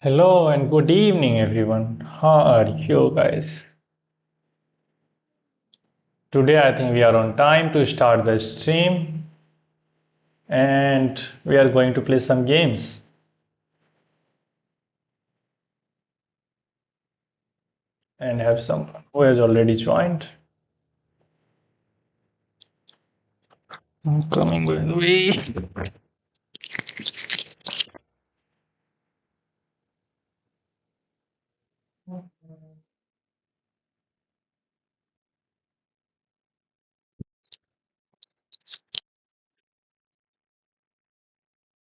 Hello and good evening, everyone. How are you guys? Today, I think we are on time to start the stream and we are going to play some games and have someone who has already joined. I'm coming, by the way.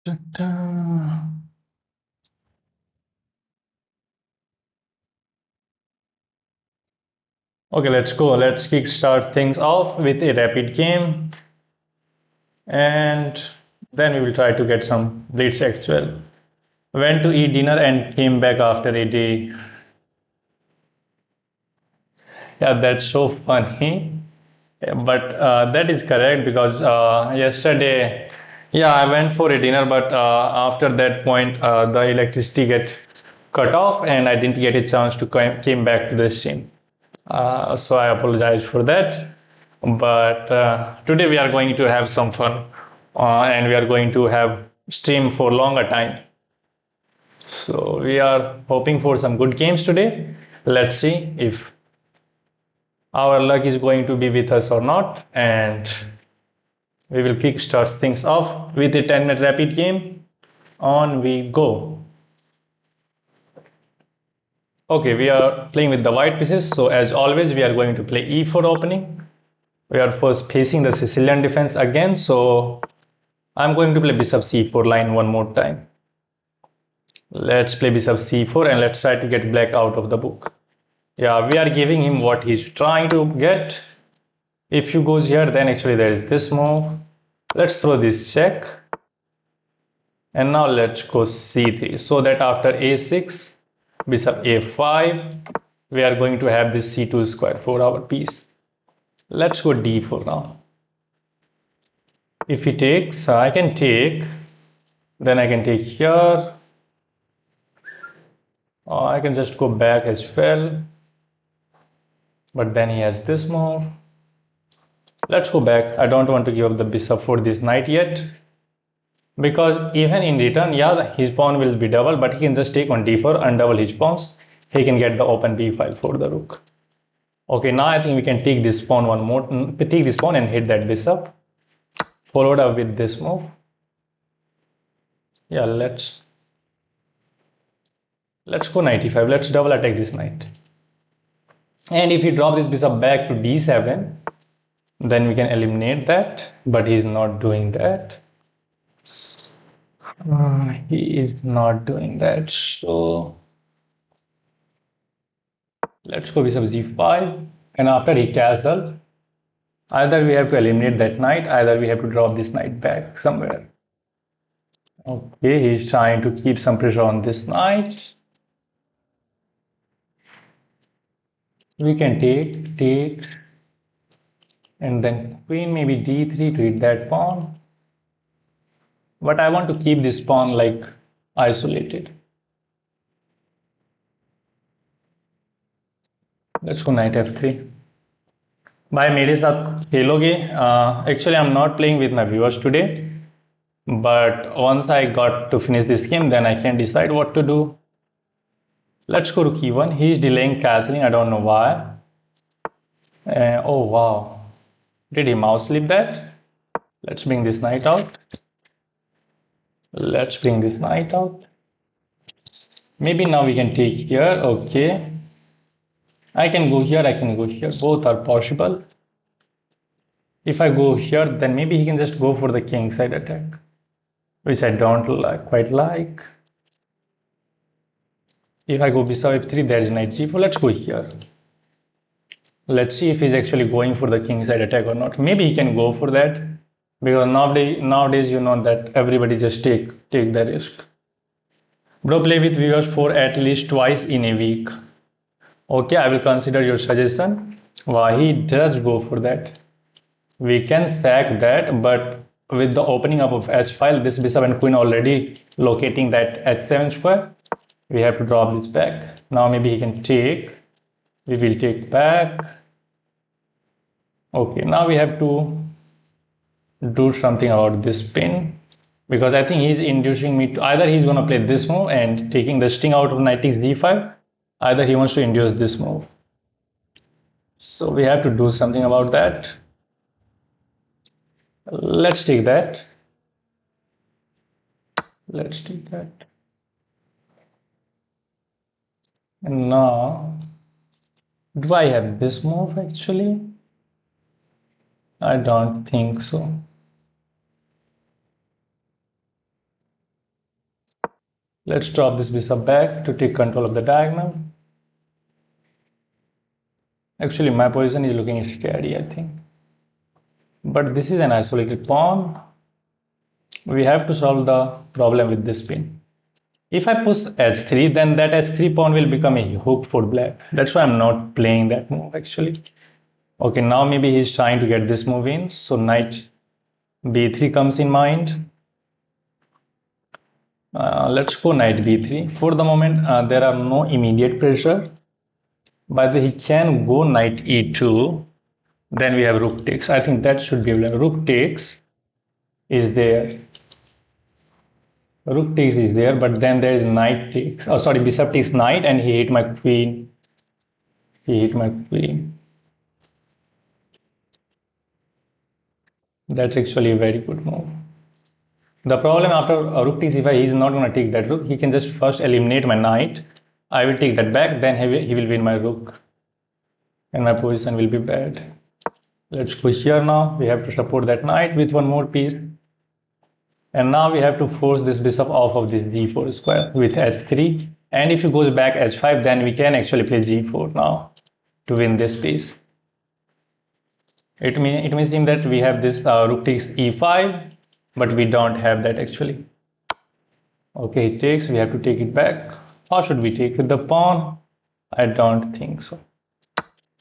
Ta-da. Okay, let's go. Let's kickstart things off with a rapid game and then we will try to get some blitz as well. Went to eat dinner and came back after a day. Yeah, that's so funny. Yeah, but that is correct because yesterday, yeah, I went for a dinner, but after that point, the electricity gets cut off and I didn't get a chance to came back to the stream. So I apologize for that. But today we are going to have some fun and we are going to have stream for longer time. So we are hoping for some good games today. Let's see if our luck is going to be with us or not, and we will kickstart things off with a 10-minute rapid game. On we go. Okay, we are playing with the white pieces, so as always we are going to play e4 opening. We are first facing the Sicilian defense again, so I'm going to play bishop c4 line one more time. Let's play bishop c4 and let's try to get black out of the book. Yeah, we are giving him what he's trying to get. If he goes here, then actually there is this move. Let's throw this check. And now let's go c3. So that after a6, bishop a5, we are going to have this c2 square for our piece. Let's go d4 now. If he takes, I can take. Then I can take here. I can just go back as well. But then he has this move. Let's go back. I don't want to give up the bishop for this knight yet. Because even in return, yeah, his pawn will be double, but he can just take on d4 and double his pawns. He can get the open b file for the rook. Okay, now I think we can take this pawn one more, take this pawn and hit that bishop. Followed up with this move. Yeah, let's go knight e5. Let's double attack this knight. And if we drop this bishop back to d7, then we can eliminate that. But he's not doing that. He is not doing that. So let's go bishop g5. And after he castle, either we have to eliminate that knight, either we have to drop this knight back somewhere. Okay, he's trying to keep some pressure on this knight. We can take, and then queen maybe d3 to hit that pawn. But I want to keep this pawn like isolated. Let's go knight f3. भाई मेरे साथ खेलोगे? Actually, I'm not playing with my viewers today. But once I got to finish this game, then I can decide what to do. Let's go rook e1. He's delaying castling. I don't know why. Oh wow. Did he mouse slip that? Let's bring this knight out. Let's bring this knight out. Maybe now we can take here. Okay. I can go here. I can go here. Both are possible. If I go here, then maybe he can just go for the king side attack, which I don't quite like. If I go bishop f3, there is knight g4. Let's go here. Let's see if he's actually going for the king side attack or not. Maybe he can go for that, because nowadays you know that everybody just take the risk. Bro, play with viewers for at least twice in a week. Okay, I will consider your suggestion. Why he does go for that? We can sack that, but with the opening up of h file, this bishop and queen already locating that h7 square. We have to drop this back. Now maybe he can take. We will take back. Okay, now we have to do something about this pin, because I think he's inducing me to either he's going to play this move and taking the sting out of knight takes d5, either he wants to induce this move. So we have to do something about that. Let's take that. Let's take that. And now, do I have this move actually? I don't think so. Let's drop this bishop back to take control of the diagonal. Actually, my position is looking scary, I think. But this is an isolated pawn. We have to solve the problem with this pin. If I push h3, then that h3 pawn will become a hook for black. That's why I'm not playing that move actually. Okay, now maybe he's trying to get this move in. So knight b3 comes in mind. Let's go knight b3. For the moment, there are no immediate pressure. By the way, he can go knight e2. Then we have rook takes. I think that should be rook takes is there. Rook takes is there, but then there is knight takes. Oh, sorry, bishop takes knight, and he hit my queen. He hit my queen. That's actually a very good move. The problem after rook takes, if he is not going to take that rook, he can just first eliminate my knight. I will take that back, then he will win my rook, and my position will be bad. Let's go here now. We have to support that knight with one more piece. And now we have to force this bishop off of this d4 square with h3. And if he goes back h5, then we can actually play g4 now to win this piece. It may seem that we have this rook takes e5, but we don't have that actually. Okay, it takes, we have to take it back. How should we take with the pawn? I don't think so.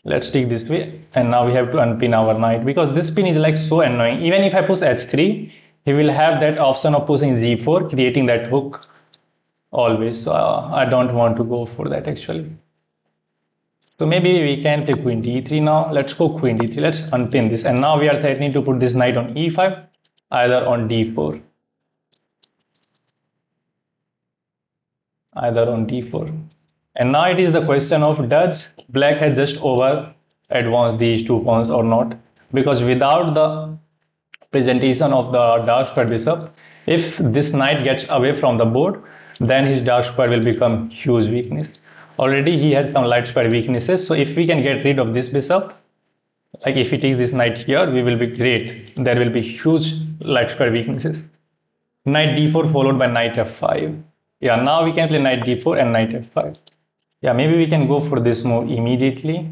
Let's take this way, and now we have to unpin our knight, because this pin is like so annoying. Even if I push h3, he will have that option of pushing g4, creating that hook always. So I don't want to go for that actually. So maybe we can play queen d3 now. Let's go queen d3. Let's unpin this, and now we are threatening to put this knight on e5, either on d4. Either on d4. And now it is the question of, does black has just over advanced these two pawns or not? Because without the presentation of the dark square bishop, if this knight gets away from the board, then his dark square will become huge weakness. Already he has some light square weaknesses, so if we can get rid of this bishop, like if he takes this knight here, we will be great. There will be huge light square weaknesses. Knight d4 followed by knight f5. Yeah, now we can play knight d4 and knight f5. Yeah, maybe we can go for this move immediately.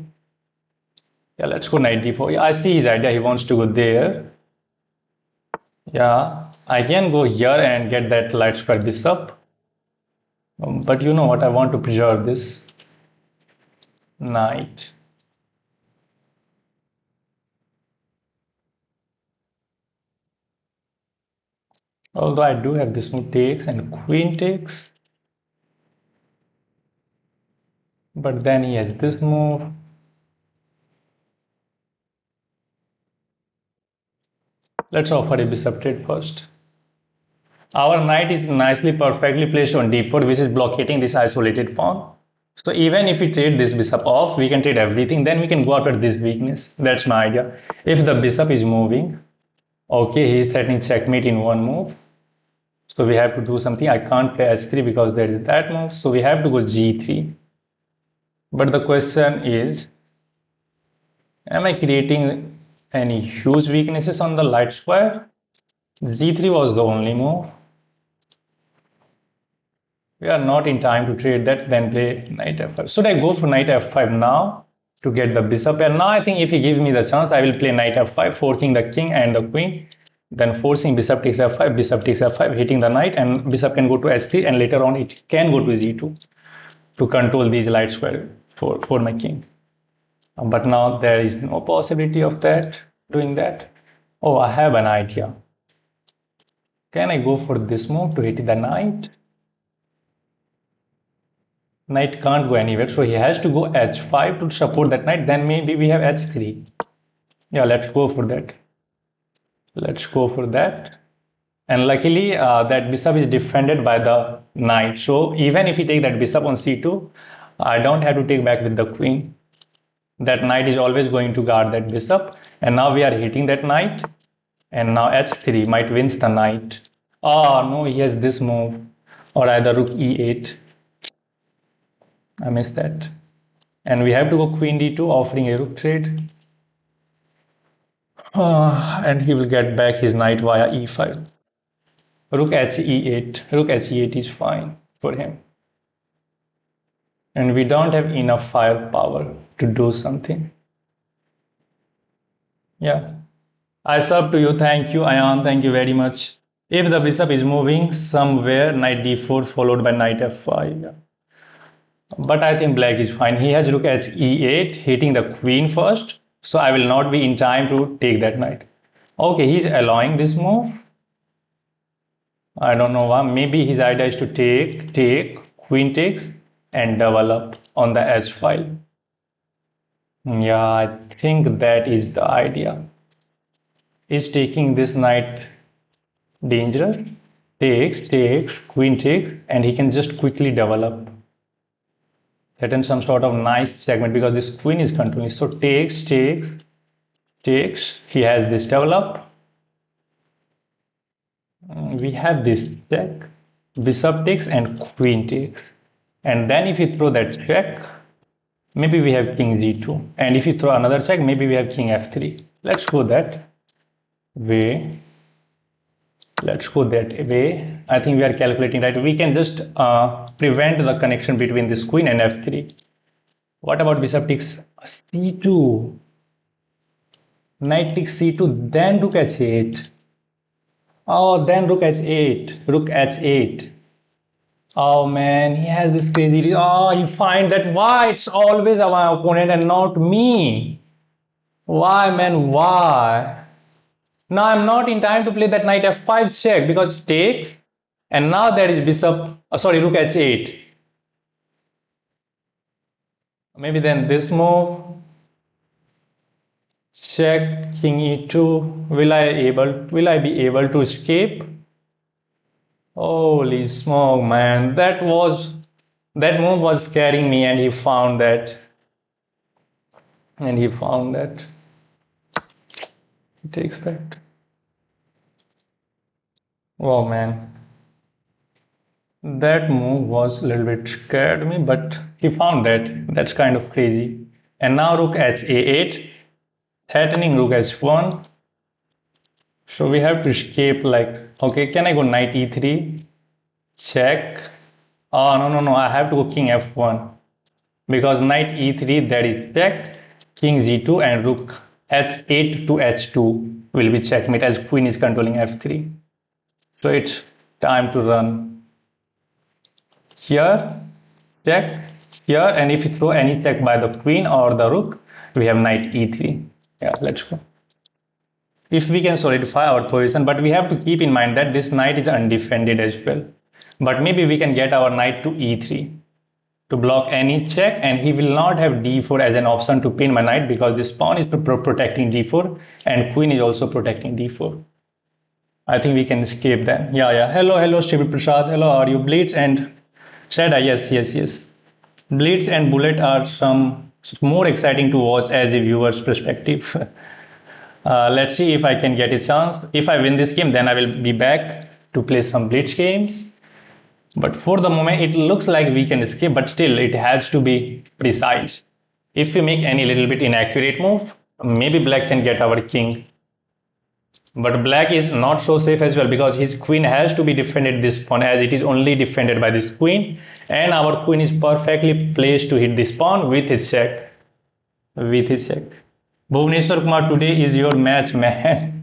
Yeah, let's go knight d4. Yeah, I see his idea. He wants to go there. Yeah, I can go here and get that light square bishop. But you know what? I want to preserve this knight. Although I do have this move takes and queen takes. But then he has this move. Let's offer a bishop trade first. Our knight is nicely perfectly placed on d4, which is blocking this isolated pawn. So even if we trade this bishop off, we can trade everything, then we can go after this weakness. That's my idea. If the bishop is moving, okay, he is threatening checkmate in one move. So we have to do something. I can't play h3 because there is that move. So we have to go g3. But the question is, am I creating any huge weaknesses on the light square? g3 was the only move. We are not in time to trade that, then play knight f5. Should I go for knight f5 now to get the bishop? And now I think if he gives me the chance, I will play knight f5, forking the king and the queen, then forcing bishop takes f5, hitting the knight, and bishop can go to h3, and later on it can go to g2 to control these light square for my king. But now there is no possibility of that, doing that. Oh, I have an idea. Can I go for this move to hit the knight? Knight can't go anywhere, so he has to go h5 to support that knight. Then maybe we have h3. Yeah, let's go for that. Let's go for that. And luckily, that bishop is defended by the knight. So even if we take that bishop on c2, I don't have to take back with the queen. That knight is always going to guard that bishop. And now we are hitting that knight. And now h3 might wins the knight. Oh no, he has this move. Or either rook e8. I missed that. And we have to go queen d2, offering a rook trade. And he will get back his knight via e5. Rook he8. Rook he8 is fine for him. And we don't have enough firepower to do something. Yeah. I sub to you. Thank you, Ayan. Thank you very much. If the bishop is moving somewhere, knight d4 followed by knight f5. Yeah. But I think black is fine. He has rook he8, hitting the queen first. So I will not be in time to take that knight. Okay, he's allowing this move. I don't know why. Maybe his idea is to take, queen takes, and double up on the h file. Yeah, I think that is the idea. Is taking this knight dangerous? Takes, queen takes, and he can just quickly double up. Threaten some sort of nice segment because this queen is continuing. So takes. He has this double up. We have this check, bishop takes and queen takes. And then if you throw that check, maybe we have king g2. And if you throw another check, maybe we have king f3. Let's go that way. Let's go that way. I think we are calculating right. We can just prevent the connection between this queen and f3. What about bishop takes c2? Knight takes c2, then rook h8. Oh, then rook h8. Rook h8. Oh man, he has this crazy. Oh, you find that why it's always my opponent and not me. Why, man? Why? Now I'm not in time to play that knight f5 check because take, and now there is bishop. Sorry, rook h8. Maybe then this move. Check king e2. Will I be able to escape? Holy smoke, man. That move was scaring me, and he found that. He takes that. Oh man. That move was a little bit scared me, but he found that. That's kind of crazy. And now rook ha8. Threatening rook h1. So we have to escape like, okay, can I go knight e3? Check. Oh, no. I have to go king f1. Because knight e3, that is check. King g2 and rook h8 to h2 will be checkmate as queen is controlling f3. So it's time to run. Here, check. Here, and if you throw any check by the queen or the rook, we have knight e3. Yeah, let's go. If we can solidify our position, but we have to keep in mind that this knight is undefended as well. But maybe we can get our knight to e3 to block any check, and he will not have d4 as an option to pin my knight because this pawn is protecting d4 and queen is also protecting d4. I think we can escape that. Yeah. Hello, Shiv Prasad. Hello, are you Blitz and Shada? Yes. Blitz and Bullet are some more exciting to watch as a viewer's perspective. Let's see if I can get a chance. If I win this game, then I will be back to play some Blitz games. But for the moment, it looks like we can escape, but still it has to be precise. If we make any little bit inaccurate move, maybe black can get our king. But black is not so safe as well because his queen has to be defended this pawn as it is only defended by this queen. And our queen is perfectly placed to hit this pawn with his check. Bhuvaneshwar Kumar, today is your match, man.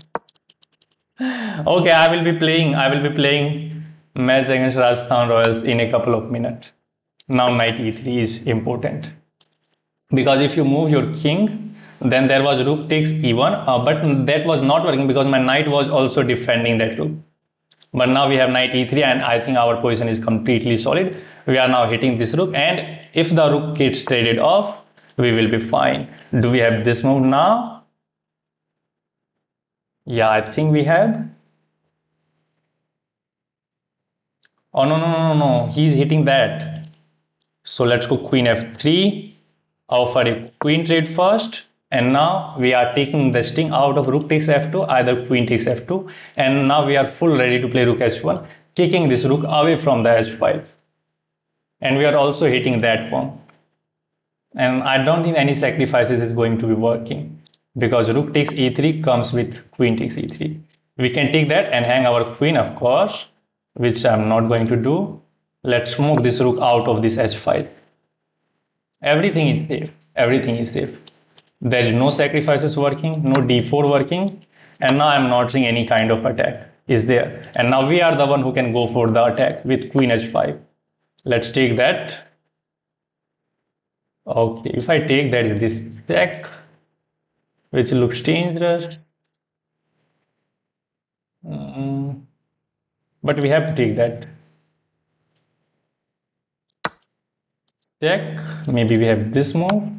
Okay, I will be playing match against Rajasthan Royals in a couple of minutes. Now knight e3 is important. Because if you move your king, then there was rook takes e1, but that was not working because my knight was also defending that rook. But now we have knight e3 and I think our position is completely solid. We are now hitting this rook, and if the rook gets traded off, we will be fine. Do we have this move now? Yeah, I think we have. Oh, no, no, no, no, no. He's hitting that. So let's go queen f3, offer a queen trade first, and now we are taking the sting out of rook takes f2, either queen takes f2, and now we are full ready to play rook h1, kicking this rook away from the h file. And we are also hitting that pawn. And I don't think any sacrifices is going to be working because rook takes e3 comes with queen takes e3. We can take that and hang our queen, of course, which I'm not going to do. Let's move this rook out of this h file. Everything is safe. Everything is safe. There is no sacrifices working, no d4 working, and now I'm not seeing any kind of attack is there. And now we are the one who can go for the attack with queen h5. Let's take that. Okay, if I take that is this check, which looks dangerous. But we have to take that. Check. Maybe we have this move.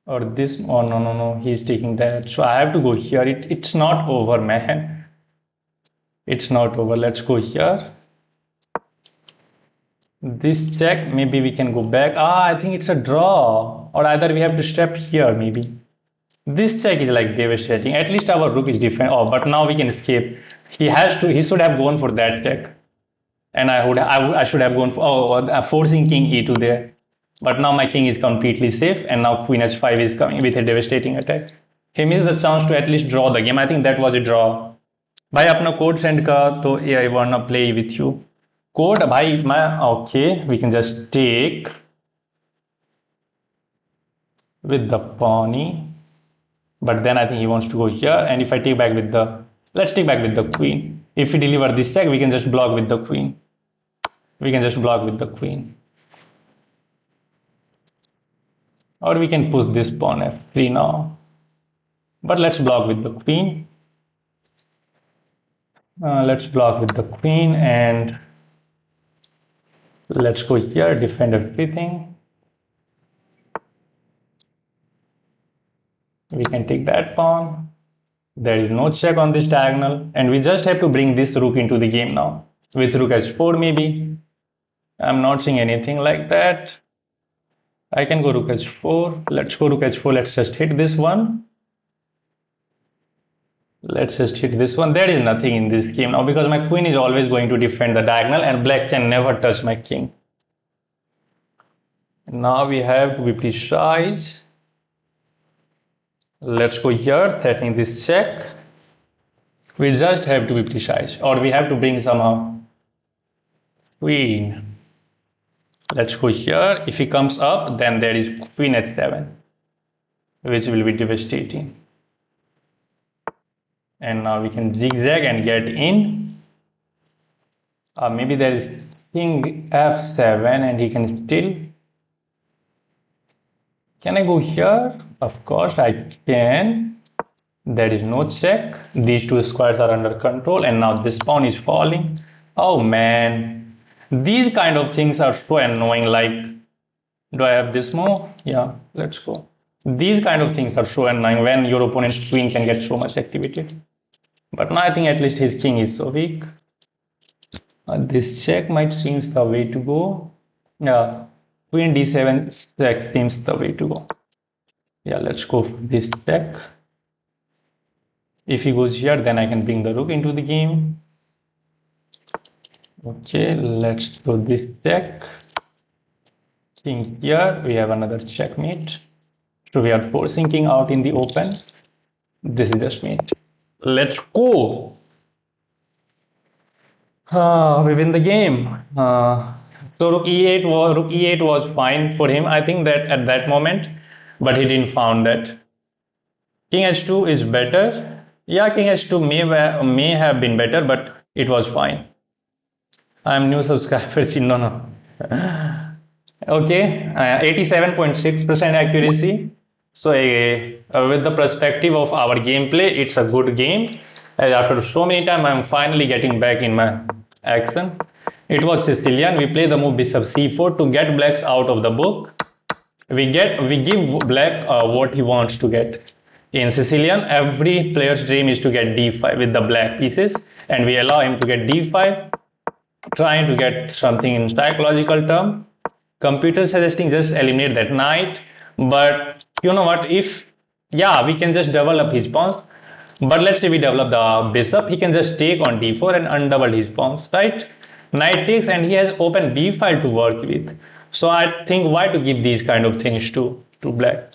Or this. Oh, no, no, no. He's taking that. So I have to go here. It's not over, man. It's not over. Let's go here. This check. Maybe we can go back. I think it's a draw. Or either we have to step here, maybe. This check is like devastating. At least our rook is different. Oh, but now we can escape. He should have gone for that check. And I should have gone for forcing king e2 there. But now my king is completely safe, and now queen h5 is coming with a devastating attack. He missed the chance to at least draw the game. I think that was a draw. भाई अपना code send का तो I wanna play with you. Code भाई मैं okay. We can just take with the pawny, but then I think he wants to go here. And if I take back with the, let's take back with the queen. If we deliver this check, we can just block with the queen. We can just block with the queen. Or we can push this pawn f3 now. But let's block with the queen. Let's block with the queen and let's go here, defend everything. We can take that pawn. There is no check on this diagonal, and we just have to bring this rook into the game now. With rook h4 maybe. I'm not seeing anything like that. I can go rook h4. Let's go rook h4. Let's just hit this one. Let's just hit this one. There is nothing in this game now because my queen is always going to defend the diagonal and black can never touch my king. Now we have to be precise. Let's go here, threatening this check. We just have to be precise, or we have to bring somehow queen. Let's go here. If he comes up, then there is queen h7, which will be devastating. And now we can zigzag and get in. Maybe there is king f7 and he can still. Can I go here? Of course I can. There is no check. These two squares are under control, and now this pawn is falling. Oh man, these kind of things are so annoying. Like, do I have this move? Yeah, let's go. These kind of things are so annoying when your opponent's queen can get so much activity. But now I think at least his king is so weak. This check might seem the way to go. Yeah, queen d7 check seems the way to go. Yeah, let's go for this check. If he goes here, then I can bring the rook into the game. Okay, let's throw this check. King here, we have another checkmate. So we are forcing king out in the open. This is just mate. Let's go. We win the game. So rook e8 was fine for him. I think that at that moment, but he didn't found that. King h2 is better. Yeah, king h2 may have been better, but it was fine. I'm new subscribers. No. Okay, 87.6% accuracy. So with the perspective of our gameplay, it's a good game. After so many times, I'm finally getting back in my action. It was Sicilian. We play the move bishop c4 to get blacks out of the book. We give black what he wants to get. In Sicilian, every player's dream is to get d5 with the black pieces, and we allow him to get d5, trying to get something in psychological term. Computer suggesting just eliminate that knight, but you know what? If yeah, we can just develop his pawns. But let's say we develop the bishop, he can just take on d4 and undouble his pawns, right? Knight takes, and he has open b file to work with. So I think why to give these kind of things to black?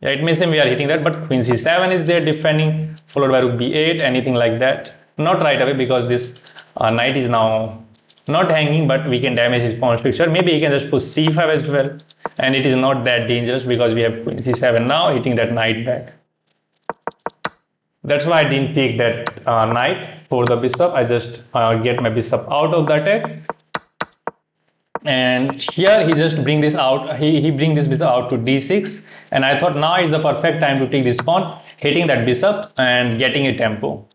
Yeah, it means then we are hitting that, but queen c7 is there defending, followed by rook b8, anything like that. Not right away because this knight is now not hanging, but we can damage his pawn structure. Maybe he can just push c5 as well, and it is not that dangerous because we have queen c7 now, hitting that knight back. That's why I didn't take that knight for the bishop. I just get my bishop out of the attack. And here he just bring this out. He bring this bishop out to d6, and I thought now is the perfect time to take this pawn, hitting that bishop and getting a tempo.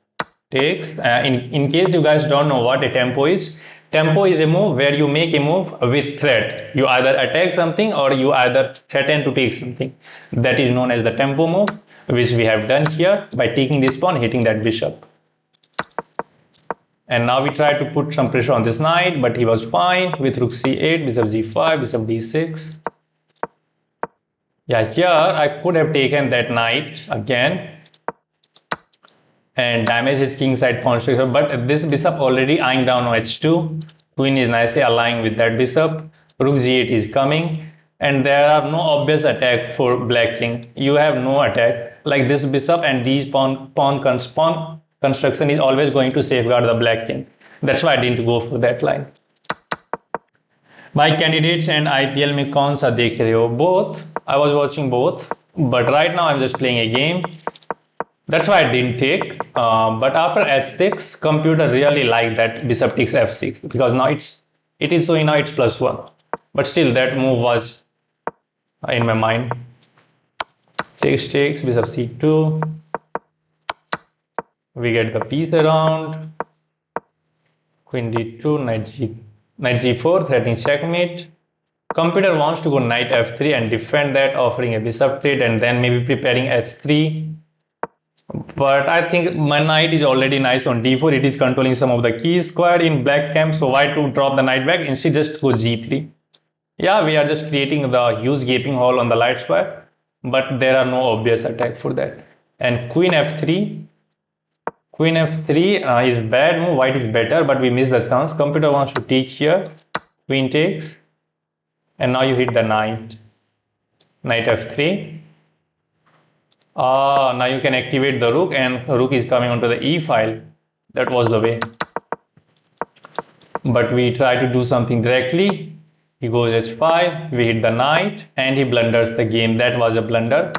Take in case you guys don't know what a tempo is. Tempo is a move where you make a move with threat. You either attack something or you either threaten to take something. That is known as the tempo move, which we have done here by taking this pawn, hitting that bishop. And now we try to put some pressure on this knight, but he was fine with rook c8, bishop g5, bishop d6. Yeah, here I could have taken that knight again and damage his kingside pawn structure, but this bishop already eyeing down on h2. Queen is nicely aligning with that bishop. Rook g8 is coming, and there are no obvious attack for black king. You have no attack like this bishop, and these pawn construction is always going to safeguard the black king. That's why I didn't go for that line. My candidates and IPL में कौन सा देख रहे हो? Both. I was watching both, but right now I'm just playing a game. That's why I didn't take. But after h6, computer really liked that bishop takes f6 because now it is showing now it's +1. But still, that move was in my mind. Takes, bishop c2. We get the piece around. Queen d2, knight g4, threatening checkmate. Computer wants to go knight f3 and defend that, offering a bishop trade and then maybe preparing h3. But I think my knight is already nice on d4. It is controlling some of the key square in black camp. So why to drop the knight back? Instead, just go g3. Yeah, we are just creating the huge gaping hole on the light square, but there are no obvious attack for that. And queen f3. Queen f3 is bad move. White is better, but we miss the chance. Computer wants to take here. Queen takes, and now you hit the knight. Knight f3. Now you can activate the rook, and rook is coming onto the e file. That was the way. But we try to do something directly. He goes h5, we hit the knight, and he blunders the game. That was a blunder.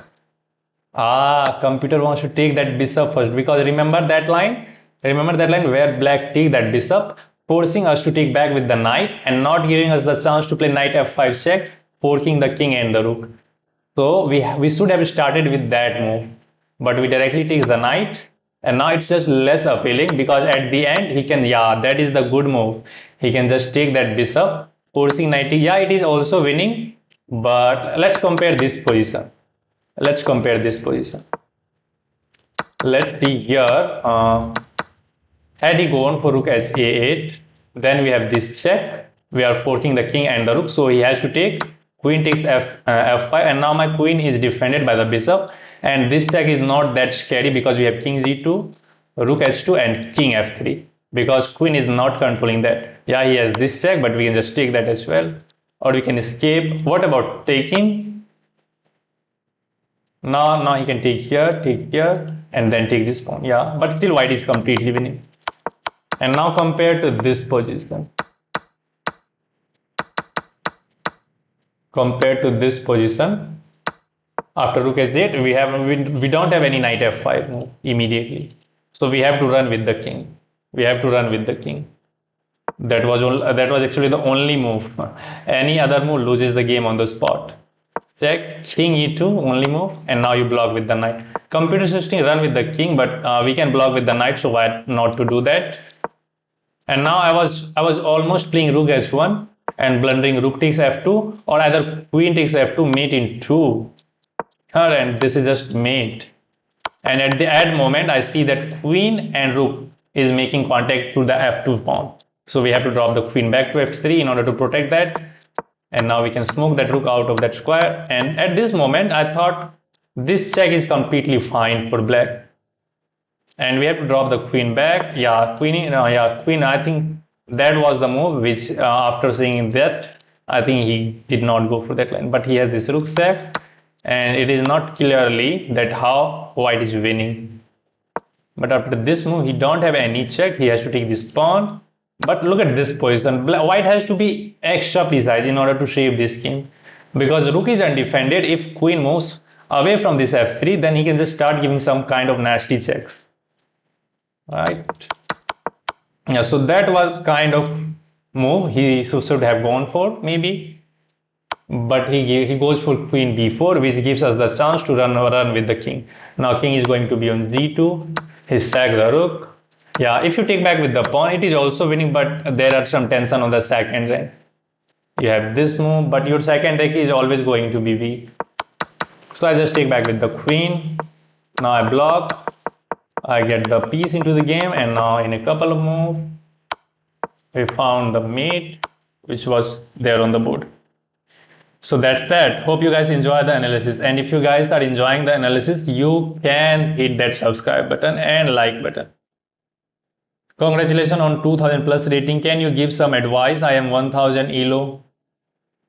Computer wants to take that bishop first, because remember that line? Remember that line where black take that bishop, forcing us to take back with the knight and not giving us the chance to play knight f5 check, forking the king and the rook. So we should have started with that move, but we directly take the knight, and now it's just less appealing because at the end he can, yeah, that is the good move. He can just take that bishop, forcing knight. Yeah, it is also winning, but let's compare this position. Let's compare this position. Let's see here. Had he gone for rook h8, then we have this check. We are forking the king and the rook, so he has to take. Queen takes f5, and now my queen is defended by the bishop, and this check is not that scary because we have king g2, rook h2, and king f3, because queen is not controlling that. Yeah, he has this check, but we can just take that as well, or we can escape. What about taking? Now he can take here, and then take this pawn. Yeah, but still white is completely winning. And now compare to this position. Compared to this position, after rook h8, we don't have any knight f5 move immediately, so we have to run with the king. That was actually the only move. Any other move loses the game on the spot. Check, king e2, only move, and now you block with the knight. Computer system run with the king, but we can block with the knight, so why not to do that? And now I was almost playing rook h1 and blundering rook takes f2 or either queen takes f2 mate in 2. And this is just mate. And at the end moment, I see that queen and rook is making contact to the f2 pawn. So we have to drop the queen back to f3 in order to protect that. And now we can smoke that rook out of that square. And at this moment, I thought this check is completely fine for black. And we have to drop the queen back. Yeah, queen. Yeah, queen. I think that was the move. Which after seeing that, I think he did not go for that line. But he has this rook sack, and it is not clearly that how white is winning. But after this move, he don't have any check. He has to take this pawn. But look at this position. White has to be extra precise in order to shape this game, because rook is undefended. If queen moves away from this f3, then he can just start giving some kind of nasty checks. Right. Yeah, so that was kind of move he should have gone for maybe, but he goes for queen b4, which gives us the chance to run with the king. Now king is going to be on g2. He sack the rook. Yeah, if you take back with the pawn, it is also winning, but there are some tension on the second rank. You have this move, but your second rank is always going to be weak. So I just take back with the queen. Now I block. I get the piece into the game, and now in a couple of moves, we found the mate which was there on the board. So that's that. Hope you guys enjoy the analysis, and if you guys are enjoying the analysis, you can hit that subscribe button and like button. Congratulations on 2000 plus rating. Can you give some advice? I am 1000 elo.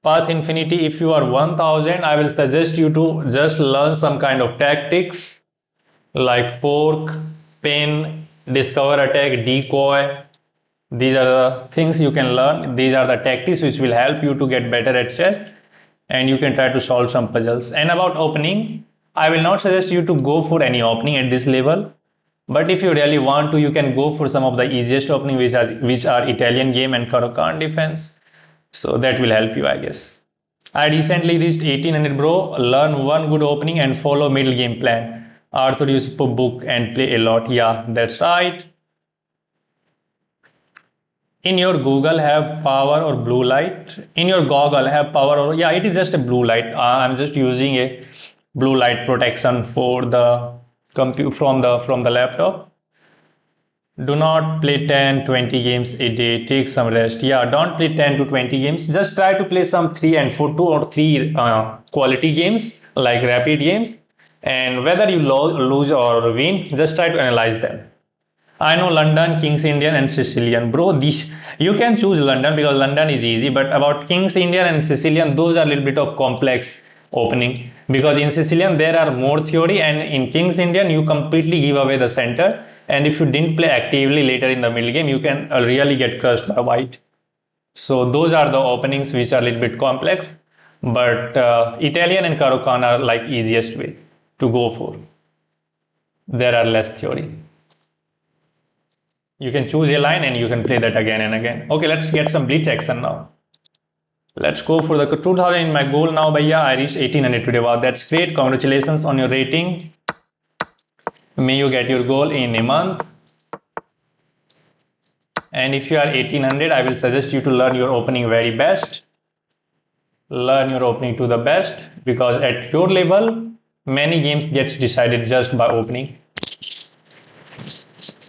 Path Infinity, if you are 1000, I will suggest you to just learn some kind of tactics like fork, pin, discover attack, decoy. These are the things you can learn. These are the tactics which will help you to get better at chess, and you can try to solve some puzzles. And about opening, I will not suggest you to go for any opening at this level, but if you really want to, you can go for some of the easiest opening which are Italian game and Caro-Kann defense. So that will help you, I guess. I recently reached 1800 bro. Learn one good opening and follow middle game plan. Arthur used to book and play a lot. Yeah, that's right. In your Google have power or blue light? In your goggle have power or yeah, it is just a blue light. I'm just using a blue light protection for the compute from the laptop. Do not play 10-20 games a day. Take some rest. Yeah, don't play 10 to 20 games. Just try to play some 3 and 4, 2 or 3 quality games like rapid games. And whether you lose or win, just try to analyze them. I know London, King's Indian and Sicilian. Bro, these you can choose London because London is easy, but about King's Indian and Sicilian, those are a little bit of complex opening, because in Sicilian there are more theory, and in King's Indian you completely give away the center, and if you didn't play actively later in the middle game, you can really get crushed by white. So those are the openings which are a little bit complex, but Italian and Caro-Kann are like easiest way to go for. There are less theory. You can choose a line and you can play that again and again. Okay, let's get some blitz action now. Let's go for the 2000 in my goal now, bhaiya. I reached 1800 today. Wow, that's great. Congratulations on your rating. May you get your goal in a month. And if you are 1800, I will suggest you to learn your opening very best. Learn your opening to the best, because at your level, many games gets decided just by opening.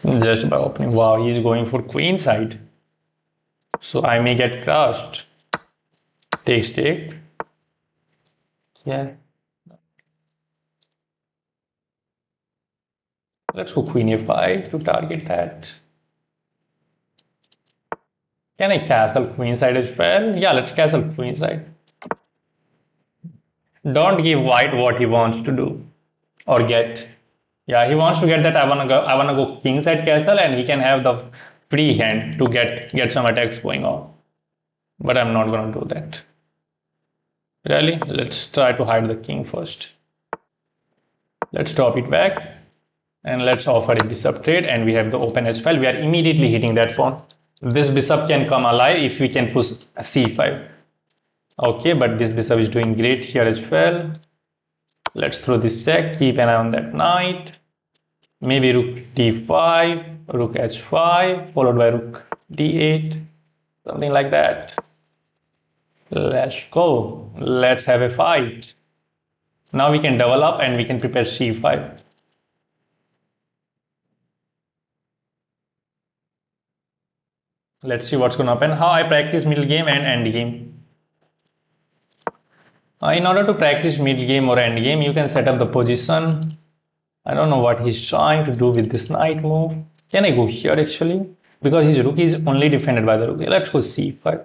Just by opening. Wow, he's going for queen side. So I may get crushed. Takes take. Yeah. Let's go queen a5 to target that. Can I castle queen side as well? Yeah, let's castle queen side. Don't give white what he wants to do or get. Yeah, he wants to get that. I wanna go king side castle, and he can have the free hand to get some attacks going on. But I'm not gonna do that. Really? Let's try to hide the king first. Let's drop it back, and let's offer a bishop trade, and we have the open as well. We are immediately hitting that pawn. This bishop can come alive if we can push c5. Okay, but this bishop is doing great here as well. Let's throw this check. Keep an eye on that knight. Maybe rook d5, rook h5, followed by rook d8, something like that. Let's go. Let's have a fight. Now we can double up and we can prepare c5. Let's see what's going to happen. How I practice middle game and end game. In order to practice mid game or end game, you can set up the position. I don't know what he's trying to do with this knight move. Can I go here actually? Because his rook is only defended by the rook. Let's go c5.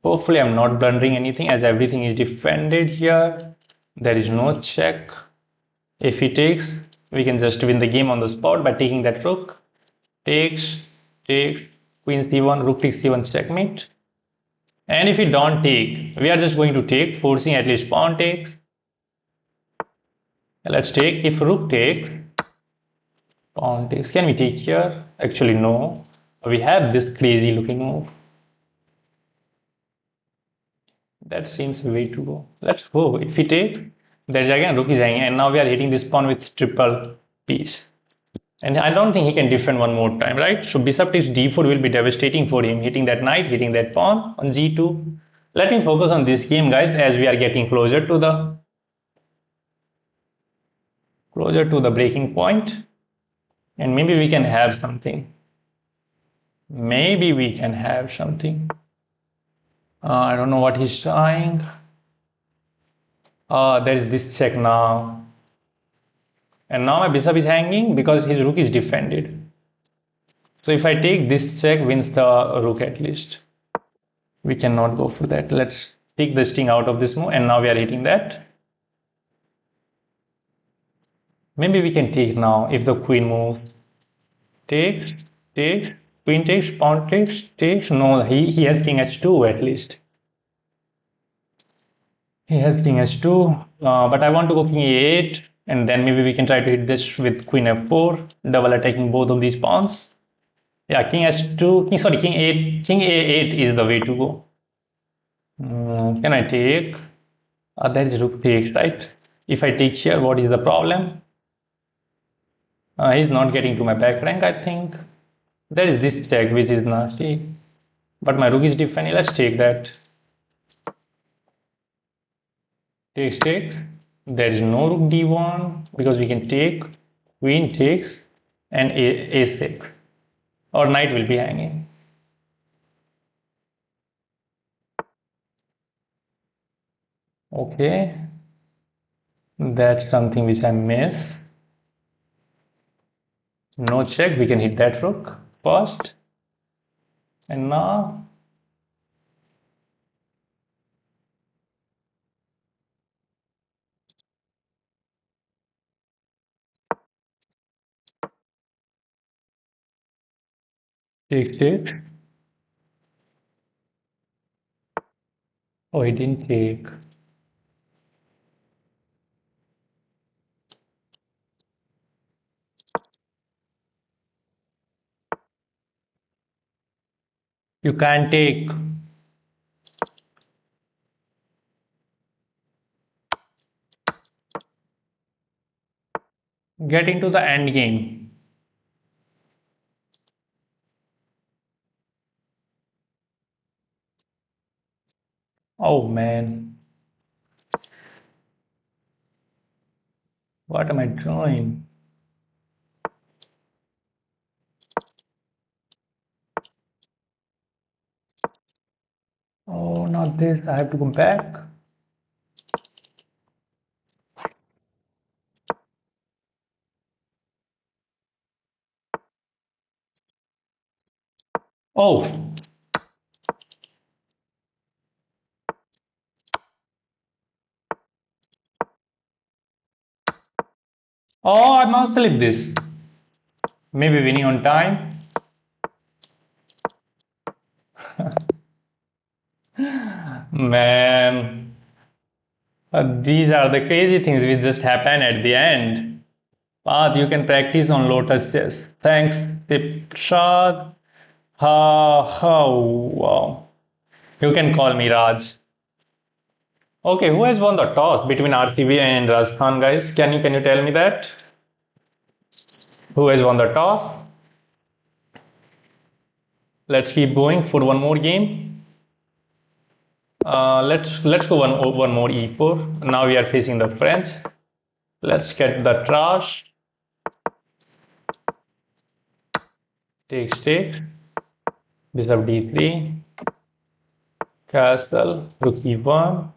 Hopefully I'm not blundering anything as everything is defended here. There is no check. If he takes, we can just win the game on the spot by taking that rook. Takes, takes, queen c1, rook takes c1, checkmate. And if we don't take, we are just going to take, forcing at least pawn takes. Let's take. If rook takes, pawn takes. Can we take here? Actually, no. We have this crazy looking move. That seems the way to go. Let's go. If we take, there is again rook is hanging, and now we are hitting this pawn with triple piece. And I don't think he can defend one more time, right? So bishop takes d4 will be devastating for him, hitting that knight, hitting that pawn on g2. Let me focus on this game, guys, as we are getting closer to the breaking point, and maybe we can have something. Maybe we can have something. I don't know what he's trying. There is this check now. And now my bishop is hanging because his rook is defended. So if I take this check, wins the rook at least. We cannot go for that. Let's take the sting out of this move, and now we are hitting that. Maybe we can take now if the queen moves. Takes, takes, queen takes, pawn takes, takes. No, he has king h2 at least. He has king h2, but I want to go king e8, and then maybe we can try to hit this with queen f4, double attacking both of these pawns. Yeah, king h2, king a8, king a8 is the way to go. Can I take? That is rook takes, right? If I take here, what is the problem? He's not getting to my back rank, I think. There is this check which is nasty, but my rook is defending. Let's take that. Takes, takes. There is no rook d1 because we can take, queen takes, and a6. Or knight will be hanging. Okay, that's something which I miss. No check, we can hit that rook first. And now take, take. Oh, he didn't take. You can't take. Get into the end game. Oh man, what am I doing? Oh, not this. I have to go back. Oh, oh, I must slip this. Maybe winning on time. Man, these are the crazy things which just happen at the end. Path, you can practice on Lotus Chess. Thanks, Tipshad. Ha, ha, wow. You can call me Raj. Okay, who has won the toss between RCB and Rajasthan, guys? Can you tell me that? Who has won the toss? Let's keep going for one more game. Let's go one more e4. Now we are facing the French. Let's get the trash. Take. Bishop d3. Castle. Rook e1.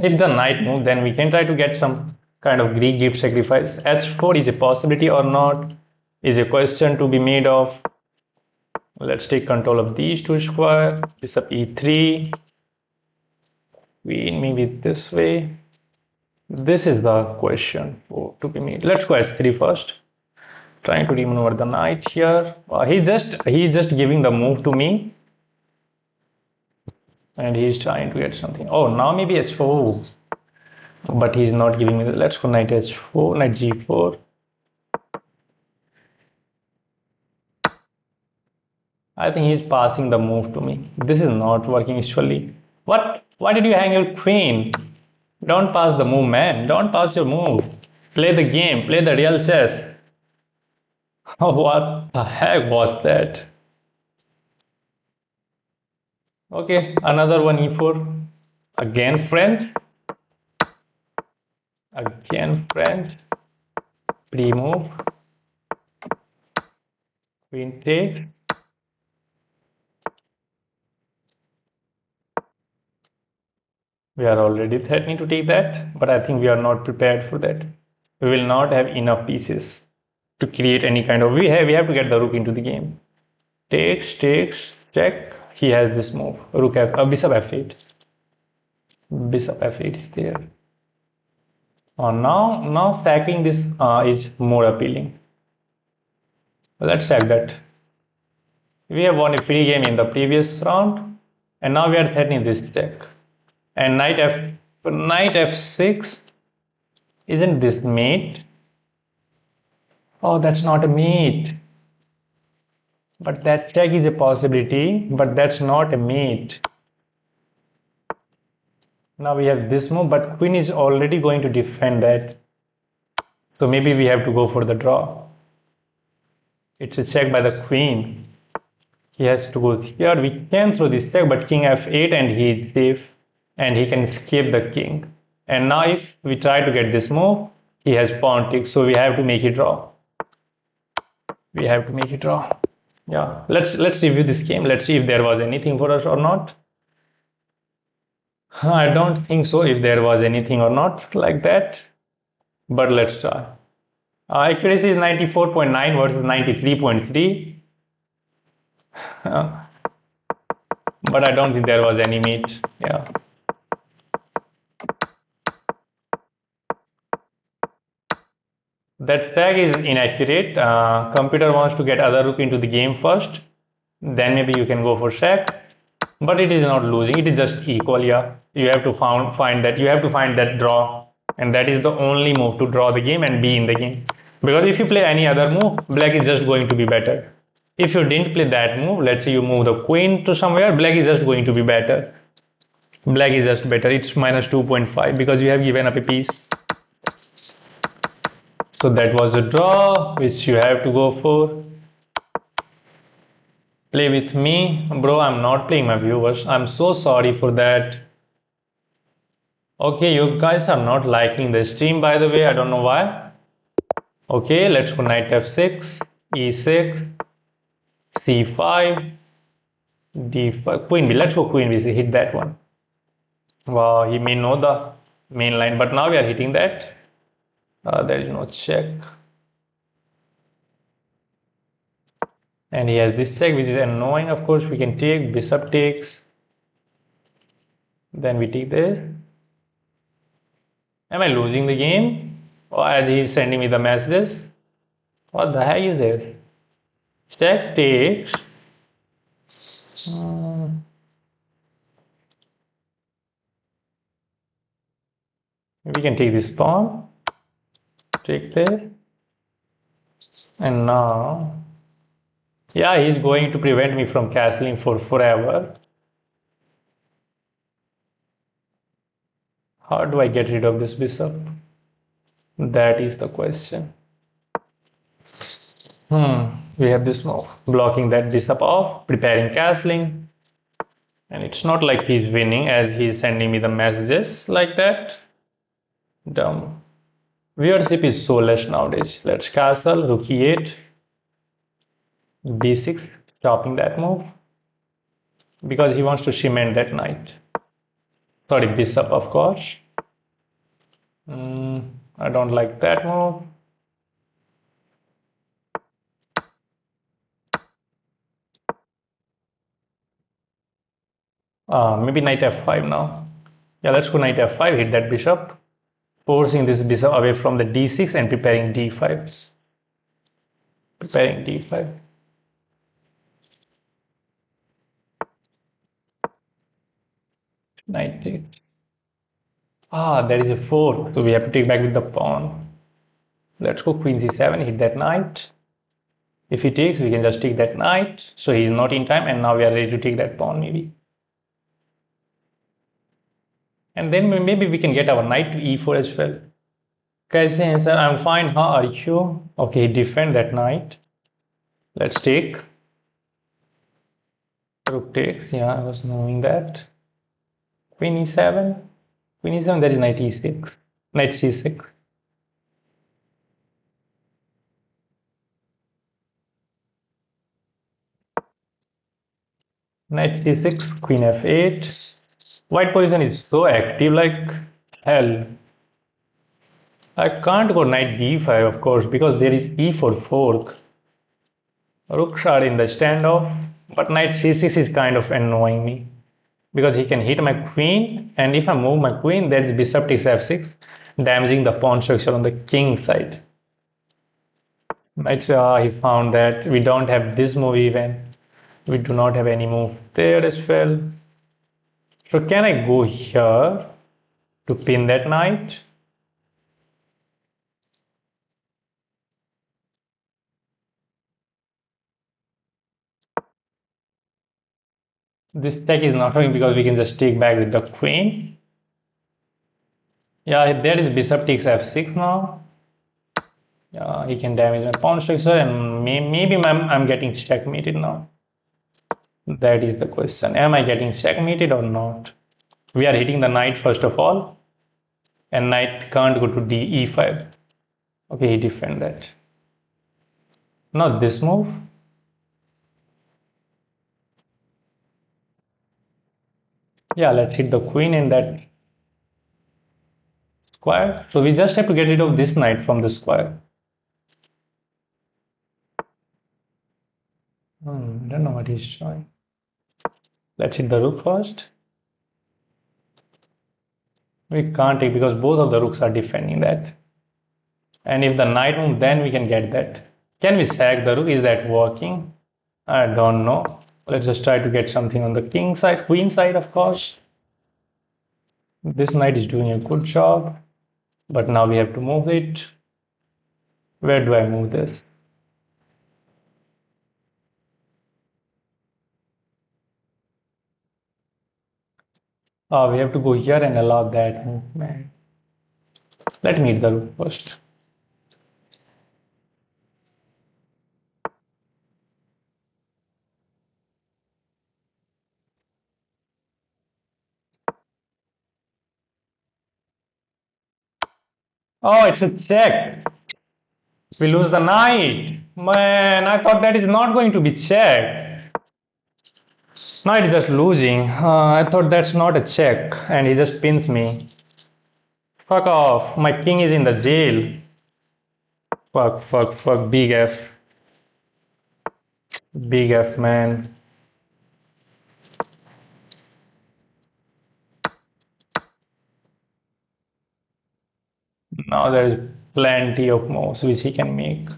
If the knight move, then we can try to get some kind of Greek gift sacrifice. H4 is a possibility or not is a question to be made of. Let's take control of these two squares. Bishop e3. Queen maybe this way. This is the question to be made. Let's go h3 first. Trying to remaneuver the knight here. He's just giving the move to me. And he's trying to get something. Oh, now maybe h4. But he's not giving me. Let's go knight h4, knight g4. I think he's passing the move to me. This is not working usually. What? Why did you hang your queen? Don't pass the move, man. Don't pass your move. Play the game. Play the real chess. What the heck was that? Okay, another one e4. Again French. Again French. Pre-move. Queen take. We are already threatening to take that, but I think we are not prepared for that. We will not have enough pieces to create any kind of. We have to get the rook into the game. Takes, check. He has this move. Rook bishop f8. Bishop f8 is there. Now stacking this is more appealing. Let's stack that. We have won a free game in the previous round, and now we are threatening this check. And knight f6. Isn't this mate? Oh, that's not a mate. But that check is a possibility, but that's not a mate. Now we have this move, but queen is already going to defend that. So maybe we have to go for the draw. It's a check by the queen. He has to go here. We can throw this check, but king f8 and he is safe. And he can escape the king. And now if we try to get this move, he has pawn takes, so we have to make it draw. We have to make it draw. Yeah, let's review this game. Let's see if there was anything for us or not. I don't think so if there was anything or not like that. But let's try. Accuracy is 94.9 versus 93.3. But I don't think there was any mate. Yeah. That tag is inaccurate. Computer wants to get other rook into the game first. Then maybe you can go for check. But it is not losing. It is just equal. Yeah. You have to find that. You have to find that draw. And that is the only move to draw the game and be in the game. Because if you play any other move, black is just going to be better. If you didn't play that move, let's say you move the queen to somewhere, black is just going to be better. Black is just better. It's minus 2.5 because you have given up a piece. So that was a draw which you have to go for. Play with me. Bro, I'm not playing my viewers. I'm so sorry for that. Okay, you guys are not liking the stream, by the way. I don't know why. Okay, let's go knight f6, e6, c5, d5, queen b. Let's go queen b. Hit that one. Wow, he may know the main line, but now we are hitting that. There is no check. And he has this check, which is annoying. Of course, we can take, bishop takes. Then we take there. Am I losing the game? Or as he is sending me the messages? What the heck is there? Check takes. We can take this pawn. Take there. And now, yeah, he's going to prevent me from castling for forever. How do I get rid of this bishop? That is the question. We have this move, blocking that bishop off, preparing castling. And it's not like he's winning as he's sending me the messages like that. Dumb. Viewership is so less nowadays. Let's castle, rook e8, b6, stopping that move. Because he wants to cement that knight. Sorry, bishop of course. I don't like that move. Maybe knight f5 now. Yeah, let's go knight f5, hit that bishop, forcing this bishop away from the d6 and preparing d5. Preparing d5. Knight 8. There is a fork, so we have to take back with the pawn. Let's go queen c7, hit that knight. If he takes, we can just take that knight. So he is not in time, and now we are ready to take that pawn maybe. And then maybe we can get our knight to e4 as well. Kaise hain sir? I'm fine. How are you? Okay, defend that knight. Let's take. Rook takes. Yeah, I was knowing that. Queen e7. Queen e7, that is knight e6. Knight c6. Knight c6, queen f8. White position is so active like hell. I can't go knight d5 of course because there is e4 fork. Rooks are in the standoff, but knight c6 is kind of annoying me because he can hit my queen, and if I move my queen, there is bishop takes f6, damaging the pawn structure on the king side. He found that we don't have this move even. We do not have any move there as well. So can I go here to pin that knight? This check is not working because we can just take back with the queen. Yeah, there is bishop takes f6 now. He can damage my pawn structure, and maybe I'm getting checkmated now. That is the question. Am I getting checkmated or not? We are hitting the knight first of all, and knight can't go to e5. Okay, he defend that. Not this move. Yeah, let's hit the queen in that square. So we just have to get rid of this knight from the square. I don't know what he's showing. Let's hit the rook first. We can't take because both of the rooks are defending that. And if the knight moves, then we can get that. Can we sack the rook? Is that working? I don't know. Let's just try to get something on the king side, queen side, of course. This knight is doing a good job, but now we have to move it. Where do I move this? We have to go here and allow that movement. Let me hit the rook first. Oh, it's a check. We lose the knight. Man, I thought that is not going to be check. Knight is just losing. I thought that's not a check, and he just pins me. Fuck off. My king is in the jail. Fuck. Big F. Big F, man. Now there is plenty of moves which he can make.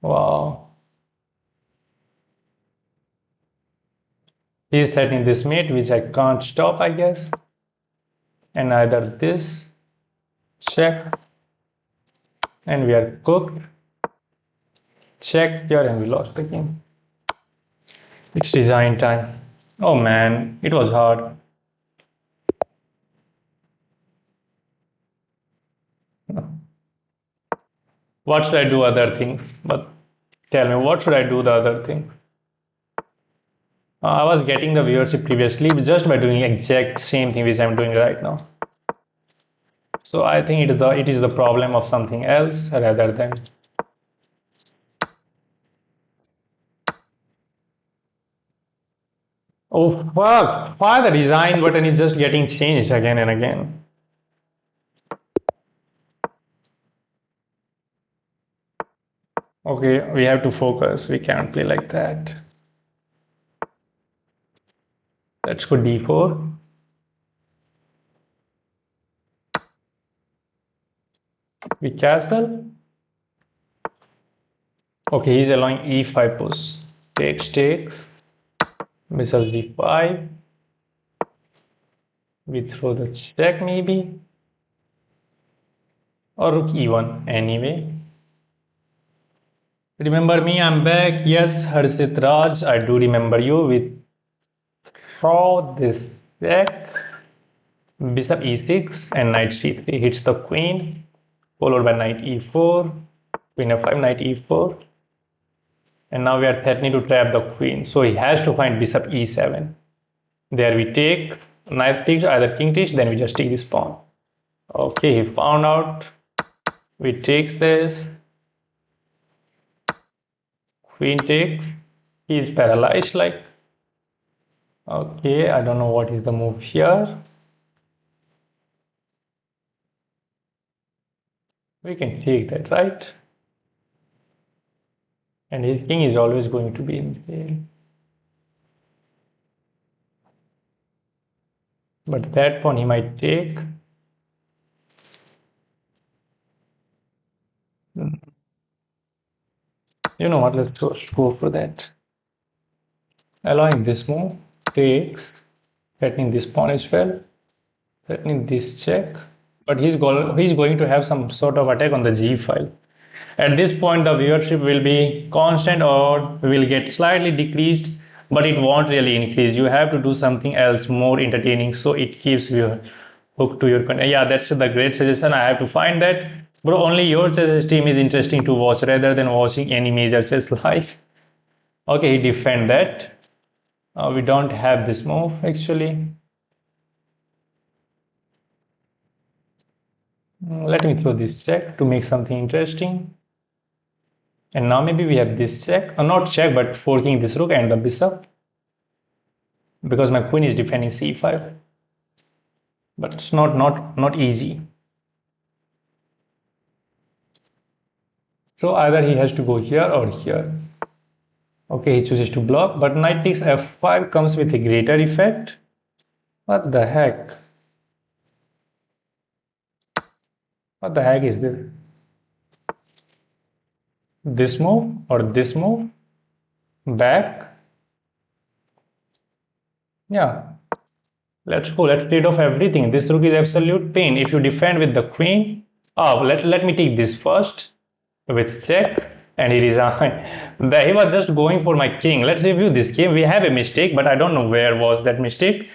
Wow. He is threatening this mate, which I can't stop, I guess. And either this. Check. And we are cooked. Check here, and we lost the game. It's design time. Oh man, it was hard. What should I do other things? But tell me, what should I do the other thing? I was getting the viewership previously just by doing exact same thing which I'm doing right now. So I think it is the problem of something else rather than. Oh fuck! Why the design button is just getting changed again and again? Okay, we have to focus. We can't play like that. Let's go d4. We castle. Okay, he's allowing e5 push. Takes. Bishop d5. We throw the check maybe. Or rook e1 anyway. Remember me, I'm back. Yes, Harshit Raj, I do remember you. We throw this check. Bishop e6 and knight c3 hits the queen, followed by knight e4, queen f5, knight e4. And now we are threatening to trap the queen. So he has to find bishop e7. There we take, knight takes, either king takes, then we just take this pawn. Okay, he found out. We take this. Queen takes. He is paralyzed like. Okay, I don't know what is the move here. We can take that, right? And his king is always going to be in jail. But that pawn he might take. You know what, let's just go for that. Allowing this move, takes, threatening this pawn as well, threatening this check. But he's going to have some sort of attack on the g file. At this point, the viewership will be constant or will get slightly decreased, but it won't really increase. You have to do something else more entertaining so it keeps you hooked to your content. Yeah, that's the great suggestion. I have to find that. Bro, only your chess team is interesting to watch rather than watching any major chess live. Okay, he defend that. We don't have this move actually. Let me throw this check to make something interesting. And now maybe we have this check, not check, but forking this rook and the bishop, because my queen is defending c5. But it's not easy. So either he has to go here or here. Okay, he chooses to block, but knight takes f5 comes with a greater effect. What the heck? What the heck is this? This move or this move? Back? Yeah. Let's go. Let's trade off everything. This rook is absolute pain. If you defend with the queen, let me take this first with check, and he resigned. He was just going for my king. Let's review this game. We have a mistake, but I don't know where was that mistake.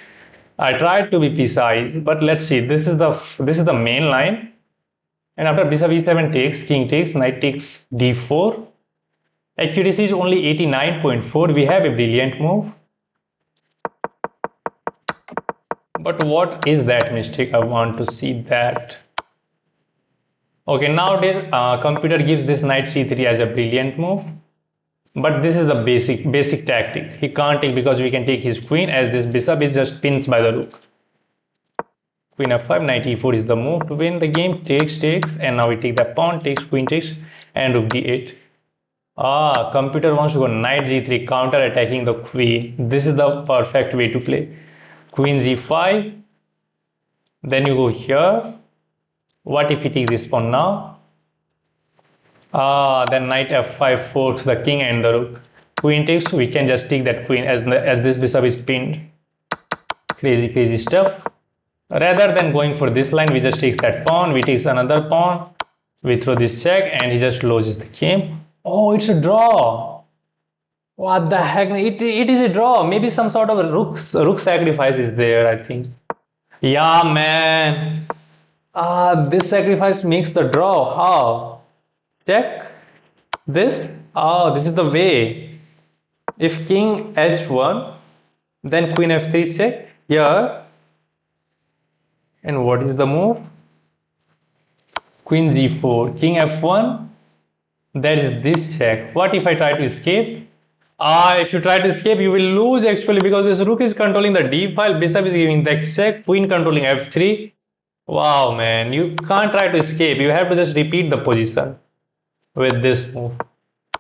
I tried to be precise, but let's see. This is the main line, and after bishop e7 takes, king takes, knight takes d4. Accuracy is only 89.4. We have a brilliant move. But what is that mistake? I want to see that. Okay, nowadays computer gives this knight c3 as a brilliant move, but this is the basic tactic. He can't take because we can take his queen, as this bishop is just pinned by the rook. Queen f5, knight e4 is the move to win the game. Takes, and now we take the pawn, takes, queen takes, and rook d8. Computer wants to go knight g3, counter attacking the queen. This is the perfect way to play. Queen g5, then you go here. What if we take this pawn now? Then knight f5 forks the king and the rook. Queen takes, we can just take that queen as this bishop is pinned. Crazy stuff. Rather than going for this line, we just take that pawn, we take another pawn, we throw this check, and he just loses the game. Oh, it's a draw. What the heck? It is a draw. Maybe some sort of a rook sacrifice is there, I think. Yeah, man. This sacrifice makes the draw. How? check this. Oh, this is the way. If king h1, then queen f3 check here. And what is the move? Queen g4, king f1. That is this check. What if I try to escape? If you try to escape, you will lose actually, because this rook is controlling the d file, bishop is giving the check, queen controlling f3. Wow, man, you can't try to escape. You have to just repeat the position with this move.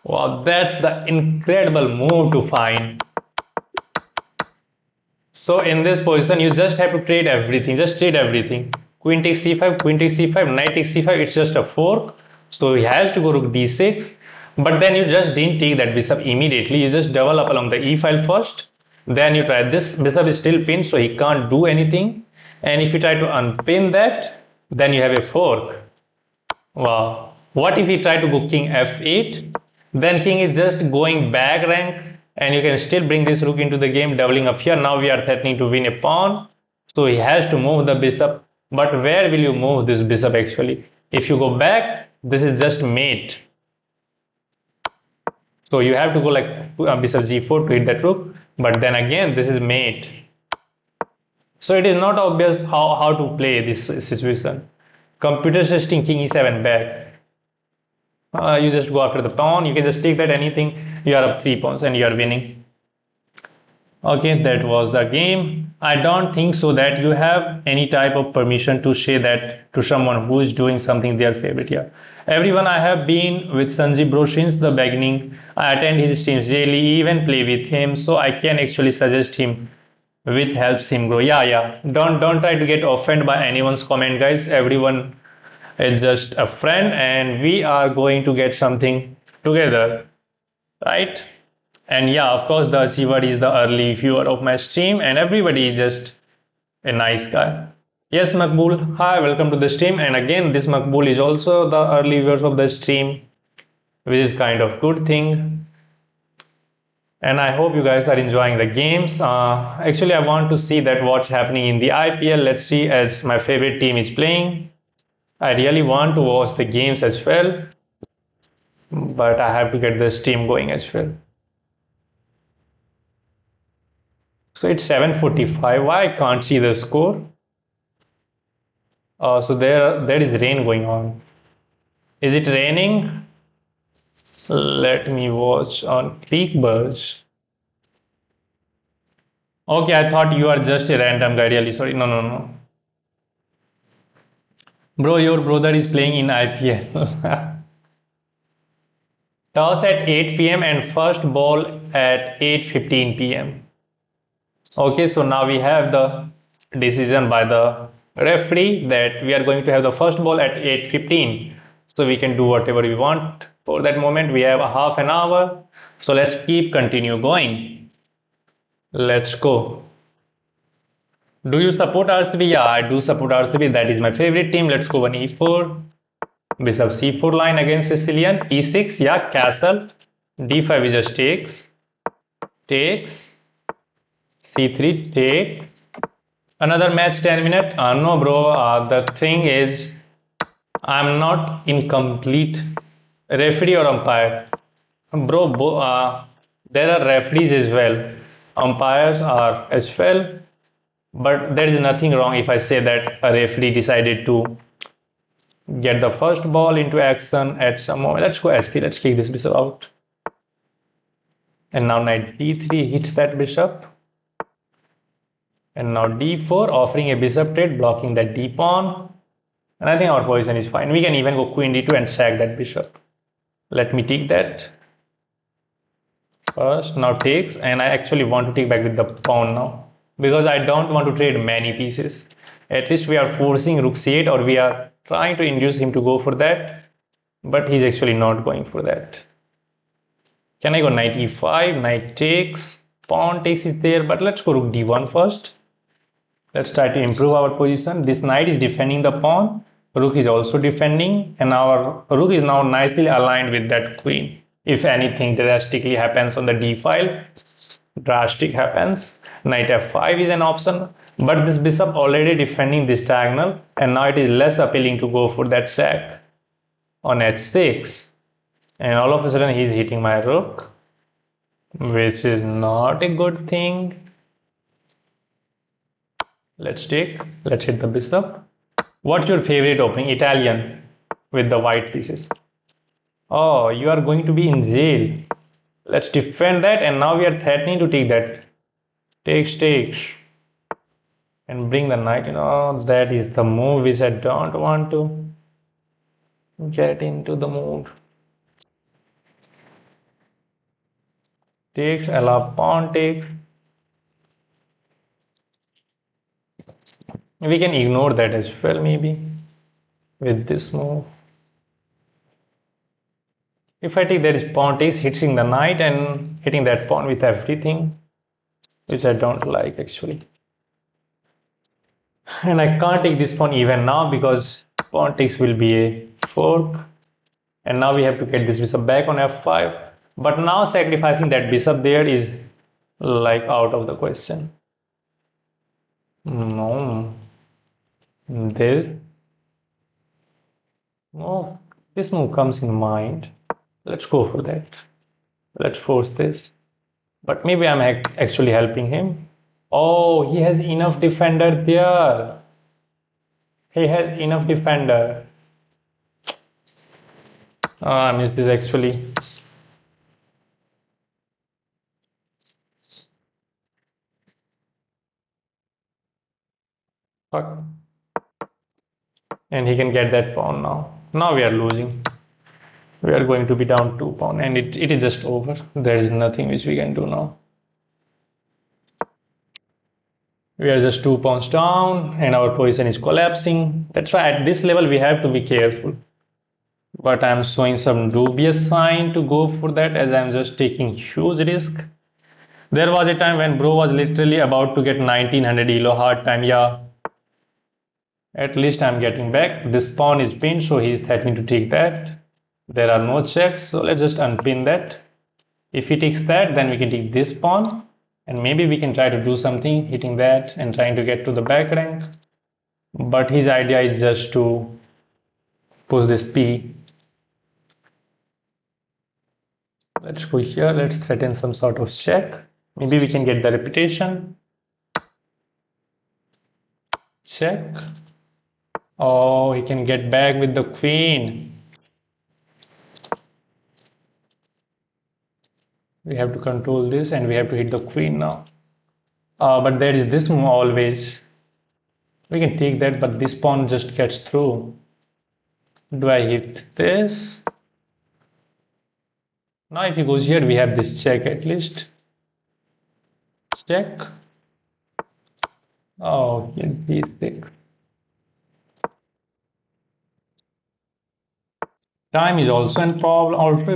Wow, that's the incredible move to find. So in this position, you just have to trade everything. Just trade everything. Queen takes c5, queen takes c5, knight takes c5. It's just a fork. So he has to go rook d6. But then you just didn't take that bishop immediately. You just double up along the e file first. Then you try this. Bishop is still pinned, so he can't do anything. And if you try to unpin that, then you have a fork. Wow. What if he try to go king f8? Then king is just going back rank, and you can still bring this rook into the game, doubling up here. Now we are threatening to win a pawn. So he has to move the bishop. But where will you move this bishop actually? If you go back, this is just mate. So you have to go like bishop g4 to hit that rook. But then again, this is mate. So it is not obvious how to play this situation. Computer testing king e7 back. You just go after the pawn. You can just take that anything. You are up 3 pawns and you are winning. Okay, that was the game. I don't think so that you have any type of permission to say that to someone who is doing something their favorite here. Everyone, I have been with Sanjeev bro since the beginning. I attend his streams daily, even play with him, so I can actually suggest him which helps him grow. Yeah. Don't try to get offended by anyone's comment, guys. Everyone is just a friend, and we are going to get something together, right? And yeah, of course, the achiever is the early viewer of my stream, and everybody is just a nice guy. Yes, Makbul. Hi, welcome to the stream. And again, this Makbul is also the early viewers of the stream, which is kind of good thing. And I hope you guys are enjoying the games. Actually, I want to see that what's happening in the IPL. Let's see, as my favorite team is playing. I really want to watch the games as well, but I have to get the stream going as well. So it's 7:45. Why I can't see the score? So there is rain going on. Is it raining? Let me watch on ClickBuzz. Okay, I thought you are just a random guy. Really sorry. No. Bro, your brother is playing in IPL. Toss at 8 p.m. and first ball at 8:15 p.m. Okay, so now we have the decision by the referee that we are going to have the first ball at 8:15. So we can do whatever we want. For that moment, we have a half an hour. So let's continue going. Let's go. Do you support RCB? Yeah, I do support RCB. That is my favorite team. Let's go on e4. Bishop c4 line against Sicilian. e6, yeah, castle. d5 is just takes. c3, take. Another match 10 minutes. No, bro. The thing is, I'm not in complete referee or umpire. Bro, there are referees as well. Umpires are as well. But there is nothing wrong if I say that a referee decided to get the first ball into action at some moment. Let's go s3. Let's kick this bishop out. And now knight d3 hits that bishop. And now d4, offering a bishop trade, blocking that d pawn. And I think our position is fine. We can even go queen d2 and sack that bishop. Let me take that. First, now takes. And I actually want to take back with the pawn now, because I don't want to trade many pieces. At least we are forcing rook c8, or we are trying to induce him to go for that. But he's actually not going for that. Can I go knight e5? Knight takes. Pawn takes is there, but let's go rook d1 first. Let's try to improve our position. This knight is defending the pawn. Rook is also defending, and our rook is now nicely aligned with that queen. If anything drastically happens on the d file, drastic happens, knight f5 is an option, but this bishop already defending this diagonal, and now it is less appealing to go for that sack on h6. And all of a sudden he's hitting my rook, which is not a good thing. Let's take, let's hit the bishop. What's your favorite opening? Italian with the white pieces. Oh, you are going to be in jail. Let's defend that, and now we are threatening to take that. Takes. And bring the knight. That is the move which I don't want to get into the mood. Takes, allow pawn takes. We can ignore that as well, maybe, with this move. If I take, there is pawn takes, hitting the knight and hitting that pawn with everything, which I don't like actually. And I can't take this pawn even now because pawn takes will be a fork. And now we have to get this bishop back on f5. But now sacrificing that bishop there is like out of the question. No. There. No. This move comes in mind. Let's go for that. Let's force this. But maybe I'm actually helping him. Oh, he has enough defender there. He has enough defender. Oh, I missed this actually. Fuck. And he can get that pawn now. Now we are losing. We are going to be down 2 pawn and it is just over. There is nothing which we can do now. We are just 2 pawns down and our position is collapsing. That's why at this level we have to be careful. But I'm showing some dubious sign to go for that as I'm just taking huge risk. There was a time when bro was literally about to get 1900 elo hard time. Yeah, at least I'm getting back. This pawn is pinned, so he's threatening to take that. There are no checks, so let's just unpin that. If he takes that, then we can take this pawn, and maybe we can try to do something, hitting that and trying to get to the back rank. But his idea is just to push this p. Let's go here, let's threaten some sort of check. Maybe we can get the reputation. Check. Oh, he can get back with the queen. We have to control this and we have to hit the queen now. But there is this move always. We can take that, but this pawn just gets through. Do I hit this? Now if he goes here, we have this check at least. Check. Oh, he's sick. Time is also a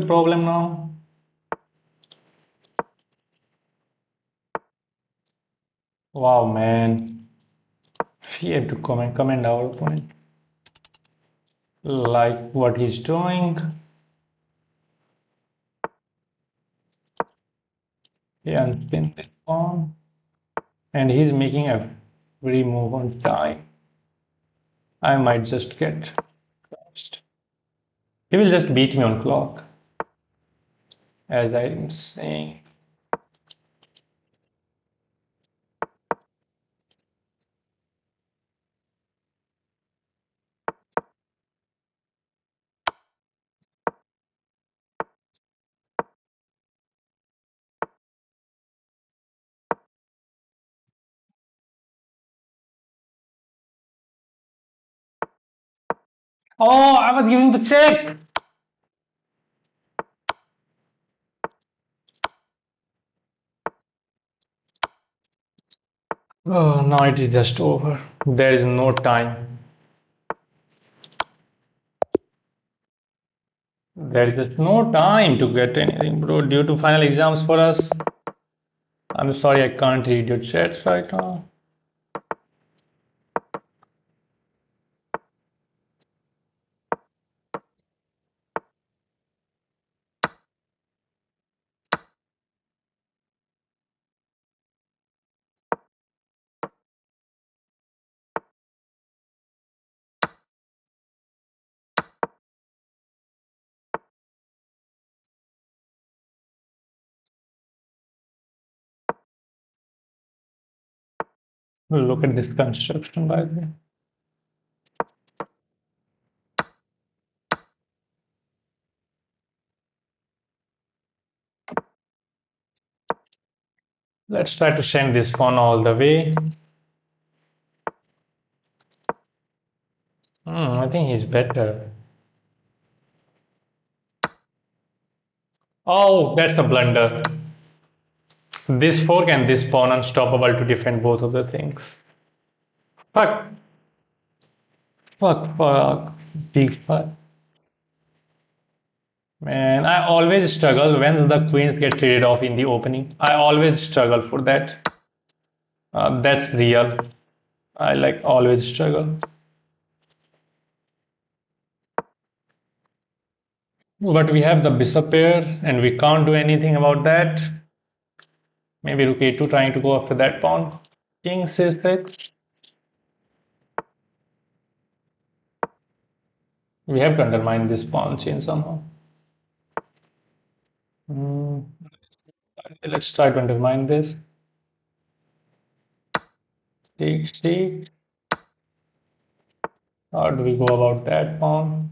problem now. Wow, man. We have to comment our opponent. Like what he's doing. He unspins this pawn. And he's making a free move on time. I might just get crushed. He will just beat me on clock. As I'm saying. Oh, I was giving the check. Oh, now it is just over. There is no time. There is just no time to get anything, bro. Due to final exams for us. I'm sorry, I can't read your chats right now. Look at this construction, by the way. Let's try to send this pawn all the way. I think he's better. Oh, that's a blunder. This fork and this pawn unstoppable to defend both of the things. Fuck. Fuck. Big fuck. Man, I always struggle when the queens get traded off in the opening. I always struggle for that. That's real. I like always struggle. But we have the bishop pair and we can't do anything about that. Maybe rook a2 trying to go after that pawn. King c6. We have to undermine this pawn chain somehow. Hmm. Let's try to undermine this. Take. How do we go about that pawn?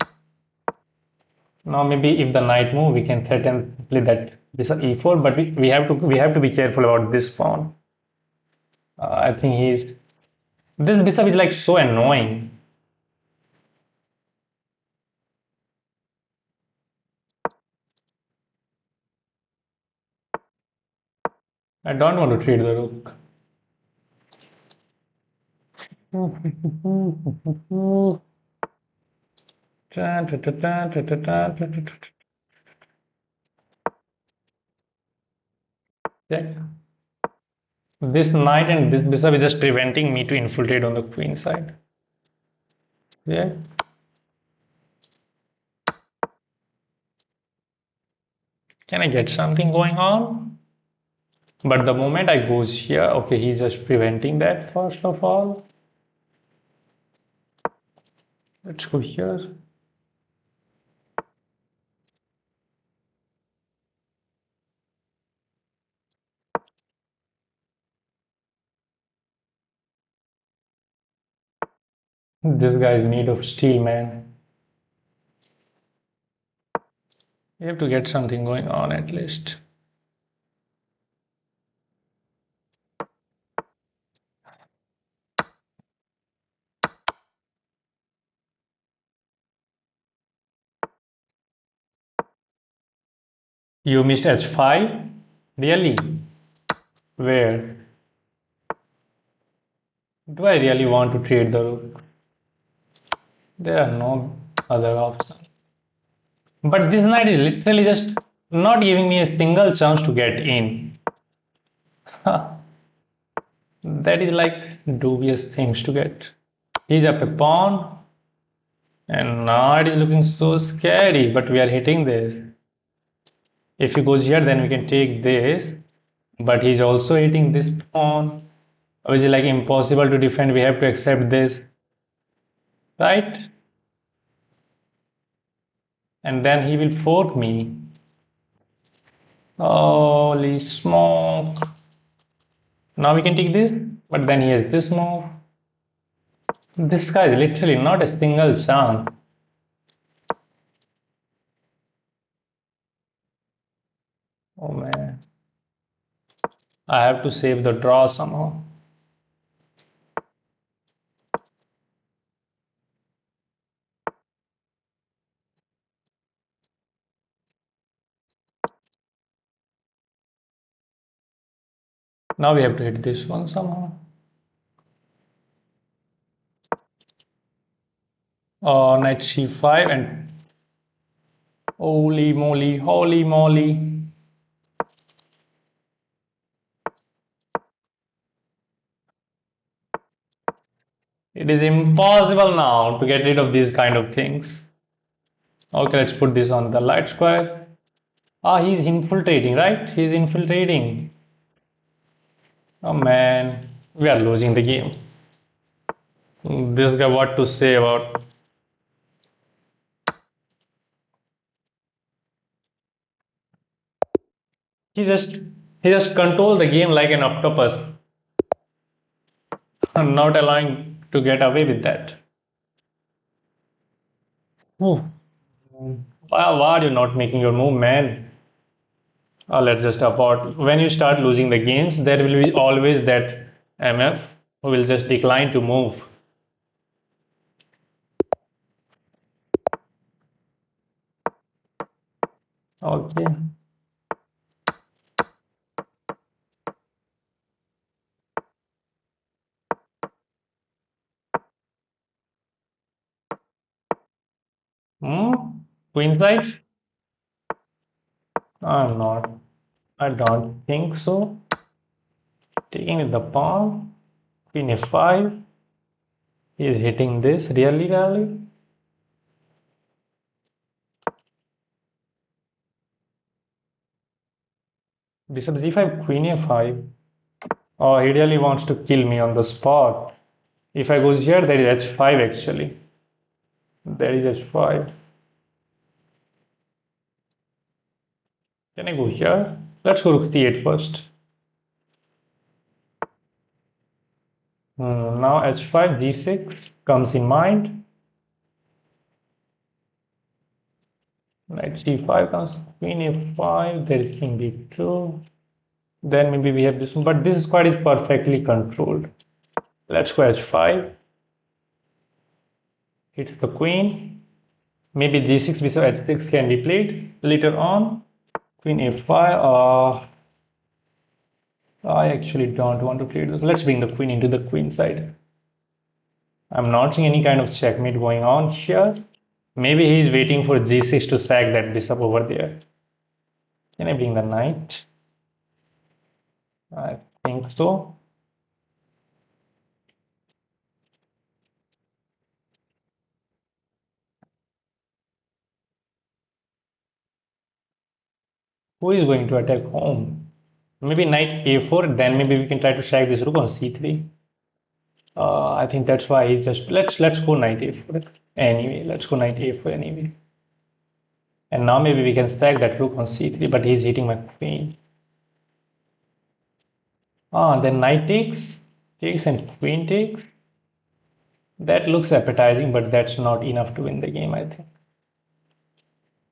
Now maybe if the knight move, we can threaten play that bishop e4. But we have to be careful about this pawn. I think this bishop is like so annoying. I don't want to trade the rook. Check. This knight and this bishop is just preventing me to infiltrate on the queen side. Yeah. Can I get something going on? But the moment I goes here, okay, he's just preventing that first of all. Let's go here. This guy is made of steel, man. We have to get something going on at least. You missed h5? Really? Where? Do I really want to trade the rook? There are no other options. But this knight is literally just not giving me a single chance to get in. That is like dubious things to get. He's up a pawn, and now it is looking so scary, but we are hitting this. If he goes here, then we can take this, but he's also hitting this pawn, which is like impossible to defend. We have to accept this, right? And then he will fork me. Holy smoke. Now we can take this, but then he has this move. This guy is literally not a single chance. Oh man. I have to save the draw somehow. Now we have to hit this one somehow. Knight c5 and holy moly. It is impossible now to get rid of these kind of things. Okay, let's put this on the light square. He's infiltrating, right? He's infiltrating. Oh man, we are losing the game. This guy, what to say about? He just he just control the game like an octopus. Not allowing to get away with that. Oh, why are you not making your move, man? Let's just abort. When you start losing the games, there will be always that MF who will just decline to move. Okay. Hmm? Queen side? I'm not. I don't think so. Taking with the pawn. Queen f5. He is hitting this really. Bishop g5, queen a5. Oh, he really wants to kill me on the spot. If I go here, there is h5 actually. There is h5. Can I go here? Let's go rook c8 first. Now h5, g6 comes in mind. Knight c5 comes, queen a5, there is king b2. Then maybe we have this one, but this squad is perfectly controlled. Let's go h5. Hits the queen. Maybe g6 bishop h6 can be played later on. Queen a5. I actually don't want to play this. Let's bring the queen into the queen side. I'm not seeing any kind of checkmate going on here. Maybe he's waiting for g6 to sack that bishop over there. Can I bring the knight? I think so. Who is going to attack home? Maybe knight a4, then maybe we can try to sack this rook on c3. I think that's why he just let's go knight a4 anyway. Let's go knight a4 anyway. And now maybe we can stack that rook on c3, but he's hitting my queen. Then knight takes and queen takes. That looks appetizing, but that's not enough to win the game, I think.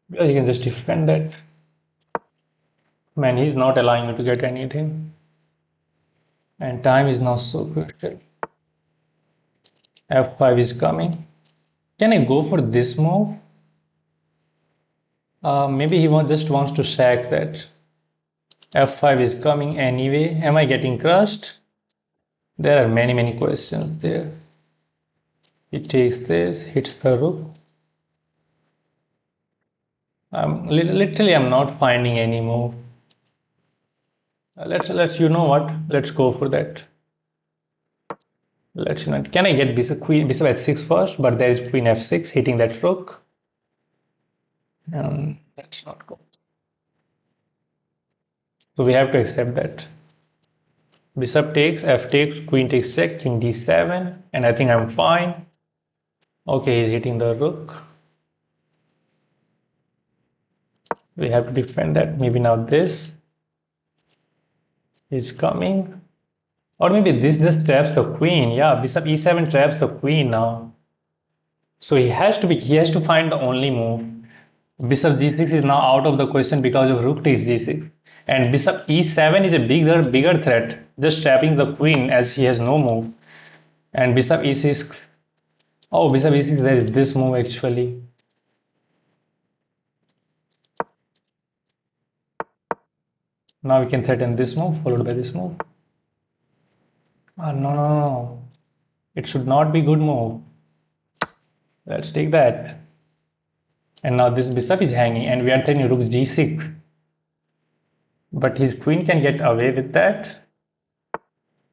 Because you can just defend that. Man, he's not allowing you to get anything. And time is now so crucial. f5 is coming. Can I go for this move? Maybe he just wants to sack that. f5 is coming anyway. Am I getting crushed? There are many questions there. He takes this, hits the rook. Literally, I'm not finding any move. Let's you know what? Let's go for that. Let's you know. Can I get bishop h6 first? But there is queen f6 hitting that rook. Let's not go. So we have to accept that. Bishop takes, f takes, queen takes check, king d7, and I think I'm fine. Okay, he's hitting the rook. We have to defend that. Maybe now this is coming. Or maybe this just traps the queen. Yeah, bishop e7 traps the queen now. So he has to find the only move. Bishop g6 is now out of the question because of rook takes g6. And bishop e7 is a bigger threat, just trapping the queen as he has no move. And bishop e6. Oh, bishop e6, there is this move actually. Now we can threaten this move, followed by this move. No. It should not be good move. Let's take that. And now this bishop is hanging and we are threatening rook g6. But his queen can get away with that.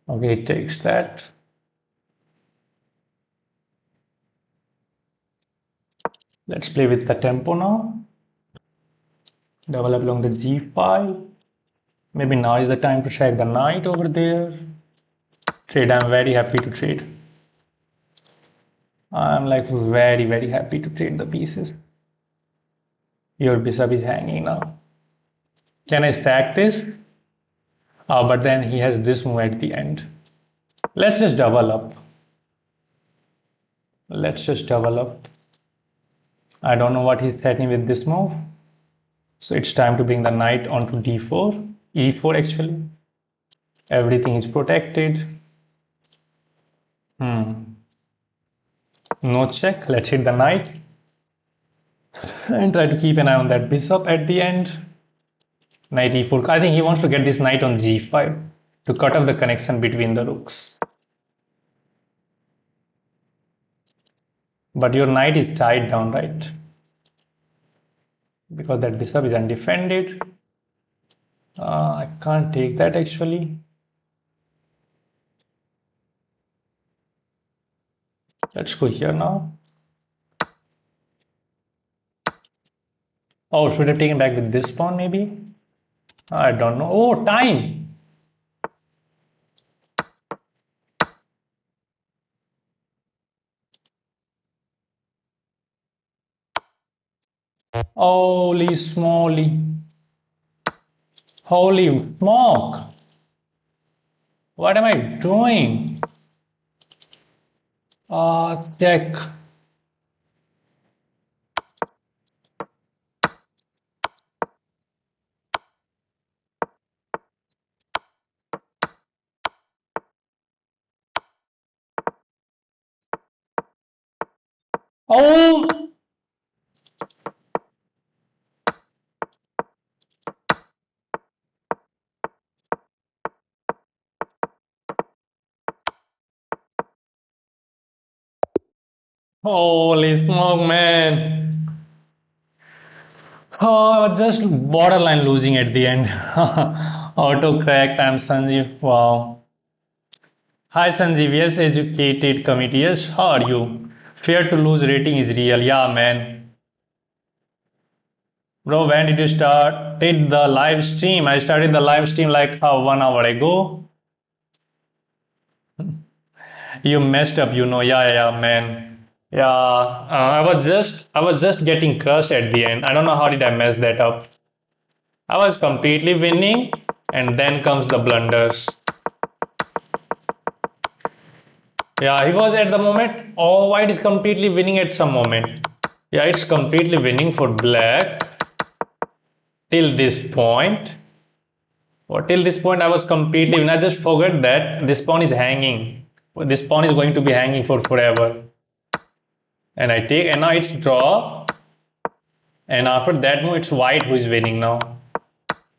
Okay, it takes that. Let's play with the tempo now. Develop along the g5. Maybe now is the time to shake the knight over there. Trade, I'm very happy to trade. I'm like very happy to trade the pieces. Your bishop is hanging now. Can I stack this? But then he has this move at the end. Let's just double up. Let's just double up. I don't know what he's threatening with this move. So it's time to bring the knight onto d4, e4 actually. Everything is protected. No check. Let's hit the knight and try to keep an eye on that bishop at the end. Knight e4. I think he wants to get this knight on g5 to cut off the connection between the rooks. But your knight is tied down, right? Because that bishop is undefended. I can't take that actually. Let's go here now. Oh, should have taken back with this pawn maybe? I don't know. Oh, time! Holy smoly. Holy smoke! What am I doing? Check. Oh! Holy smoke, man. Oh, I was just borderline losing at the end. Auto correct. I'm Sanjeev. Wow. Hi Sanjeev. Yes, educated committee. Yes, how are you? Fear to lose rating is real. Yeah, man. Bro, when did you start? Did the live stream? I started the live stream like 1 hour ago. You messed up, you know. Yeah, man. Yeah, I was just getting crushed at the end. I don't know how did I mess that up. I was completely winning, and then comes the blunders. Yeah, he was at the moment. Oh, white is completely winning at some moment. Yeah, it's completely winning for black till this point. Or till this point, I was completely winning. I just forgot that this pawn is hanging. This pawn is going to be hanging for forever. And I take, and now it's draw. And after that move, it's white who is winning now.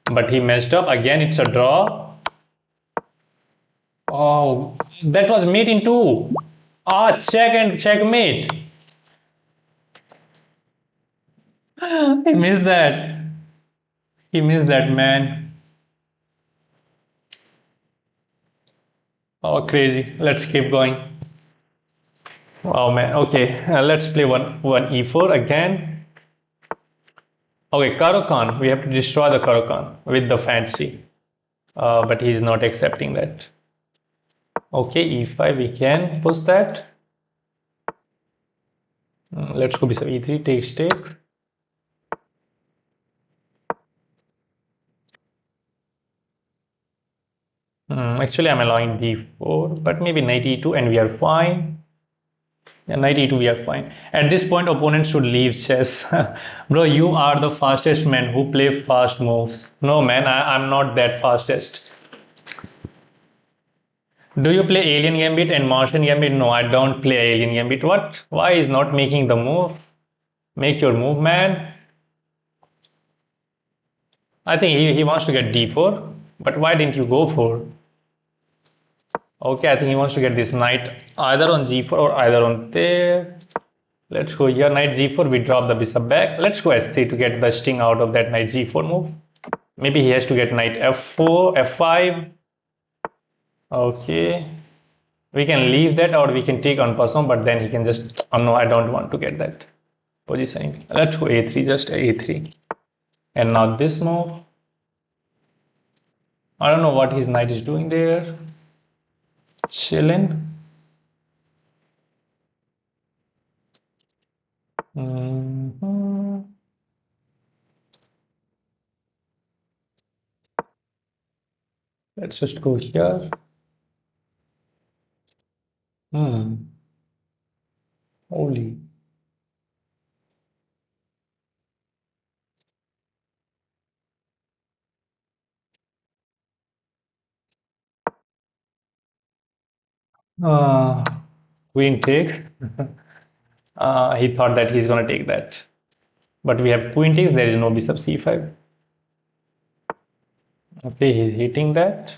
But he messed up. Again, it's a draw. Oh, that was mate in two. Ah, check and checkmate. He missed that. He missed that, man. Oh, crazy. Let's keep going. Wow, man. Okay, let's play one e4 again. Okay, Khan. We have to destroy the Khan with the fancy. But he's not accepting that. Okay, e5. We can push that. Let's go bishop e3. Takes. Actually, I'm allowing d4, but maybe knight e2 and we are fine. Yeah, knight e2, we are fine. At this point, opponent should leave chess. Bro, you are the fastest man who play fast moves. No, man, I'm not that fastest. Do you play Alien Gambit and Martian Gambit? No, I don't play Alien Gambit. What? Why is not making the move? Make your move, man. I think he wants to get d4, but why didn't you go for? Okay, I think he wants to get this knight either on g4 or either on there. Let's go here, knight g4, we drop the bishop back. Let's go s3 to get the sting out of that knight g4 move. Maybe he has to get knight f4, f5. Okay. We can leave that or we can take en passant, but then he can just, oh no, I don't want to get that positioning. Let's go a3, just a3. And now this move. I don't know what his knight is doing there. Chilling. Let's just go here. Hmm. Holy. Uh, Queen take. He thought that he's gonna take that. But we have queen takes, there is no bishop c5. Okay, he's hitting that.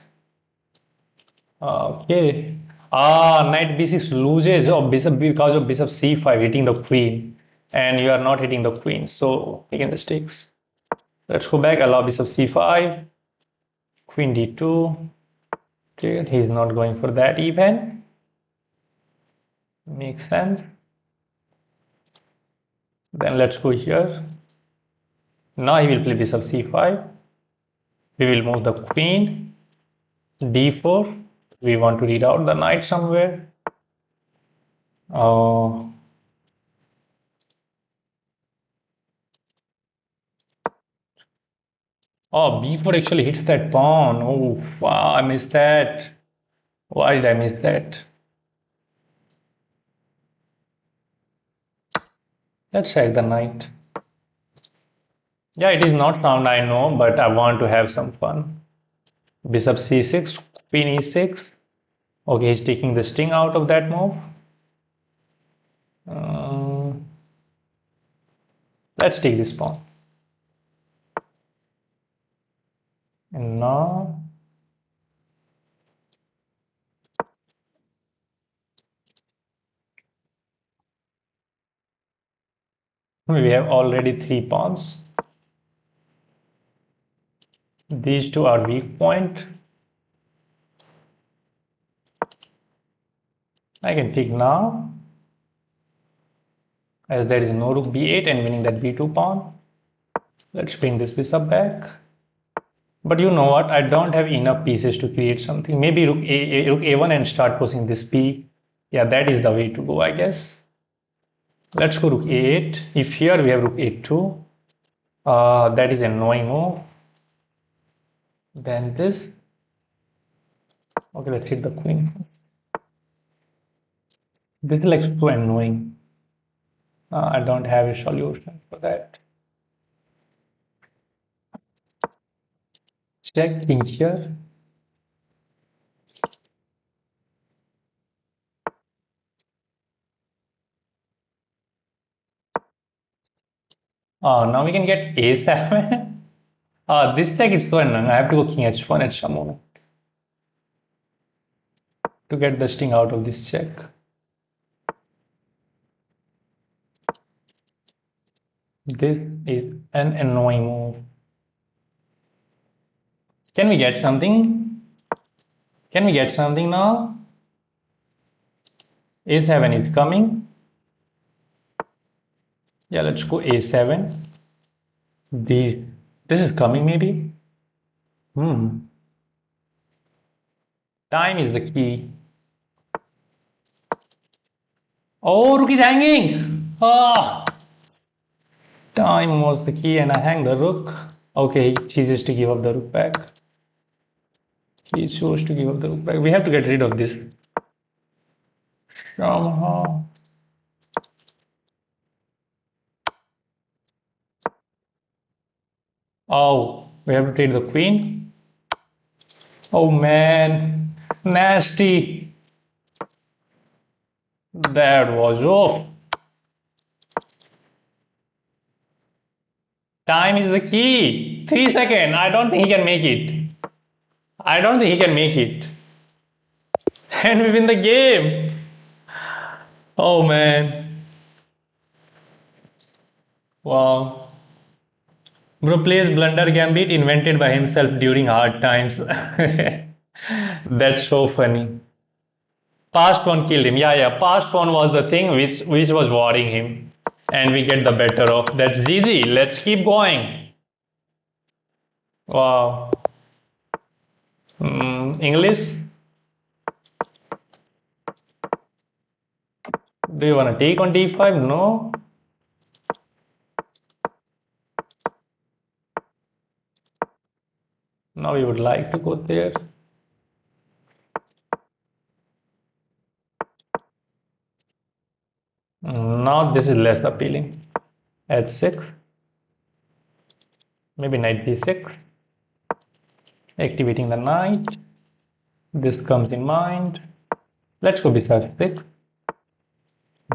Okay. Knight b6 loses bishop because of bishop c5 hitting the queen. And you are not hitting the queen, so again this takes. Let's go back, allow bishop c5, queen d2. Okay, he's not going for that even. Makes sense. Then let's go here. Now he will play bishop c5. We will move the queen, d4. We want to read out the knight somewhere. Uh, oh, b4 actually hits that pawn. Oh, wow, I missed that. Why did I miss that? Let's check the knight. Yeah, it is not sound, I know, but I want to have some fun. Bishop c6, queen e6. Okay, he's taking the sting out of that move. Uh, let's take this pawn. And now we have already three pawns. These two are weak point. I can pick now, as there is no rook b8 and winning that b2 pawn. Let's bring this bishop back. But you know what? I don't have enough pieces to create something. Maybe rook a1 and start pushing this p. Yeah, that is the way to go, I guess. Let's go rook a8. If here we have rook a2, that is annoying move. Then this. Okay, let's hit the queen. This is like so annoying. I don't have a solution for that. Check king here. Now we can get a7. This deck is so annoying. I have to go king h1 at some moment to get the sting out of this check. This is an annoying move. Can we get something? Can we get something now? A7 is coming. Yeah, let's go A7. This is coming maybe. Time is the key. Oh, rook is hanging. Time was the key and I hang the rook. Okay, he chooses to give up the rook back. He chose to give up the rook back. We have to get rid of this somehow. Oh, we have to take the queen. Oh man, nasty. That was off. Time is the key. 3 seconds. I don't think he can make it. I don't think he can make it. And we win the game. Oh man. Wow. Bro plays blunder gambit invented by himself during hard times. That's so funny. Past one killed him. Yeah, yeah. Past one was the thing which was worrying him. And we get the better of. That's GG. Let's keep going. Wow. English. Do you want to take on d5? No. Now we would like to go there. now this is less appealing. H6, maybe knight d6, activating the knight. This comes in mind. Let's go bishop 6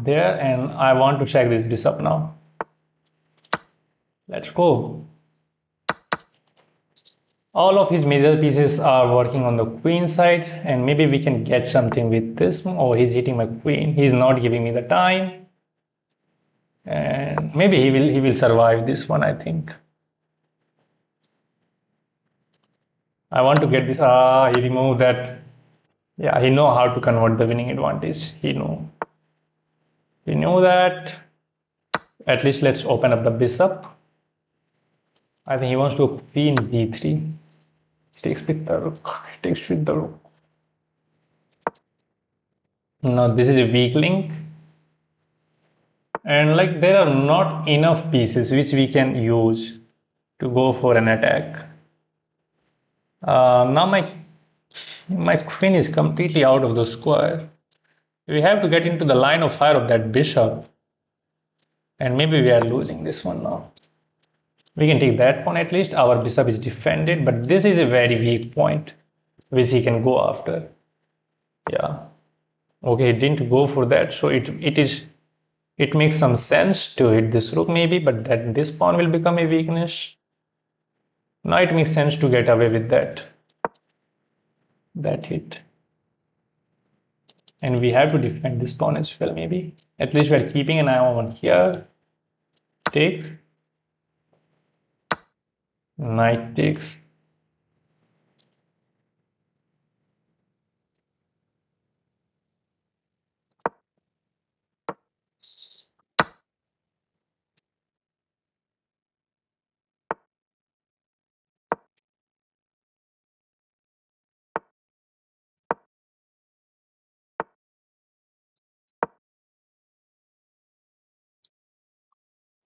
there, and I want to check this bishop now. Let's go. All of his major pieces are working on the queen side, and maybe we can get something with this. Oh, he's hitting my queen. He's not giving me the time, and maybe he will survive this one, I think. I want to get this. He removed that. Yeah, he know how to convert the winning advantage. He knew that. At least let's open up the bishop. I think he wants to queen d3. Takes with the rook. Takes with the rook. Now this is a weak link. And like there are not enough pieces which we can use to go for an attack. Now my queen is completely out of the square. We have to get into the line of fire of that bishop. And maybe we are losing this one now. We can take that pawn at least. Our bishop is defended, but this is a very weak point which he can go after. Yeah. Okay, he didn't go for that, so it makes some sense to hit this rook maybe, but that this pawn will become a weakness. Now it makes sense to get away with that hit. And we have to defend this pawn as well, maybe. At least we're keeping an eye on here. Take. Knight takes.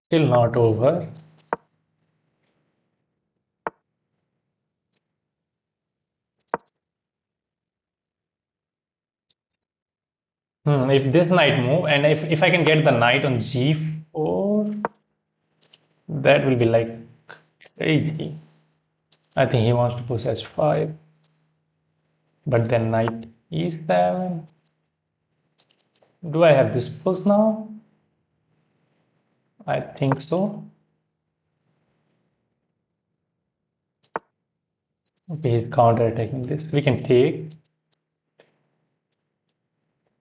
Still not over. If this knight move, and if I can get the knight on g4, that will be like crazy. I think he wants to push h5, but then knight e7. Do I have this push now? I think so. Okay, he's counter-attacking this. We can take.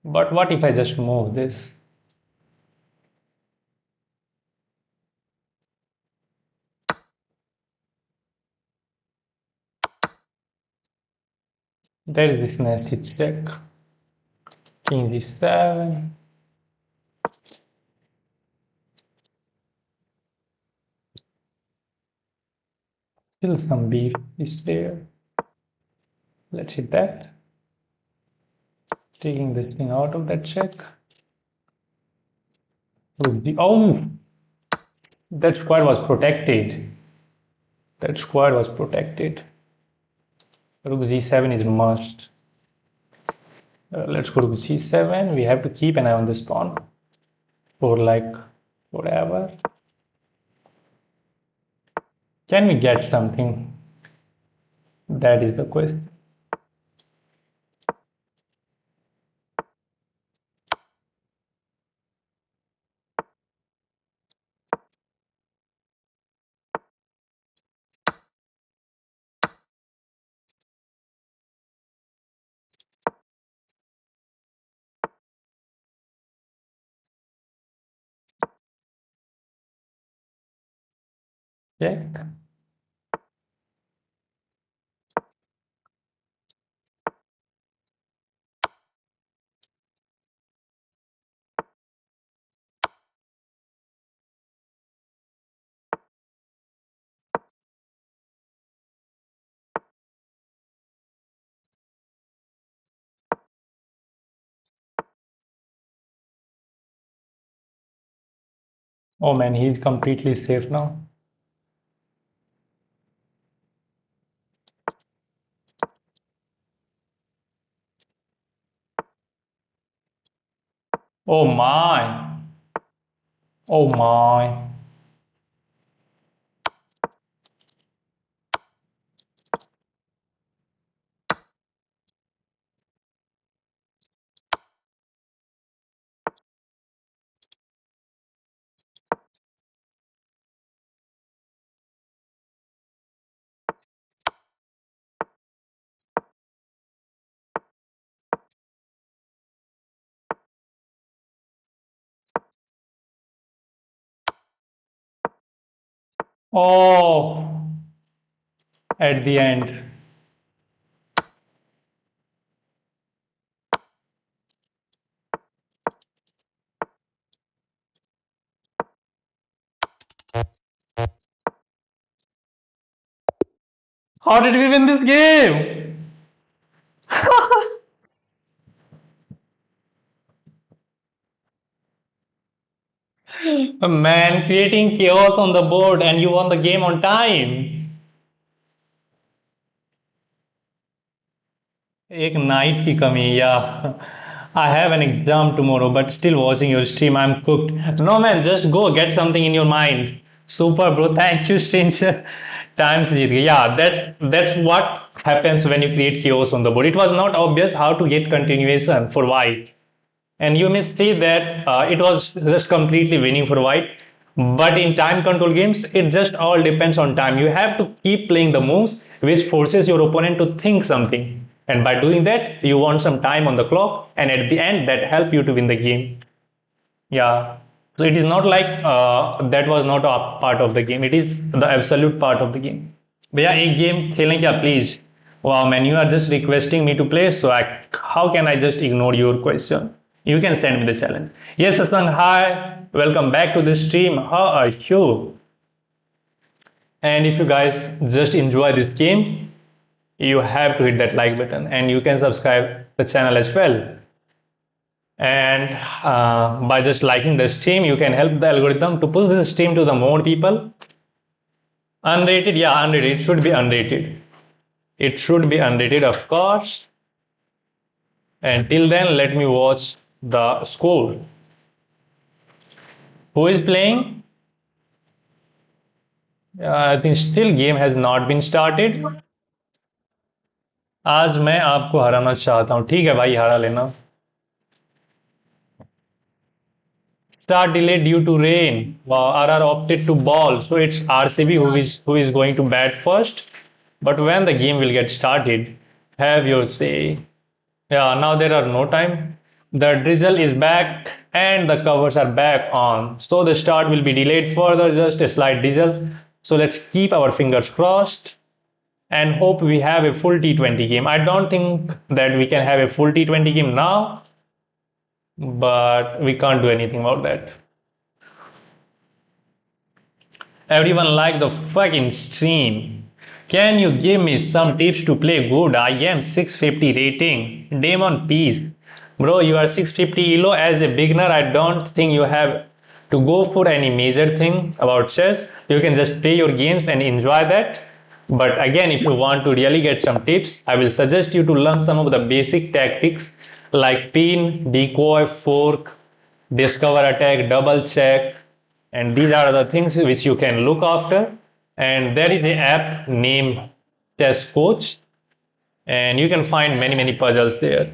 But what if I just move this? There is this nasty check. King d7. Still some beef is there. Let's hit that. Taking this thing out of that check. Oh! That square was protected. That square was protected. Rook g7 is must. Let's go to c7. We have to keep an eye on this pawn for like forever. Can we get something? That is the question. Check. Oh man, he's completely safe now. Oh my! Oh my. Oh, at the end. How did we win this game? Man, creating chaos on the board and you won the game on time. एक night की कमी, yeah. I have an exam tomorrow, but still watching your stream, I'm cooked. No man, just go get something in your mind. Super bro, thank you, stranger. Times जीत गई. Yeah, that's what happens when you create chaos on the board. It was not obvious how to get continuation for white. And you may see that it was just completely winning for white. But in time control games, it just all depends on time. You have to keep playing the moves which forces your opponent to think something. And by doing that, you want some time on the clock, and at the end, that help you to win the game. Yeah. So it is not like that was not a part of the game. It is the absolute part of the game. भैया एक game खेलें क्या please. Wow man, you are just requesting me to play, so how can I just ignore your question? You can send me the challenge. Yes, Asang, hi, welcome back to the stream. How are you? And if you guys just enjoy this game, you have to hit that like button, and you can subscribe the channel as well. And by just liking the stream, you can help the algorithm to push this stream to the more people. Unrated, yeah, unrated. It should be unrated. It should be unrated, of course. And till then, let me watch the score. Who is playing? I think still game has not been started. आज मैं आपको हराना चाहता हूँ. ठीक है भाई, हरा लेना. Start delay due to rain. Wow, RR opted to ball, so it's RCB who is going to bat first. But when the game will get started, have your say. Yeah, now there are no time. The drizzle is back and the covers are back on. So the start will be delayed further, just a slight drizzle. So let's keep our fingers crossed and hope we have a full T20 game. I don't think that we can have a full T20 game now, but we can't do anything about that. Everyone like the fucking stream. Can you give me some tips to play good? I am 650 rating. Demon peace. Bro, you are 650 elo. As a beginner, I don't think you have to go for any major thing about chess. You can just play your games and enjoy that. But again, if you want to really get some tips, I will suggest you to learn some of the basic tactics like pin, decoy, fork, discover attack, double check, and these are the things which you can look after. And there is an app named Chess Coach, and you can find many puzzles there.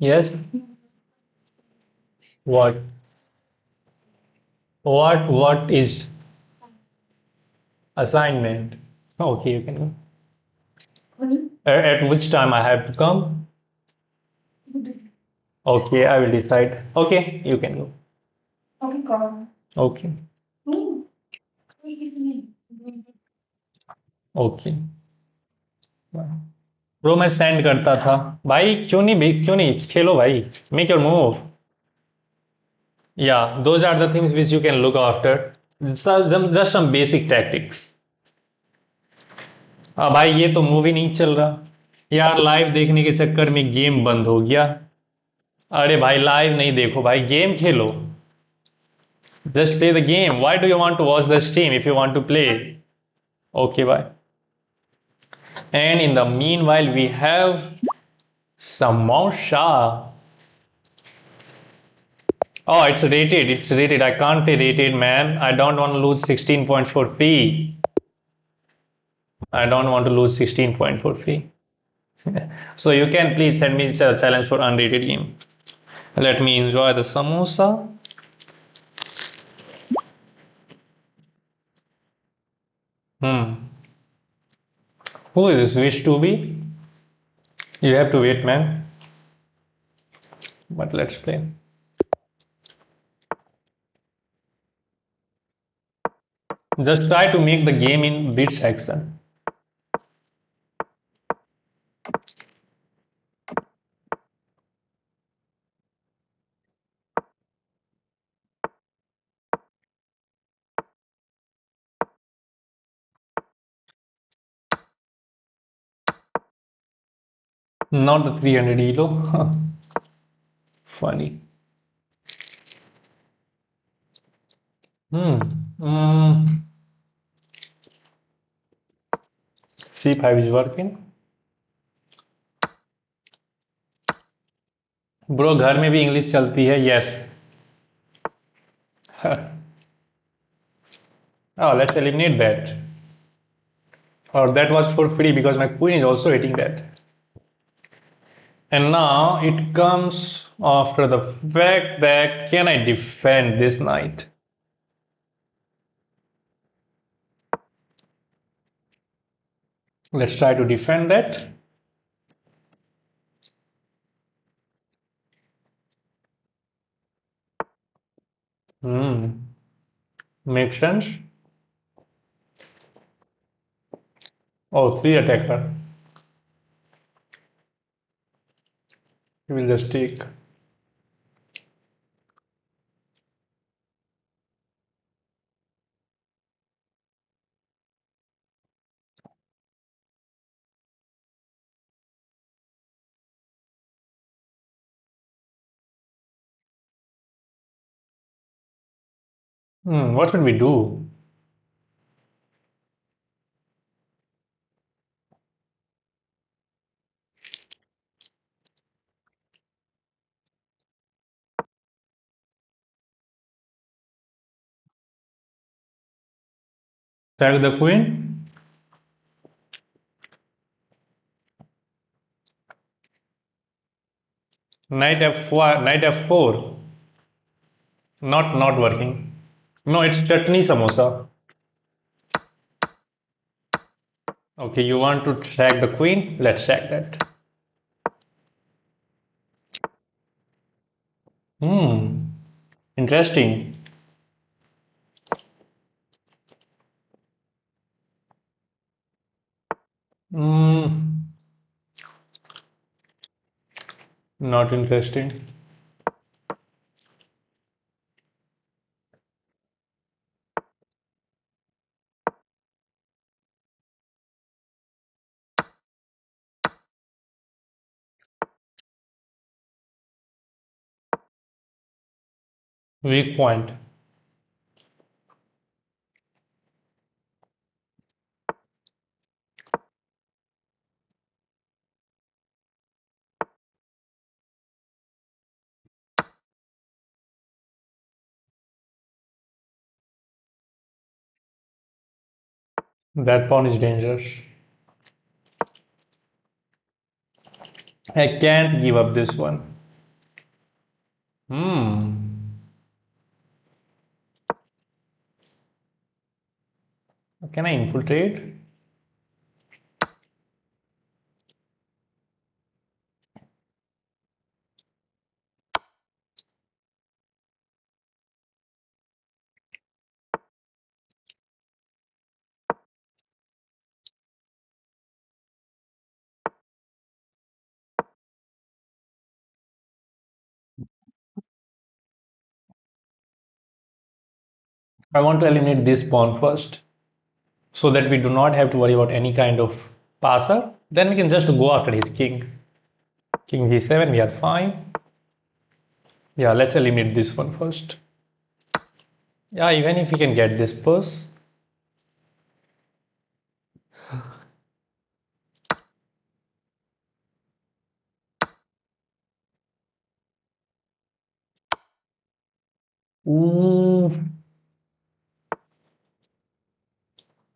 Yes. What? What is assignment? Okay, you can go. At which time I have to come? Okay, I will decide. Okay, you can go. Okay. Okay bro, मैं send करता था भाई. क्यों नहीं खेलो भाई. Make your move. या those are the things which you can look after. Just some basic tactics. भाई ये तो मूवी नहीं चल रहा यार. लाइव देखने के चक्कर में गेम बंद हो गया. अरे भाई लाइव नहीं देखो भाई, गेम खेलो. Just play the game. Why do you want to watch the stream if you want to play? Okay bye. And in the meanwhile, we have Samosa. Oh, it's rated. It's rated. I can't pay rated, man. I don't want to lose 16 points for free. I don't want to lose 16 points for free. So you can please send me a challenge for unrated game. Let me enjoy the samosa. Hmm. Who is this wish to be? You have to wait, man. But let's play. Just try to make the game in bit section. Not the 300 elo. Funny. Hmm. Mm. C5 is working. Bro घर में भी English चलती है yes. Oh, let's eliminate that. Or that was for free because my queen is also hitting that. And now it comes after the fact that can I defend this knight? Let's try to defend that. Hmm. Makes sense. Oh, three attacker. We will just take. What should we do? Sack the queen? Knight f4, knight f4. Not working. No, it's chutney samosa. Okay, you want to sack the queen? Let's sack that. Hmm. Interesting. Hmm. Not interesting. Weak point. That pawn is dangerous. I can't give up this one. Hmm. Can I infiltrate? I want to eliminate this pawn first so that we do not have to worry about any kind of passer. Then we can just go after his king. King g7, we are fine. Yeah, let's eliminate this one first. Yeah, even if we can get this purse. Ooh.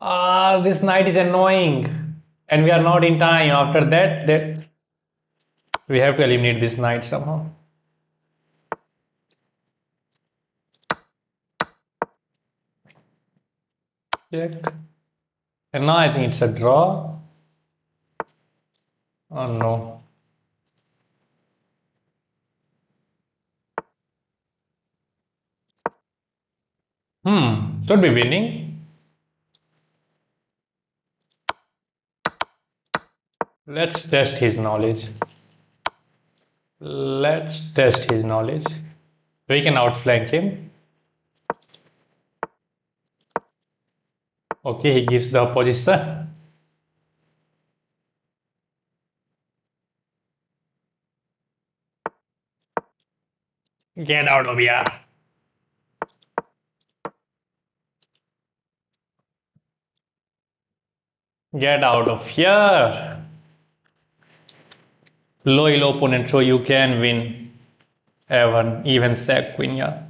Ah, this knight is annoying. And we are not in time. After that we have to eliminate this knight somehow. Check. And now I think it's a draw. Oh no. Should be winning. Let's test his knowledge. Let's test his knowledge. We can outflank him. Okay, he gives the opposition. Get out of here. Get out of here. Loyal opponent, so you can win even sack queen, yeah.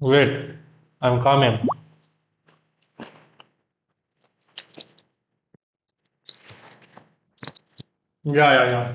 Wait, I'm coming. Yeah.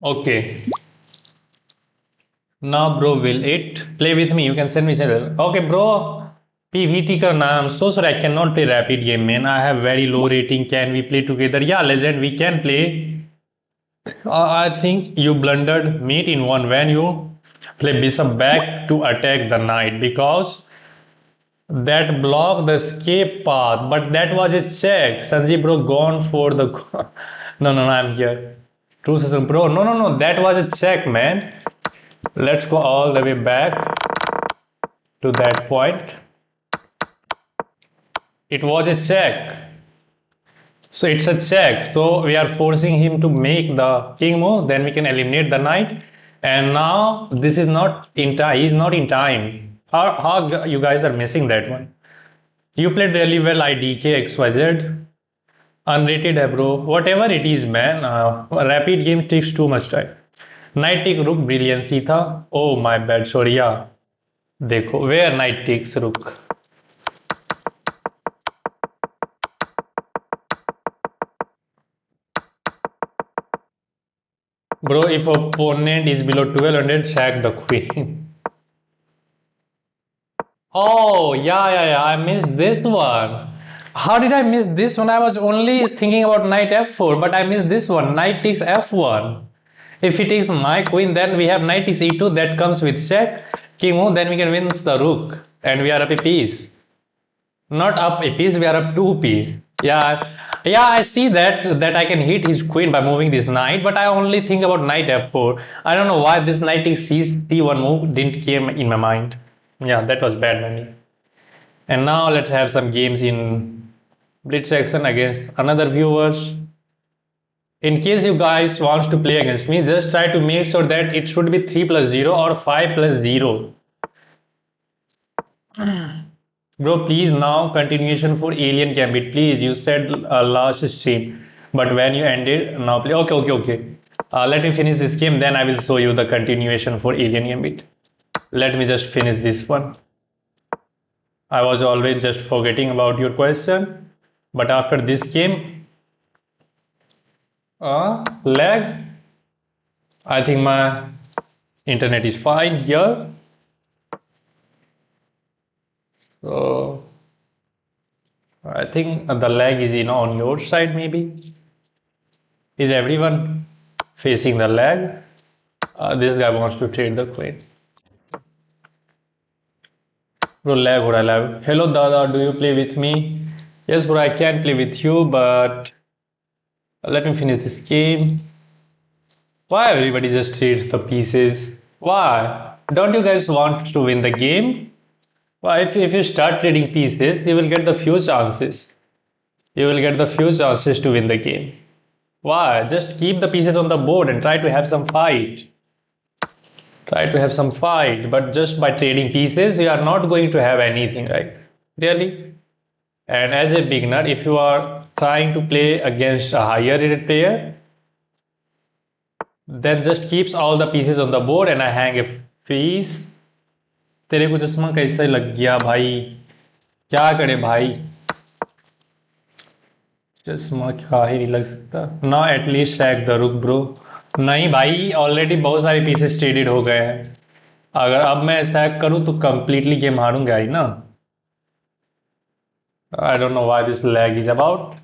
Okay. Now bro, will it play with me? You can send me channel. Okay bro. PVT ka naam. So sorry, I cannot play rapid game, man. I have very low rating. Can we play together? Yeah, legend, we can play. I think you blundered mate in one when you play bishop back to attack the knight because that blocked the escape path. But that was a check. Sanjeev bro gone for the no, I'm here. True system bro. No. That was a check, man. Let's go all the way back to that point. It was a check. So it's a check. So we are forcing him to make the king move. Then we can eliminate the knight. And now this is not in time. He's not in time. How you guys are missing that one? You played really well. IDK XYZ. Unrated है bro. Whatever it is, man. Rapid game takes too much time. Knight take rook brilliancy था. Oh my bad. Sorry. Yeah. देखो where knight takes rook. Bro, if opponent is below 1200, sack the queen. Oh, yeah. I missed this one. How did I miss this one? I was only thinking about knight f4, but I missed this one. Knight takes f1. If he takes my queen, then we have knight takes e2. That comes with check. King move, then we can win the rook. And we are up a piece. Not up a piece, we are up 2 piece. Yeah, I see that I can hit his queen by moving this knight, but I only think about knight f4. I don't know why this knight takes c1 move didn't came in my mind. Yeah, that was bad by me. And now let's have some games in Blitz section against another viewers. In case you guys wants to play against me, just try to make sure that it should be 3 plus 0 or 5 plus 0. Bro, please now continuation for Alien Gambit. Please, you said last stream, but when you ended, now play. Okay. Let me finish this game, then I will show you the continuation for Alien Gambit. Let me just finish this one. I was always just forgetting about your question, but after this game, lag. I think my internet is fine here. So I think the lag is on your side maybe. Is everyone facing the lag? This guy wants to trade the queen. Bro, lag ho raha lag. Hello Dada, do you play with me? Yes bro, I can play with you, but let me finish this game. Why everybody just trades the pieces? Why? Don't you guys want to win the game? Why, if you start trading pieces, you will get the few chances. You will get the few chances to win the game. Why? Just keep the pieces on the board and try to have some fight. Try to have some fight, but just by trading pieces, you are not going to have anything, right? Really? And as a beginner, if you are trying to play against a higher rated player, then just keeps all the pieces on the board and I hang a piece. तेरे को चश्मा कैसे लग गया भाई? क्या करे भाई? चश्मा क्या ही नहीं लग सकता. Now at least hack the rook bro. नहीं भाई, ऑलरेडी बहुत सारे पीसेस ट्रेडेड हो गए हैं. अगर अब मैं स्टैक करूं तो कंप्लीटली गेम हारूंगा ही ना. I don't know why this lag is about.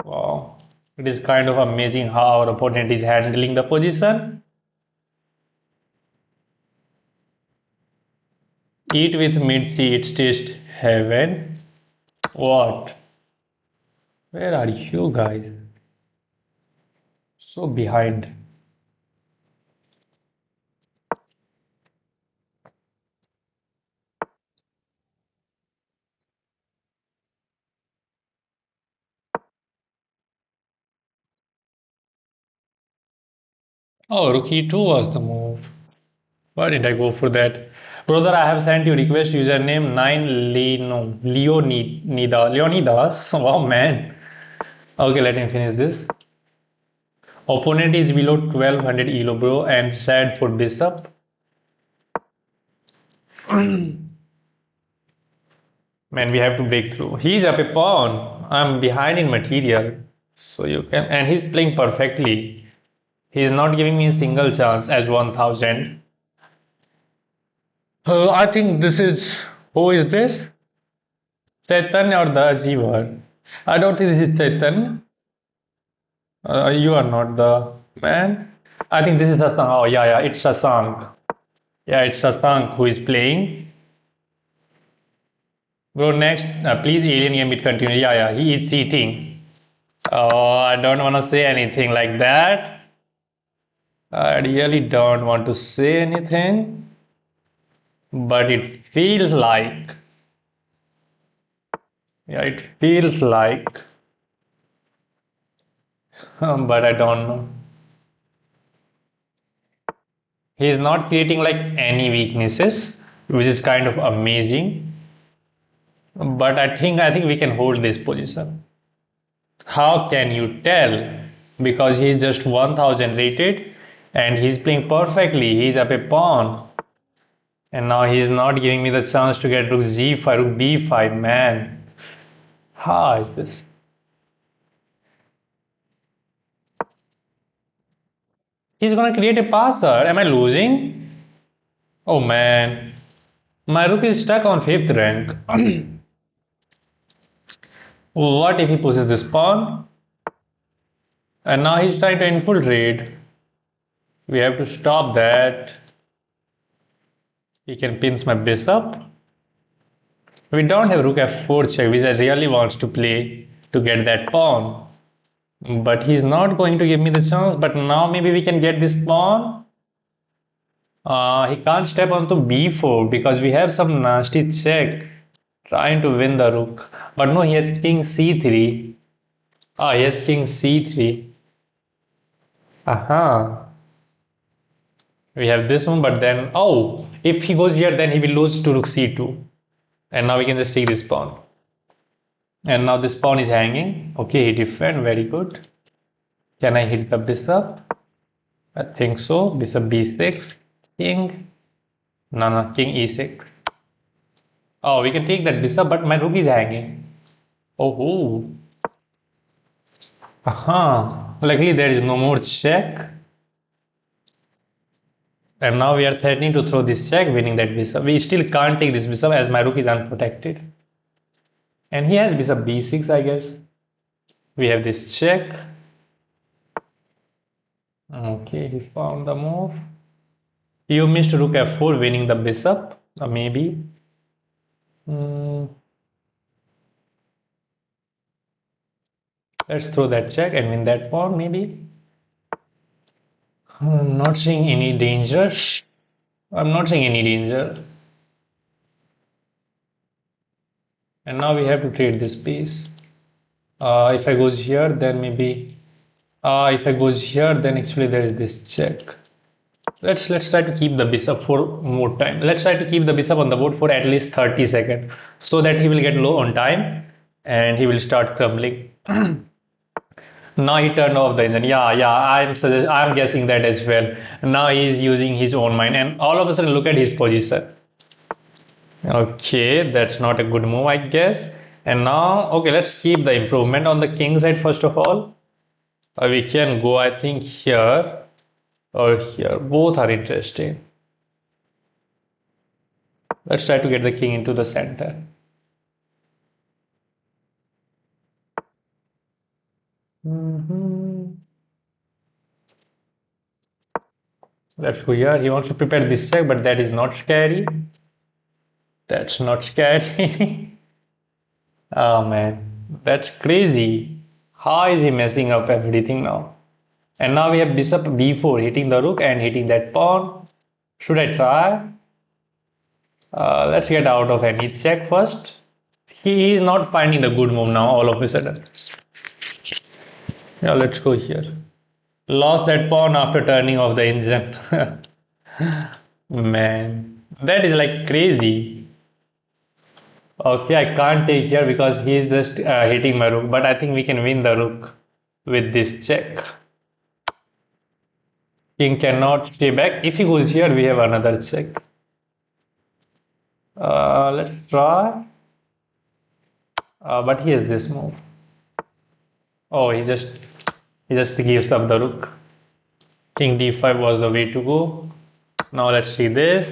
Wow, it is kind of amazing how our opponent is handling the position. Eat with Mitzi, it's taste heaven. What? Where are you guys? So behind. Oh, rook e2 was the move. Why did I go for that? Brother, I have sent you request username 9 Leonidas. Wow, man. Okay, let me finish this. Opponent is below 1200 elo, bro, and sad for bishop. Man, we have to break through. He's up a pawn. I'm behind in material. So you can, and he's playing perfectly. He's not giving me a single chance as 1000. I think this is, who is this? Chaitanya or the Ajivard? I don't think this is Chaitanya. You are not the man. I think this is Shashank. Oh, yeah, it's Shashank. Yeah, it's Shashank who is playing. Bro, next, please alien gambit continue. Yeah, he is cheating. Oh, I don't want to say anything like that. I really don't want to say anything. But it feels like. Yeah, it feels like. But I don't know. He is not creating like any weaknesses, which is kind of amazing. But I think we can hold this position. How can you tell? Because he is just 1000 rated and he's playing perfectly. He's up a pawn. And now he's not giving me the chance to get rook g5, rook b5, man. How is this? He's gonna create a passer. Am I losing? Oh man. My rook is stuck on 5th rank. What if he pushes this pawn? And now he's trying to infiltrate. We have to stop that. He can pinch my bishop. We don't have rook f4 check, which I really wants to play to get that pawn. But he's not going to give me the chance. But now maybe we can get this pawn. He can't step onto b4 because we have some nasty check trying to win the rook. But no, he has king c3. Ah, he has king c3. Aha. We have this one, but then, oh, if he goes here, then he will lose to rook c2. And now we can just take this pawn. And now this pawn is hanging. Okay, he defend, very good. Can I hit the bishop? I think so. Bishop b6, king. No, no, king e6. Oh, we can take that bishop, but my rook is hanging. Oh, luckily there is no more check. And now we are threatening to throw this check, winning that bishop. We still can't take this bishop as my rook is unprotected. And he has bishop b6, I guess. We have this check. Okay, he found the move. You missed rook f4, winning the bishop. Maybe. Let's throw that check and win that pawn, maybe. I'm not seeing any danger. I'm not seeing any danger. And now we have to trade this piece. If I goes here, then maybe. If I goes here, then actually there is this check. Let's try to keep the bishop for more time. Let's try to keep the bishop on the board for at least 30 seconds so that he will get low on time and he will start crumbling. Now he turned off the engine. Yeah, I'm guessing that as well. Now he's using his own mind, and all of a sudden, look at his position. Okay, that's not a good move, I guess. And now, okay, let's keep the improvement on the king side first of all. We can go, I think, here or here. Both are interesting. Let's try to get the king into the center. Let's go here. He wants to prepare this check, but that is not scary. That's not scary. Oh man, that's crazy. How is he messing up everything now? And now we have bishop b4 hitting the rook and hitting that pawn. Should I try? Let's get out of any check first. He is not finding the good move now all of a sudden. Yeah, let's go here. Lost that pawn after turning off the engine. Man, that is like crazy. Okay, I can't take here because he is just hitting my rook. But I think we can win the rook with this check. King cannot stay back. If he goes here, we have another check. Let's try. But he has this move. Oh, he just gives up the rook. King d5 was the way to go. Now let's see this.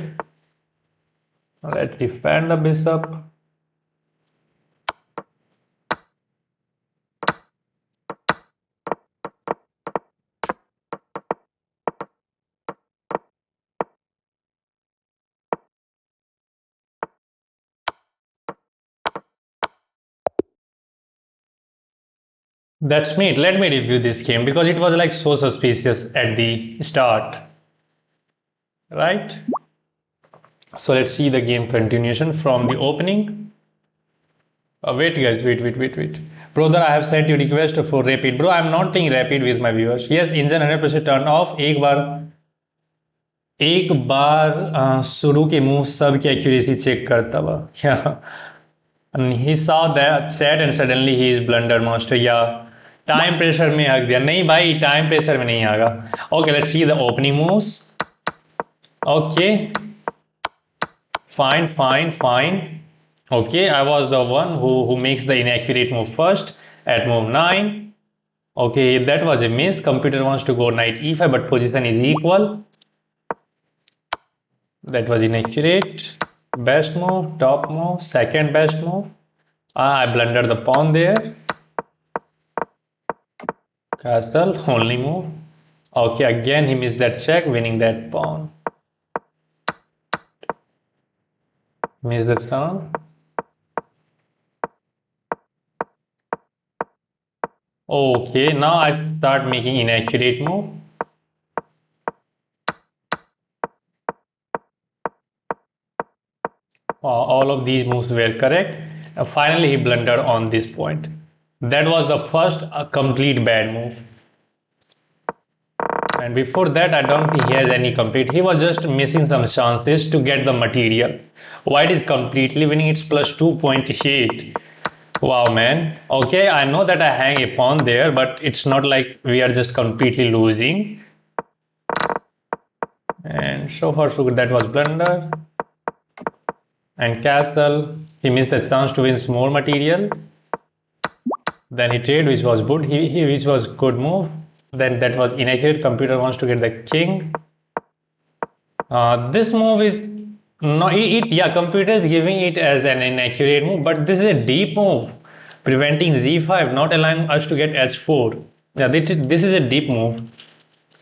Let's defend the bishop. That's me. Let me review this game because it was like so suspicious at the start. Right? So let's see the game continuation from the opening. Wait guys, wait. Brother, I have sent you request for rapid. Bro, I'm not playing rapid with my viewers. Yes, engine 100% turned off. एक बार शुरू के move सब की accuracy check करता हुआ. Yeah. And he saw that chat and suddenly he is blunder master. Yeah. Time pressure में हक दिया. नहीं भाई, टाइम प्रेशर में नहीं आगा. Okay, let's see the opening moves. Okay. Fine. Okay, I was the one who makes the inaccurate move first at move 9. Okay, that was a miss. Computer wants to go knight e5, but position is equal. That was inaccurate. Best move, top move, second best move. I blundered the pawn there. Castle, only move. Okay, again he missed that check, winning that pawn. Miss the turn. Okay, now I start making inaccurate move. All of these moves were correct. Finally, he blundered on this point. That was the first complete bad move. And before that, I don't think he has any complete. He was just missing some chances to get the material. White is completely winning. It's plus 2.8. Wow, man. Okay, I know that I hang a pawn there, but it's not like we are just completely losing. And so far so good. That was blunder. And castle. He missed the chance to win more material. Then he traded, which was good. Which was good move. Then that was inaccurate. Computer wants to get the king. This move is no. Yeah, computer is giving it as an inaccurate move, but this is a deep move, preventing z5, not allowing us to get s4. Yeah, this is a deep move,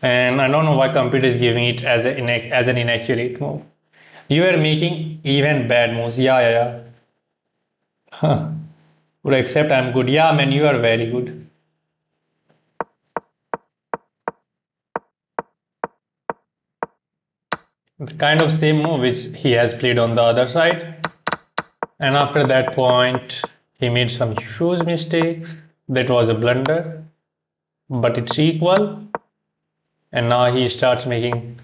and I don't know why computer is giving it as an inaccurate move. You are making even bad moves. Yeah, yeah, yeah. Huh. Would accept I'm good. Yeah, man, you are very good. It's kind of same move which he has played on the other side. And after that point, he made some huge mistakes. That was a blunder, but it's equal. And now he starts making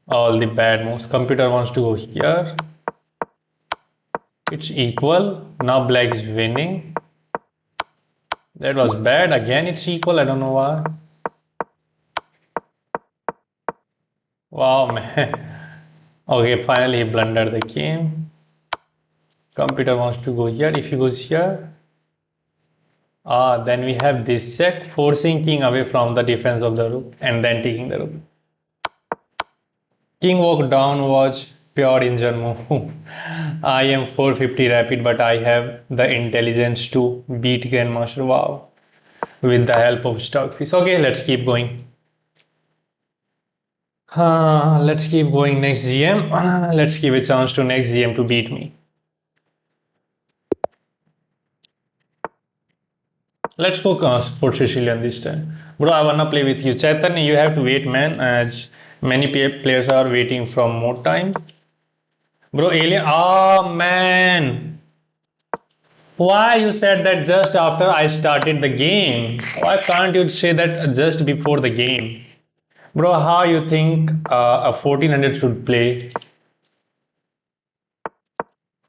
all the bad moves. Computer wants to go here. It's equal. Now black is winning. That was bad. Again, it's equal. I don't know why. Wow, man. Okay, finally he blundered the game. Computer wants to go here. If he goes here, then we have this check, forcing king away from the defense of the rook and then taking the rook. King walk down was pure injury move. I am 450 rapid, but I have the intelligence to beat Grandmaster. Wow. With the help of Stockfish. Okay, let's keep going. Let's keep going next GM. Let's give a chance to next GM to beat me. Let's go for Sicilian this time. Bro, I wanna play with you. Chaitanya, you have to wait, man, as many players are waiting from more time. Bro, alien. Oh, man. Why you said that just after I started the game? Why can't you say that just before the game? Bro, how you think a 1400 should play?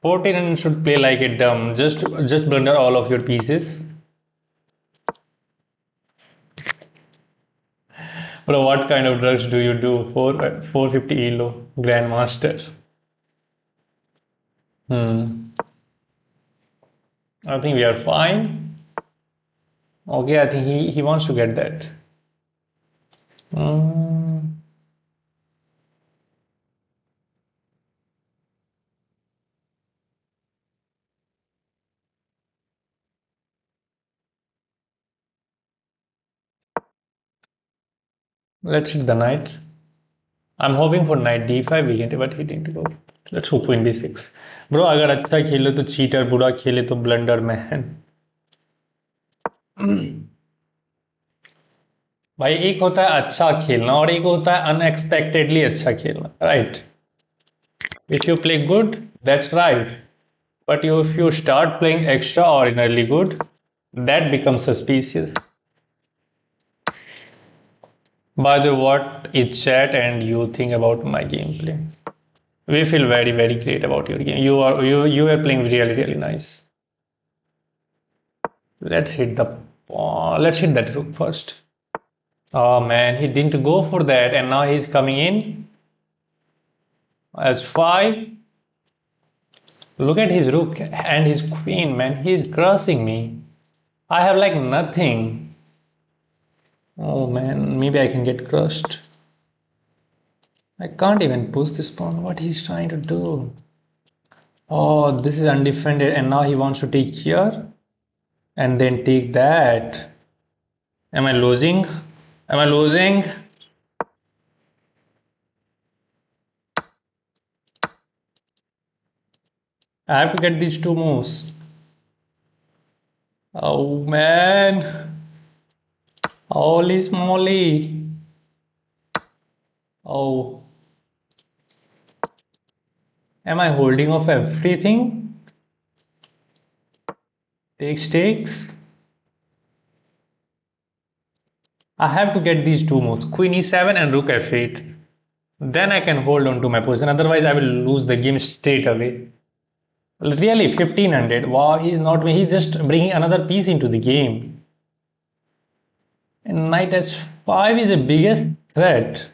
1400 should play like a dumb. Just blunder all of your pieces. Bro, what kind of drugs do you do for 450 ELO Grandmaster? I think we are fine. Okay, I think he wants to get that. Let's hit the knight. I'm hoping for knight d5 we can, but he didn't go. Let's hope queen b6. Bro, अगर अच्छा खेले तो cheater, बुरा खेले तो blunder man. भाई एक होता है अच्छा खेलना और एक होता है unexpectedly अच्छा खेलना, right? If you play good, that's right. But if you start playing extraordinarily good, that becomes suspicious. By the way, what is chat and you think about my gameplay? We feel very very great about your game. You are playing really nice. Let's hit the let's hit that rook first. Oh man, he didn't go for that, and now he's coming in as 5. Look at his rook and his queen, man. He's crossing me. I have like nothing. Oh man, maybe I can get crushed. I can't even push this pawn. What he's trying to do? Oh, this is undefended, and now he wants to take here and then take that. Am I losing? Am I losing? I have to get these two moves. Oh man. Holy moly. Oh. Am I holding off everything? Takes. I have to get these two moves. Queen e7 and rook f8. Then I can hold on to my position. Otherwise, I will lose the game straight away. Really, 1500. Wow, he's just bringing another piece into the game. And knight s5 is the biggest threat.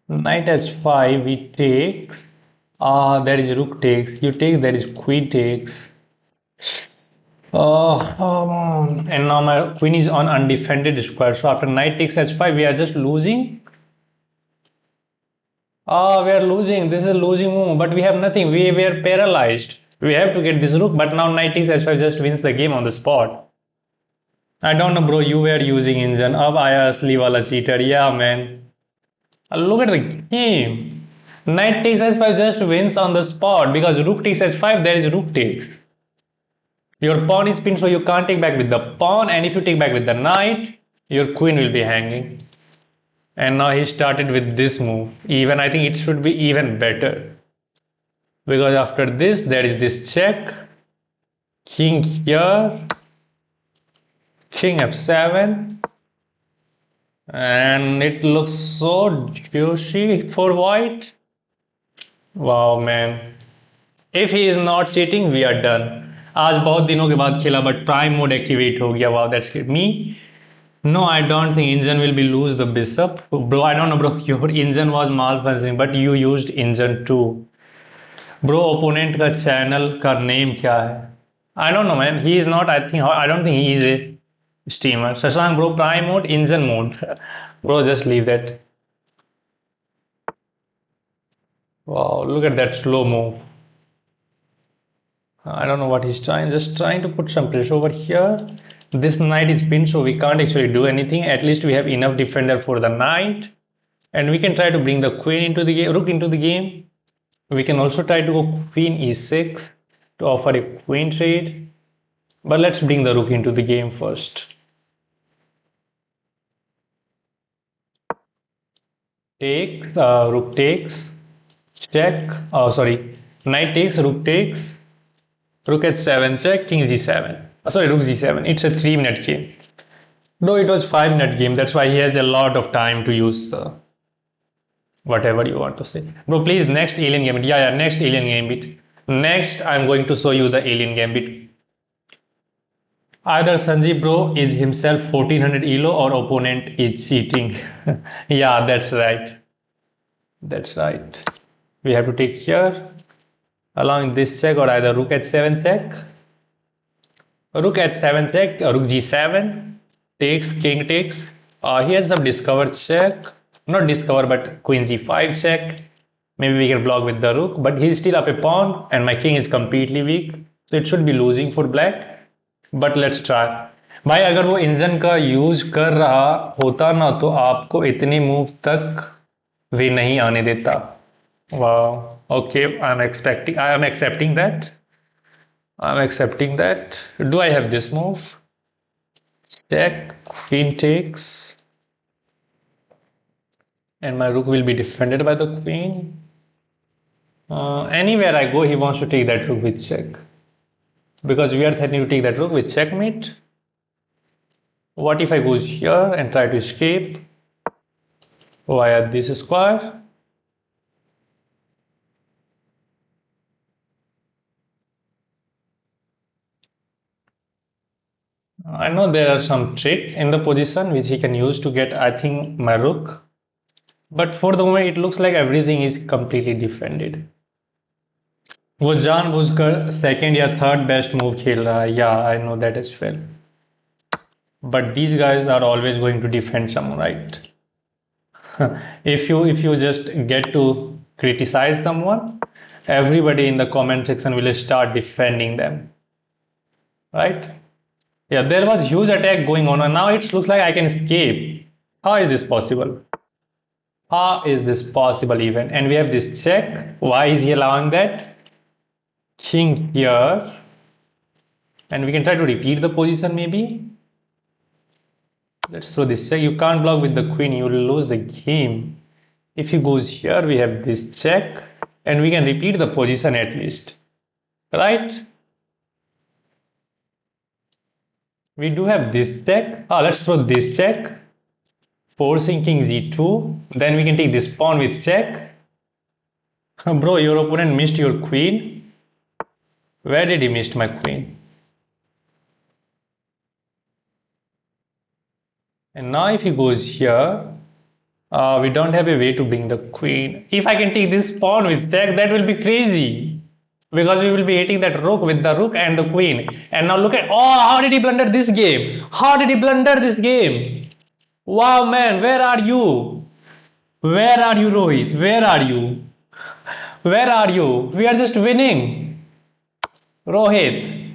Knight h5, we take. There is rook takes. You take. There is queen takes. And now my queen is on undefended square. So after knight takes h5, we are just losing. We are losing. This is a losing move, but we have nothing. We are paralyzed. We have to get this rook, but now knight takes h5 just wins the game on the spot. I don't know, bro. You were using engine. Ab aaya asli wala cheater. Yeah, man. Look at the game. Knight takes h5 just wins on the spot because rook takes h5. There is rook takes. Your pawn is pinned, so you can't take back with the pawn. And if you take back with the knight, your queen will be hanging. And now he started with this move. Even I think it should be even better. Because after this, there is this check. King here. King f7. And it looks so juicy for white. Wow, man. If he is not cheating, we are done. आज बहुत दिनों के बाद खेला but prime mode activate हो गया. Wow, that's good. Me? No, I don't think engine will be lose the bishop. Bro, I don't know, bro. Your engine was malfunctioning, but you used engine too. Bro, opponent का channel का name क्या है? I don't know, man. He is not. I don't think he is a streamer. Shashank, bro, prime mode, engine mode. Bro, just leave that. Wow, look at that slow move. I don't know what he's trying. Just trying to put some pressure over here. This knight is pinned, so we can't actually do anything. At least we have enough defender for the knight. And we can try to bring the queen into the game, rook into the game. We can also try to go queen e6 to offer a queen trade. But let's bring the rook into the game first. Takes, rook takes, check. Oh, sorry. Knight takes, rook takes, rook h7 check, king g7. Sorry, rook g7. It's a 3-minute game. No, it was 5-minute game. That's why he has a lot of time to use whatever you want to say. Bro, please, next alien gambit. Yeah, next alien gambit. Next, I'm going to show you the alien gambit. Either Sanjeev bro is himself 1400 elo or opponent is cheating. Yeah, that's right. That's right. We have to take here, allowing this check or either rook h7 check. Rook h7 check, rook g7 takes, king takes. He has some discover check, not discover but queen g5 check. Maybe we can block with the rook, but he's still up a pawn and my king is completely weak, so it should be losing for black. But let's try. भाई अगर वो engine का use कर रहा होता ना तो आपको इतनी मूव तक वे नहीं आने देता. Wow. Okay, I am accepting that. I'm accepting that. Do I have this move? Check, queen takes. And my rook will be defended by the queen. Anywhere I go, he wants to take that rook with check. Because we are threatening to take that rook with checkmate. What if I go here and try to escape via this square? I know there are some trick in the position which he can use to get, I think, my rook. But for the moment, it looks like everything is completely defended. वो जानबूझकर second या third best move खेल रहा है. Yeah, I know that as well. But these guys are always going to defend someone, right? if you just get to criticize someone, everybody in the comment section will start defending them, right? Yeah, there was huge attack going on and now it looks like I can escape. How is this possible? How is this possible even? And we have this check. Why is he allowing that? King here, and we can try to repeat the position maybe. Let's throw this check. You can't block with the queen, you will lose the game. If he goes here, we have this check and we can repeat the position at least, right? We do have this check. Let's throw this check, forcing king g2. Then we can take this pawn with check. Bro, your opponent missed your queen. Where did he miss my queen? And now if he goes here, We don't have a way to bring the queen. If I can take this pawn with check, that will be crazy. Because we will be hitting that rook with the rook and the queen. And now look at, oh, how did he blunder this game? How did he blunder this game? Wow, man, where are you? Where are you, Rohit? Where are you? Where are you? We are just winning. Rohit,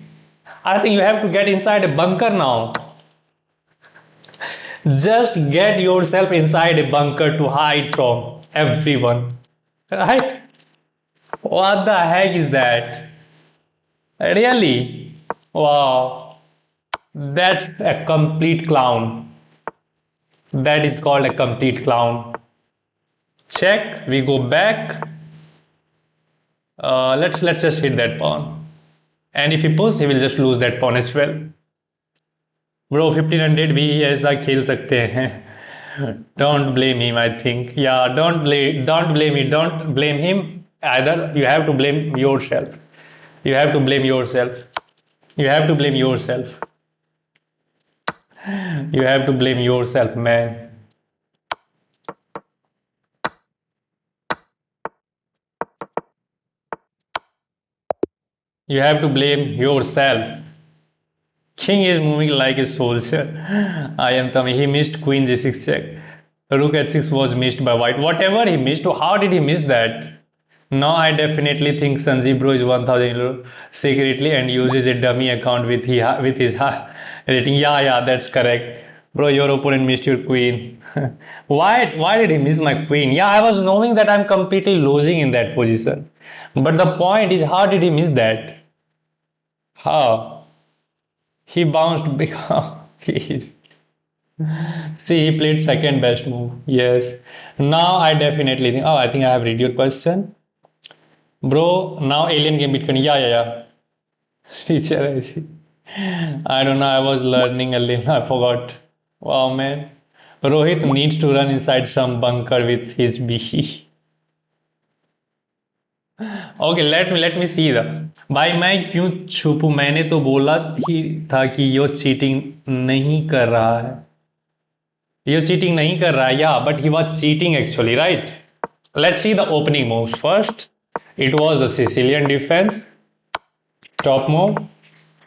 I think you have to get inside a bunker now. Just get yourself inside a bunker to hide from everyone. Right? What the heck is that? Really? Wow. That's a complete clown. That is called a complete clown. Check. We go back. Let's just hit that pawn. And if he pushes, he will just lose that pawn as well. Bro, 1500 भी ऐसा खेल सकते हैं. Don't blame him, I think. Yeah, don't blame me. Don't blame him. Either you have to blame yourself. You have to blame yourself. You have to blame yourself. You have to blame yourself, man. You have to blame yourself. King is moving like a soldier. I am Tommy. He missed Queen G6 check. Rook H6 was missed by white. Whatever he missed, how did he miss that? Now I definitely think Sanjeev Bro is 1000 euro secretly and uses a dummy account with his rating. Yeah, that's correct. Bro, your opponent missed your queen. Why did he miss my queen? Yeah, I was knowing that I'm completely losing in that position. But the point is, how did he miss that? How? He bounced because see, he played second best move. Yes. Now I definitely think. Oh, I think I have read your question. Bro, now alien gambit can. Yeah. Teacher, I see. I don't know. I was learning a little. I forgot. Wow, man. Rohit needs to run inside some bunker with his BC. Okay let me see the भाई मैं क्यों छुपूं मैंने तो बोला ही था कि ये cheating नहीं कर रहा है ये चीटिंग नहीं कर रहा है या but he was cheating actually right let's see the opening moves first it was the Sicilian defence top move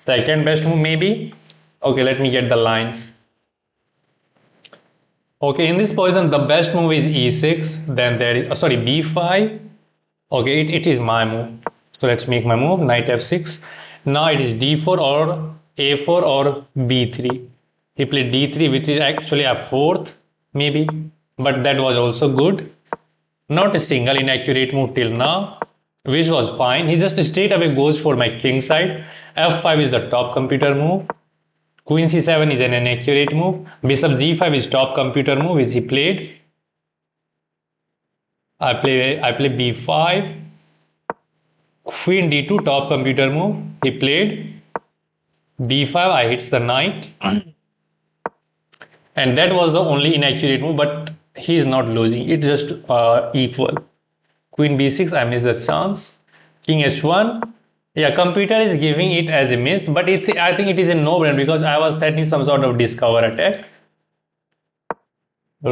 second best move may be okay let me get the lines okay in this position the best move is e6 then there is sorry b5. Okay, it is my move. So let's make my move. Knight f6. Now it is d4 or a4 or b3. He played d3, which is actually a fourth, maybe. But that was also good. Not a single inaccurate move till now, which was fine. He just straight away goes for my king side. f5 is the top computer move. Queen c7 is an inaccurate move. Bishop g5 is top computer move, which he played. I play b5, queen d2 top computer move. He played b5. I hits the knight, and that was the only inaccurate move. But he is not losing. It's just equal. Queen b6. I missed the chance. King h1. Yeah, computer is giving it as a miss, but I think it is a no-brainer because I was threatening some sort of discover attack.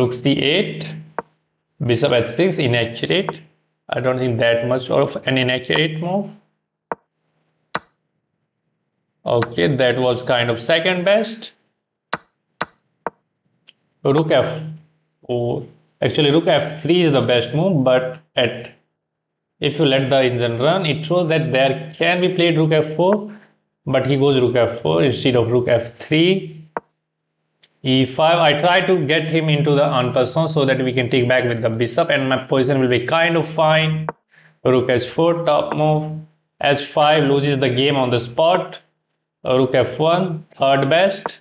Rook c8. Bishop h6 inaccurate. I don't think that much of an inaccurate move. Okay, that was kind of second best. Rook f. Oh, actually rook f3 is the best move, but if you let the engine run, it shows that there can be played rook f4, but he goes rook f4 instead of rook f3. e5. I try to get him into the en passant so that we can take back with the bishop and my position will be kind of fine. Rook h4 top move. h5 loses the game on the spot. Rook f1 third best.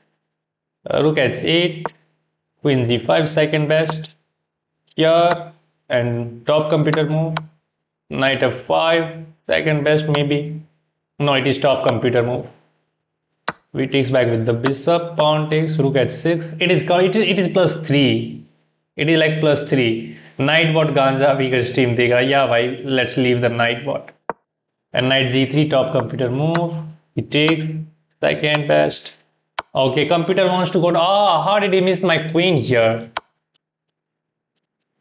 Rook h8. Queen g5 second best. Here and top computer move. Knight f5 second best maybe. No, it is top computer move. We takes back with the bishop, pawn takes, rook h6. It is plus 3. It is like plus 3. Knight bot Ganja weaker stream dega. Yeah, why? Let's leave the knight bot. And knight g3 top computer move. He takes second best. Okay, computer wants to go. How did he miss my queen here?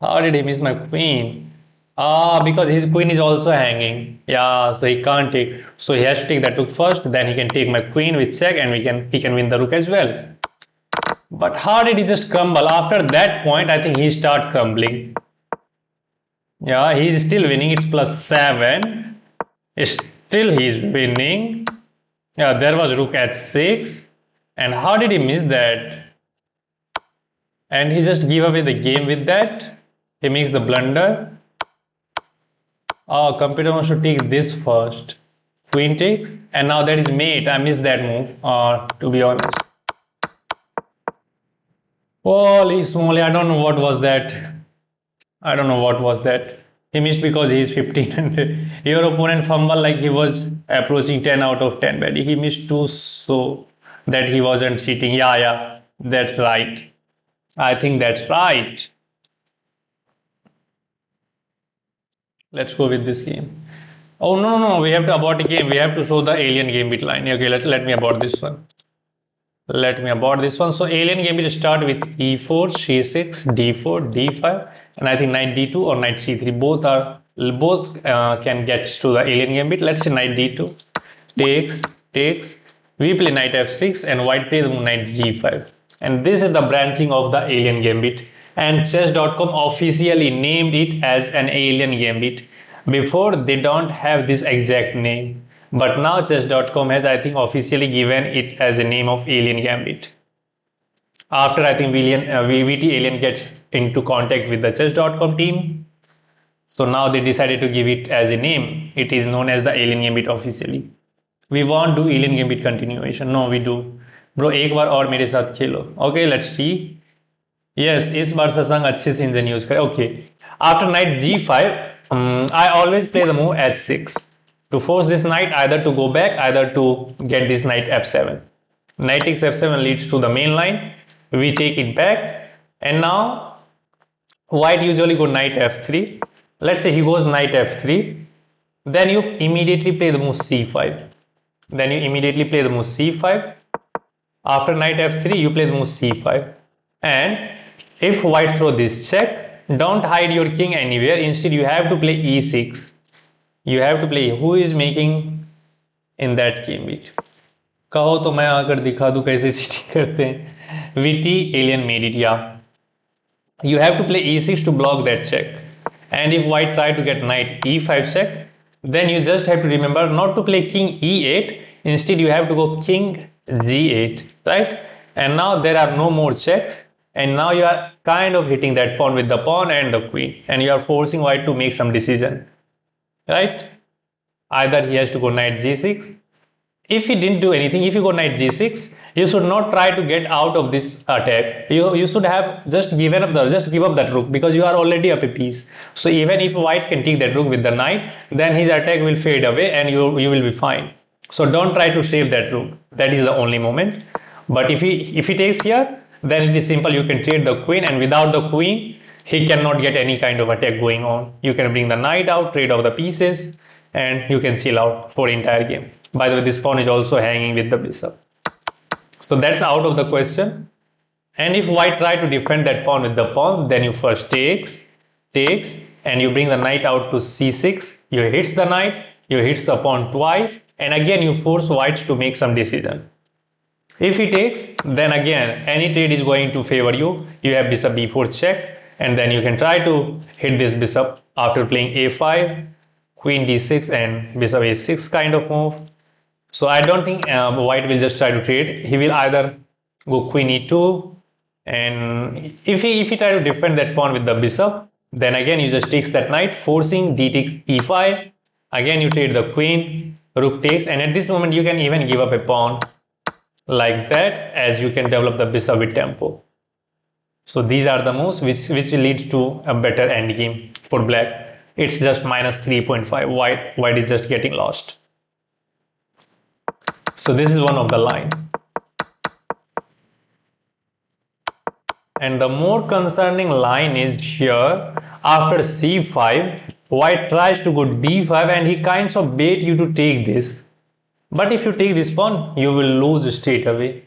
How did he miss my queen? Ah, because his queen is also hanging. Yeah, so he can't take. So he has to take that rook first. Then he can take my queen with check, and he can win the rook as well. But how did he just crumble? After that point, I think he start crumbling. Yeah, he's still winning. It's +7. Still he's winning. Yeah, there was rook at 6. And how did he miss that? And he just give away the game with that. He makes the blunder. Oh, computer wants to take this first. Queen takes. And now that is mate. I missed that move, to be honest. Holy smoly, I don't know what was that. I don't know what was that. He missed because he is 1500. Your opponent fumbled like he was approaching 10 out of 10, but he missed two so that he wasn't cheating. Yeah, that's right. I think that's right. Let's go with this game. Oh no, we have to abort the game. We have to show the alien gambit line. Okay, let me abort this one. Let me abort this one. So alien gambit start with e4, c6, d4, d5, and I think knight d2 or knight c3. Both can get to the alien gambit. Let's say knight d2 takes. We play knight f6 and white plays knight g5. And this is the branching of the alien gambit. And chess.com officially named it as an alien gambit. Before they don't have this exact name. But now chess.com has, I think, officially given it as a name of alien gambit. After I think VT Alien gets into contact with the chess.com team. So now they decided to give it as a name. It is known as the alien gambit officially. We won't do alien gambit continuation. No, we do. Bro, एक बार और मेरे साथ खेलो. Okay, let's see. Yes, इस बार सत्संग अच्छे से engine use करें. Okay. After knight g5, I always play the move h6 to force this knight either to go back, either to get this knight f7. Knight takes f7 leads to the main line. We take it back, and now white usually go knight f3. Let's say he goes knight f3. Then you immediately play the move c5. After knight f3, you play the move c5. And if white throw this check, don't hide your king anywhere. Instead, you have to play e6. You have to play. Who is making in that gambit? कहो तो मैं आकर दिखा दूं कैसे cheating करते हैं. VT alien made it. Yeah. You have to play e6 to block that check. And if white try to get knight e5 check, then you just have to remember not to play king e8. Instead, you have to go king g8, right? And now there are no more checks, and now you are kind of hitting that pawn with the pawn and the queen, and you are forcing white to make some decision, right? Either he has to go knight g6. If he didn't do anything, if you go knight g6, you should not try to get out of this attack. You should have just give up that rook, because you are already up a piece. So even if white can take that rook with the knight, then his attack will fade away and you will be fine. So don't try to save that rook. That is the only moment. But if he takes here, then it is simple. You can trade the queen, and without the queen, he cannot get any kind of attack going on. You can bring the knight out, trade off the pieces, and you can chill out for entire game. By the way, this pawn is also hanging with the bishop. So that's out of the question. And if white try to defend that pawn with the pawn, then you first takes, and you bring the knight out to c6. You hit the knight, you hit the pawn twice, and again you force white to make some decision. If he takes, then again any trade is going to favor you. You have bishop b4 check, and then you can try to hit this bishop after playing a5, queen d6, and bishop a6 kind of move. So I don't think white will just try to trade. He will either go queen e2, and if he try to defend that pawn with the bishop, then again you just takes that knight, forcing d takes e5. Again you trade the queen, rook takes, and at this moment you can even give up a pawn like that, as you can develop the bishop with tempo. So these are the moves which leads to a better endgame for black. It's just -3.5. White is just getting lost. So this is one of the line. And the more concerning line is here. After c5, white tries to go d5, and he kinds of bait you to take this. But if you take this pawn, you will lose straight away.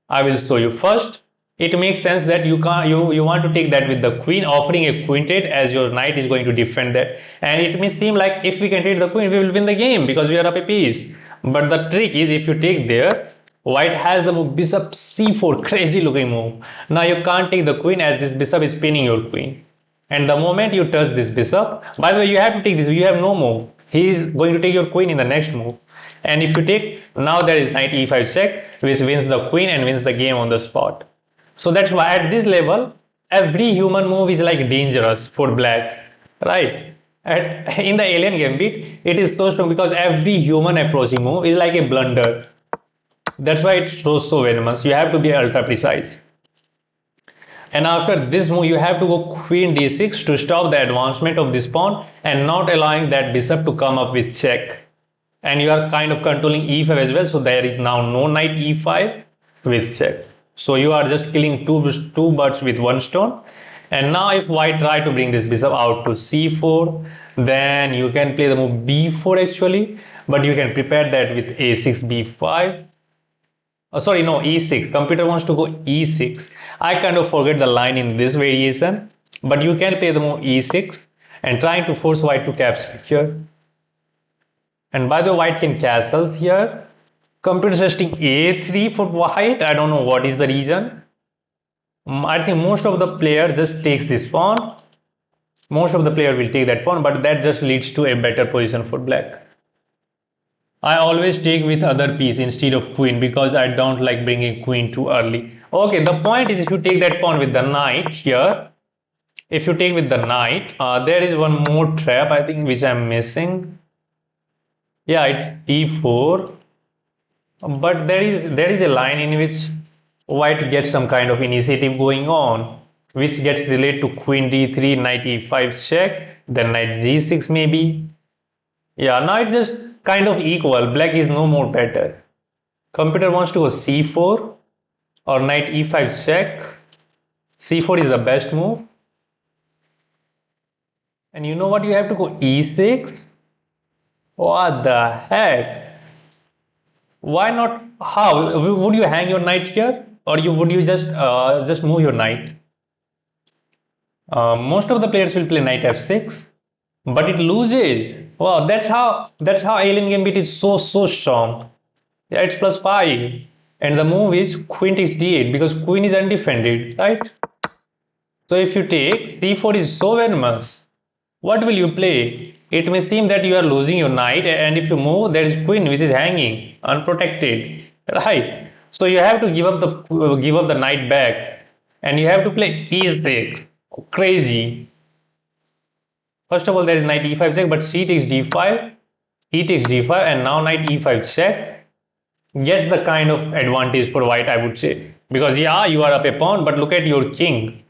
I will show you first. it makes sense that you want to take that with the queen, offering a queen trade as your knight is going to defend that, and it may seem like if we can trade the queen we will win the game because we are up a piece. But the trick is if you take there, white has the move bishop c4, crazy looking move. Now you can't take the queen as this bishop is pinning your queen, and the moment you touch this bishop, by the way, you have to take this, you have no move, he is going to take your queen in the next move. And if you take, now there is knight e5 check, which wins the queen and wins the game on the spot. So that's why at this level, every human move is like dangerous for black, right? In the alien gambit, it is so strong because every human approaching move is like a blunder. That's why it's so venomous. You have to be ultra precise. And after this move, you have to go queen d6 to stop the advancement of this pawn and not allowing that bishop to come up with check. And you are kind of controlling e5 as well, so there is now no knight e5 with check. So you are just killing two birds with one stone. And now if white try to bring this bishop out to c4, then you can play the move b4 actually, but you can prepare that with a6 b5. Oh, sorry, no, e6. Computer wants to go e6. I kind of forget the line in this variation, but you can play the move e6 and trying to force white to capture here. And by the way, white can castle here. Computer suggesting a3 for white. I don't know what is the reason. I think most of the player just takes this pawn. Most of the player will take that pawn, but that just leads to a better position for black. I always take with other piece instead of queen because I don't like bringing queen too early. Okay, the point is if you take that pawn with the knight here, if you take with the knight, there is one more trap I think which I'm missing. Yeah, it's e4, but there is a line in which white gets some kind of initiative going on, which gets related to queen d3, knight e5 check, then knight g6 maybe. Yeah, now it's just kind of equal. Black is no more better. Computer wants to go c4 or knight e5 check. c4 is the best move. And you know what? You have to go e6. What the heck? Why not? How would you hang your knight here, or would you just move your knight? Most of the players will play knight f6, but it loses. Wow, that's how alien gambit is so strong. Yeah, it's +5, and the move is queen takes d8 because queen is undefended, right? So if you take d4 is so venomous. What will you play? It may seem that you are losing your knight, and if you move, there is queen which is hanging unprotected, right? So you have to give up the knight back, and you have to play e6. Crazy. First of all, there is knight e5 check, but c takes d5, e takes d5, and now knight e5 check gets the kind of advantage for white, I would say. Because yeah, you are up a pawn, but look at your king.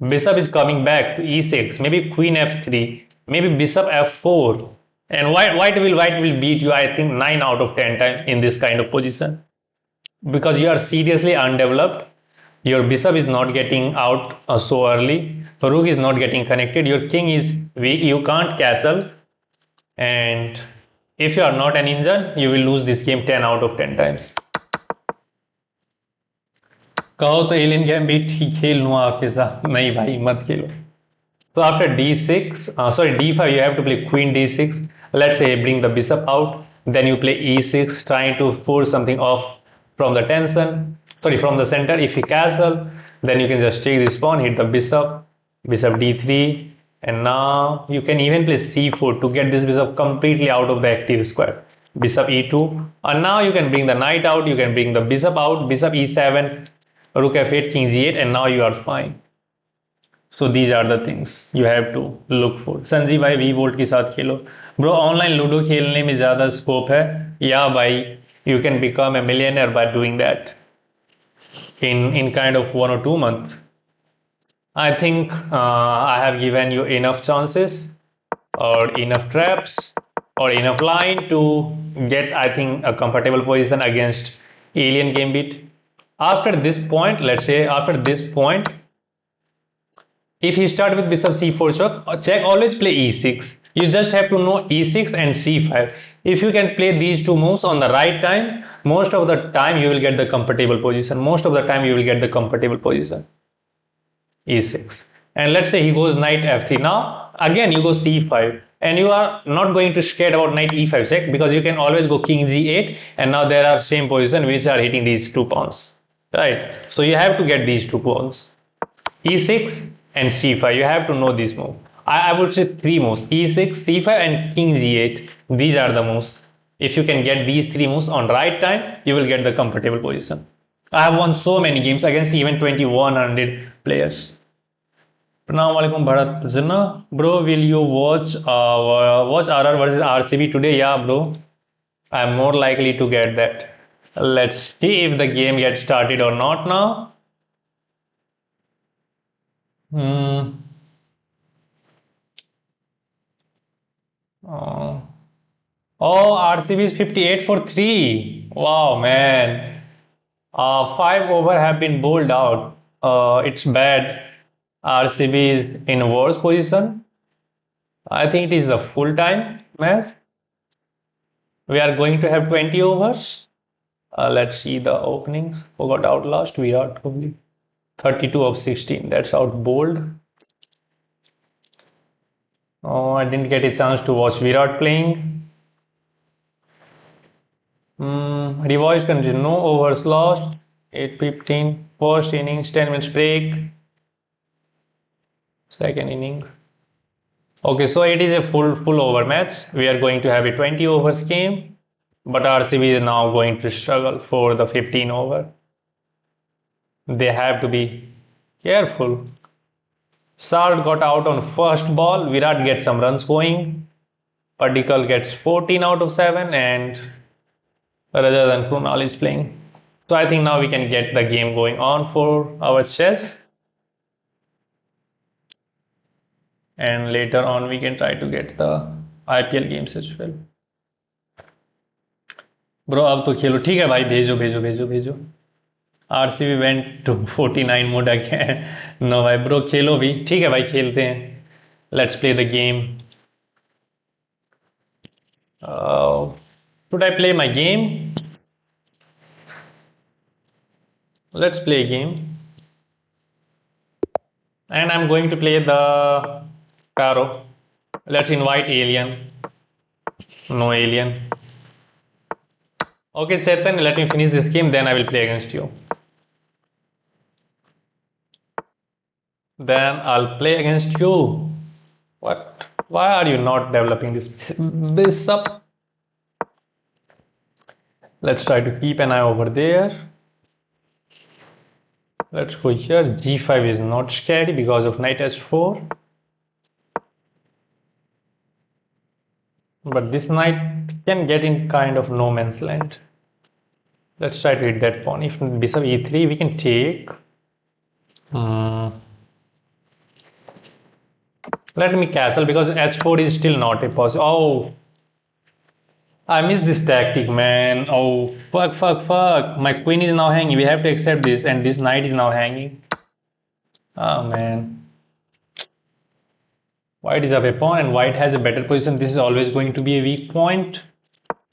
Bishop is coming back to e6, maybe queen f3, maybe bishop f4, and white will beat you, I think 9 out of 10 times in this kind of position. Because you are seriously undeveloped, your bishop is not getting out so early, rook is not getting connected, your king is weak, you can't castle, and if you are not an engine, you will lose this game 10 out of 10 times. कहो तो alien gambit ही खेल लूँ आपके साथ, नहीं भाई मत खेलो. So after d6, d5, you have to play queen d6. Let's say bring the bishop out, then you play e6, trying to force something off from the tension, from the center. If you castle, then you can just take this pawn, hit the bishop d3, and now you can even play c4 to get this bishop completely out of the active square. Bishop e2, and now you can bring the knight out, you can bring the bishop out, bishop e7, rook f8, king g8, and now you are fine. So these are the things you have to look for. Sanjeev भाई V volt के साथ खेलो. Bro, online ludo खेलने में ज़्यादा scope है. Yeah भाई, you can become a millionaire by doing that in kind of 1 or 2 months. I think I have given you enough chances or enough traps or enough line to get, I think, a comfortable position against alien gambit. After this point, let's say after this point, if you start with bishop c4 check, always play e6. You just have to know e6 and c5. If you can play these two moves on the right time, most of the time you will get the comfortable position. Most of the time you will get the comfortable position. E6. And let's say he goes knight f3. Now again you go c5, and you are not going to scared about knight e5 check, because you can always go king g8, and now there are same position which are hitting these two pawns, right? So you have to get these two pawns, e6 and c5. You have to know this move. I would say three moves: e6, c5, and king g8. These are the moves. If you can get these three moves on right time, you will get the comfortable position. I have won so many games against even 2100 players. Assalamu alaikum Bharat Jinnah. Bro, will you watch RR versus RCB today? Yeah, bro. I'm more likely to get that. Let's see if the game gets started or not now. Hmm. Oh. Oh, RCB is 58 for 3. Wow, man. 5 over have been bowled out. It's bad. RCB is in worse position. I think it is the full time match. We are going to have 20 overs. Let's see the openings. Forgot Outlast, Virat Kohli. 32 of 16. That's out bold. Oh, I didn't get a chance to watch Virat playing. Revised condition. No overs lost. 8:15. First innings, 10 minutes break. Second inning. Okay, so it is a full over match. We are going to have a 20 overs game, but RCB is now going to struggle for the 15 over. They have to be careful. Sard got out on first ball. Virat gets some runs going. Padikkal gets 14 out of 7, and rather than Krunal is playing. So I think now we can get the game going on for our chess. And later on we can try to get the IPL games as well. Bro, अब तो खेलो. ठीक है भाई, भेजो भेजो भेजो भेजो. RCB went to 49 mode again. No भाई, bro खेलो भी. ठीक है भाई, खेलते हैं. Let's play the game. Should I play my game? Let's play a game. And I'm going to play the Caro. Let's invite alien. No alien. Okay, Chetan, let me finish this game, then I will play against you. Then I'll play against you. What? Why are you not developing this bishop? Let's try to keep an eye over there. Let's go here. G5 is not scary because of knight h4. But this knight can get in kind of no man's land. Let's try to hit that pawn. If bishop e3, we can take. Let me castle, because h4 is still not a possible. Oh, I missed this tactic, man. Oh, fuck. My queen is now hanging. We have to accept this, and this knight is now hanging. Oh, man. White is up a pawn, and white has a better position. This is always going to be a weak point.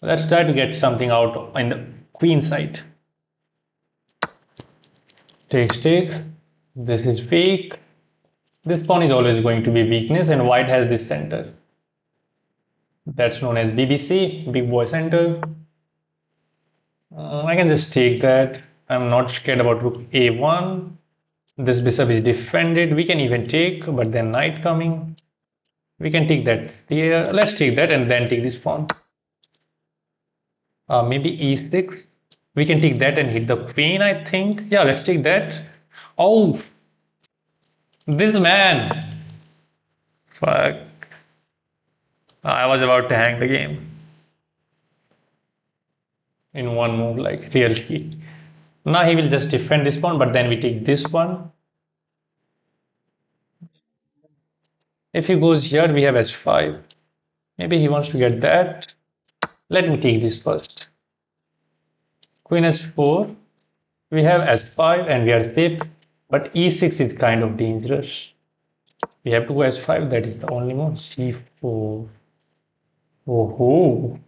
Let's try to get something out in the queen side. Take. This is weak. This pawn is always going to be weakness, and white has this center. That's known as BBC, big boy center. I can just take that. I'm not scared about rook a1. This bishop is defended. We can even take, but then knight coming. We can take that here. Let's take that and then take this pawn. Maybe e6. We can take that and hit the queen, I think. Yeah, let's take that. Oh, this man. Fuck. I was about to hang the game. In one move, like really. Now he will just defend this pawn, but then we take this one. If he goes here, we have h5. Maybe he wants to get that. Let me take this first. Queen h4. We have h5 and we are safe, but e6 is kind of dangerous. We have to go h5. That is the only move. c4. Oh,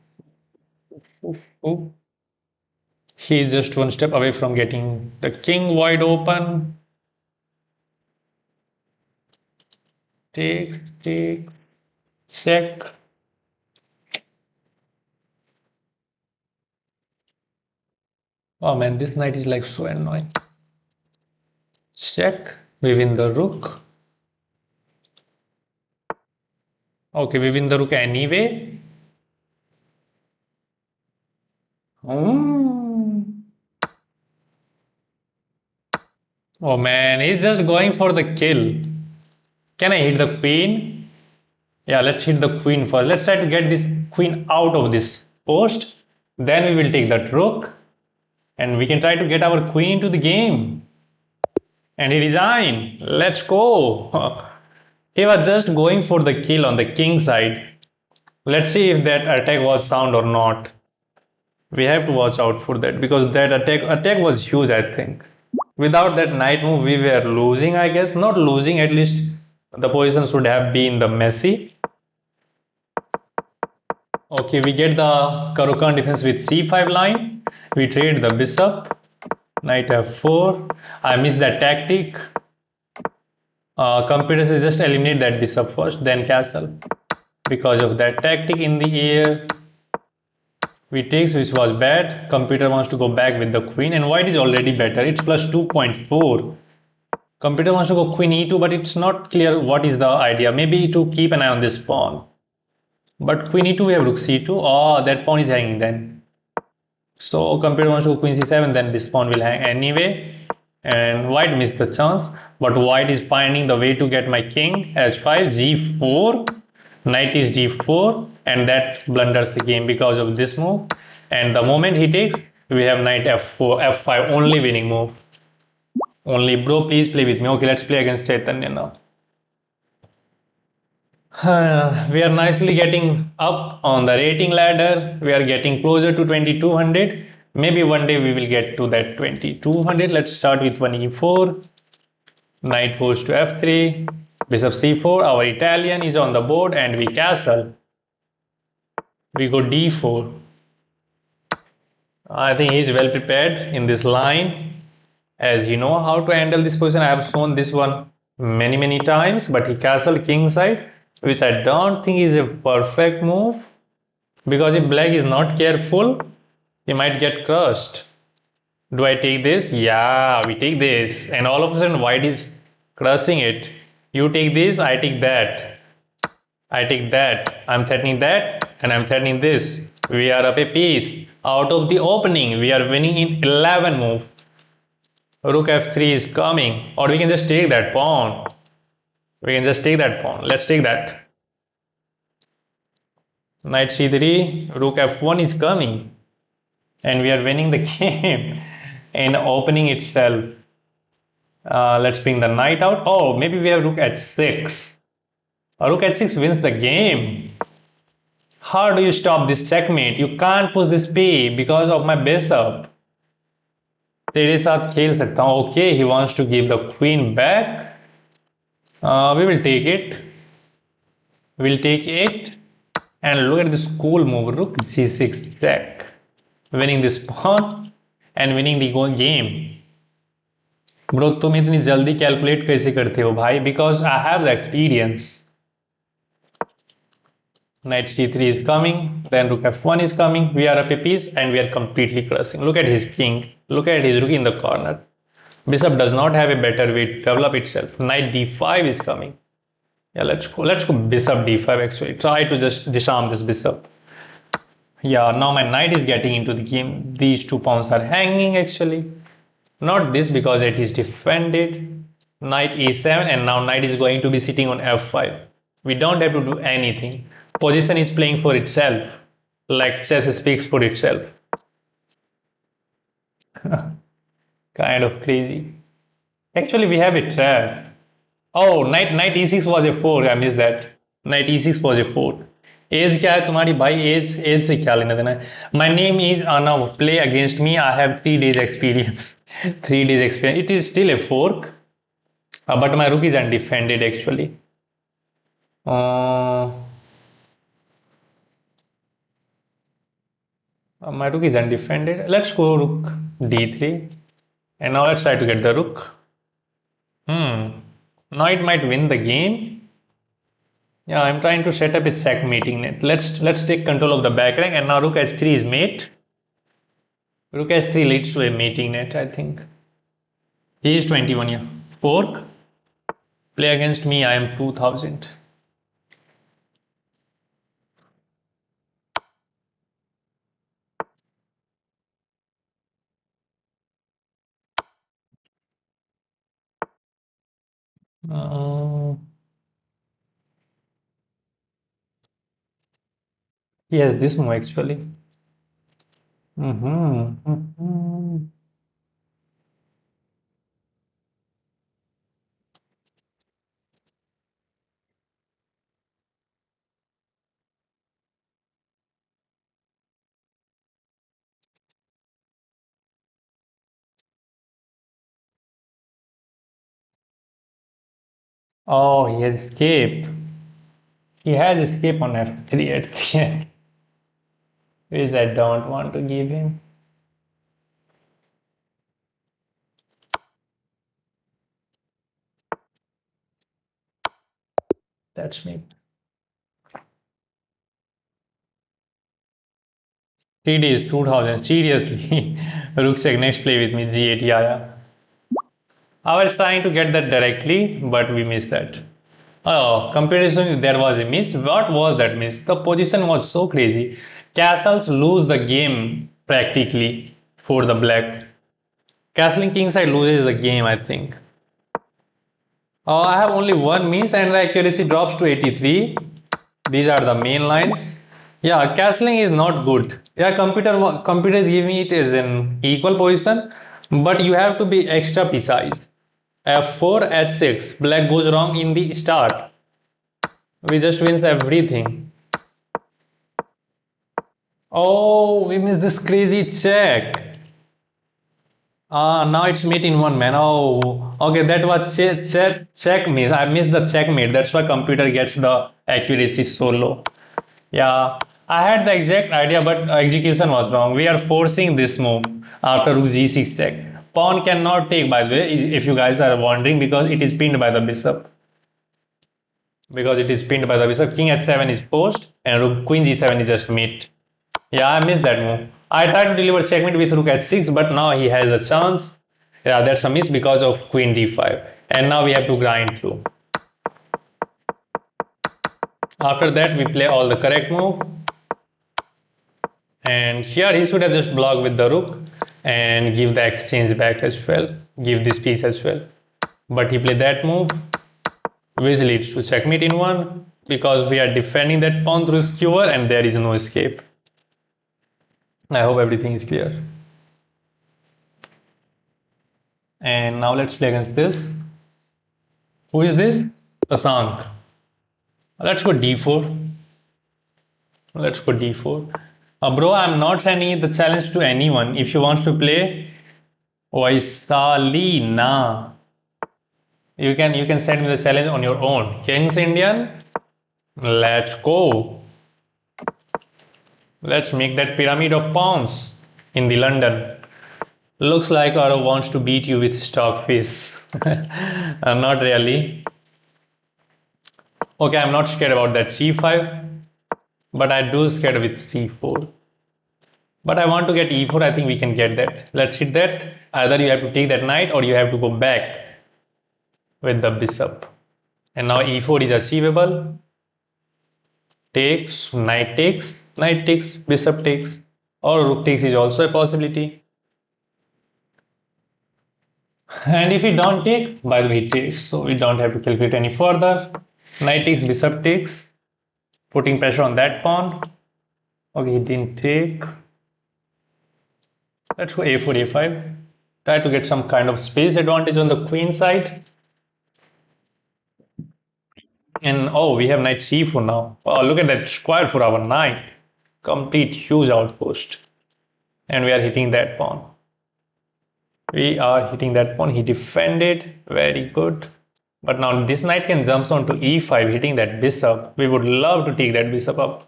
oh. He's just one step away from getting the king wide open. Take, check. Oh man, this knight is like so annoying. Check. We win the rook. Okay, we win the rook anyway. Hmm. Oh man, he's just going for the kill. Can I hit the queen? Yeah, let's hit the queen first. Let's try to get this queen out of this post. Then we will take that rook. And we can try to get our queen into the game. And he resigned. Let's go. He was just going for the kill on the king side. Let's see if that attack was sound or not. We have to watch out for that because that attack was huge, I think. Without that knight move, we were losing, I guess. Not losing, at least the position should have been the messy. Okay, we get the Caro-Kann defense with c5 line. We trade the bishop. Knight f4. I missed that tactic. Computer says just eliminate that bishop first, then castle. Because of that tactic in the air, we takes, which was bad. Computer wants to go back with the queen, and white is already better. It's plus 2.4. Computer wants to go queen e2, but it's not clear what is the idea. Maybe to keep an eye on this pawn. But queen e2, we have rook c2. Oh, that pawn is hanging then. So computer wants to go queen c7, then this pawn will hang anyway. And white missed the chance. But white is finding the way to get my king. h5, g4. Knight is g4. And that blunders the game because of this move. And the moment he takes, we have knight f4, f5, only winning move. Only bro, please play with me. Okay, let's play against Chaitanya now. We are nicely getting up on the rating ladder. We are getting closer to 2200. Maybe one day we will get to that 2200. Let's start with one e4. Knight goes to f3. Bishop c4. Our Italian is on the board and we castle. We go d4. I think he is well prepared in this line, as he know how to handle this position. I have shown this one many times, but he castled king side, which I don't think is a perfect move, because if black is not careful, he might get crushed. Do I take this? Yeah, we take this, and all of a sudden white is crushing it. You take this, I take that. I take that. I'm threatening that, and I'm threatening this. We are up a piece. Out of the opening, we are winning in 11 move. Rook f3 is coming, or we can just take that pawn. We can just take that pawn. Let's take that. Knight c3, rook f1 is coming, and we are winning the game in opening itself. Let's bring the knight out. Oh, maybe we have rook h6. Rook h6 wins the game. How do you stop this checkmate? You can't push this p because of my bishop. तेरे साथ खेल सकता हूँ. Okay, he wants to give the queen back. We will take it. We'll take it. And look at this cool move. Rook c6 check. Winning this pawn and winning the game. Bro, तुम इतनी जल्दी calculate कैसे करते हो भाई? Because I have the experience. Knight c3 is coming, then rook f1 is coming. We are up a piece and we are completely crushing. Look at his king. Look at his rook in the corner. Bishop does not have a better way to develop itself. Knight d5 is coming. Yeah, let's go. Let's go bishop d5 actually. Try to just disarm this bishop. Yeah, now my knight is getting into the game. These two pawns are hanging actually. Not this because it is defended. Knight e7, and now knight is going to be sitting on f5. We don't have to do anything. Position is playing for itself. Like chess speaks for itself. Kind of crazy. Actually, we have a trap. Oh, knight e6 was a 4. I missed that. Knight e6 was a 4. As क्या है तुम्हारी भाई? As से क्या लेना देना है? My name is Anna. Play against me. I have 3 days experience. 3 days experience. It is still a fork, but my rook is undefended actually. My rook is undefended. Let's go rook d3. And now let's try to get the rook. Now it might win the game. Yeah, I'm trying to set up a checkmating net. Let's take control of the back rank, and now rook h3 is mate. Rook h3 leads to a mating net, I think. He is 21, yeah. Fork. Play against me, I am 2000. Uh, yes, this move actually. Mhm. Oh, he has escape. He has escape on f3 at the end, which I don't want to give him. That's me. TD is 2000. Seriously. Rook check, next play with me. G8, yeah, yeah. I was trying to get that directly, but we missed that. Oh, comparison, there was a miss. What was that miss? The position was so crazy. Castles lose the game practically for the black. Castling kingside loses the game, I think. I have only one miss and the accuracy drops to 83. These are the main lines. Yeah, castling is not good. Yeah, computer is giving it as an equal position, but you have to be extra precise. F4, H6. Black goes wrong in the start. We just wins everything. Oh, we missed this crazy check. Now it's mate in one man. Oh, okay, that was check miss. I missed the checkmate. That's why computer gets the accuracy so low. Yeah, I had the exact idea, but execution was wrong. We are forcing this move after rook g6 check. Pawn cannot take, by the way, if you guys are wondering, because it is pinned by the bishop. Because it is pinned by the bishop. King h7 is post, and rook queen g7 is just mate. Yeah, I missed that move. I tried to deliver checkmate with rook h6, but now he has a chance. Yeah, that's a miss because of queen d5. And now we have to grind through. After that, we play all the correct move. And here he should have just blocked with the rook and give the exchange back as well. Give this piece as well. But he played that move, which leads to checkmate in one, because we are defending that pawn through skewer and there is no escape. I hope everything is clear. And now let's play against this. Who is this? Tasank. Let's go d4. Let's go d4. Bro, I'm not sending the challenge to anyone. If you want to play Vaisalina, you can send me the challenge on your own. Kings Indian. Let's go. Let's make that pyramid of pawns in the London. Looks like Aro wants to beat you with stockfish. Not really. Okay, I'm not scared about that c5, but I do scared with c4. But I want to get e4. I think we can get that. Let's hit that. Either you have to take that knight or you have to go back with the bishop. And now e4 is achievable. Takes, knight takes, bishop takes, or rook takes is also a possibility. And if we don't take, by the way, it takes, so we don't have to calculate any further. Knight takes, bishop takes, putting pressure on that pawn. Okay, he didn't take. Let's go a4, a5. Try to get some kind of space advantage on the queen side. And oh, we have knight c4 now. Oh, look at that square for our knight. Complete huge outpost. And we are hitting that pawn. We are hitting that pawn. He defended. Very good. But now this knight can jump onto e5, hitting that bishop. We would love to take that bishop up.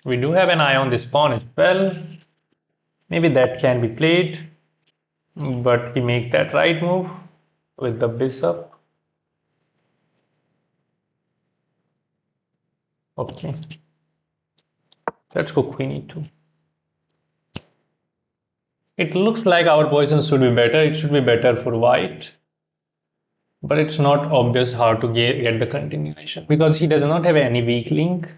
We do have an eye on this pawn as well. Maybe that can be played, but we make that right move with the bishop. Okay, let's go queen e2. It looks like our position should be better. It should be better for white, but it's not obvious how to get the continuation because he does not have any weak link.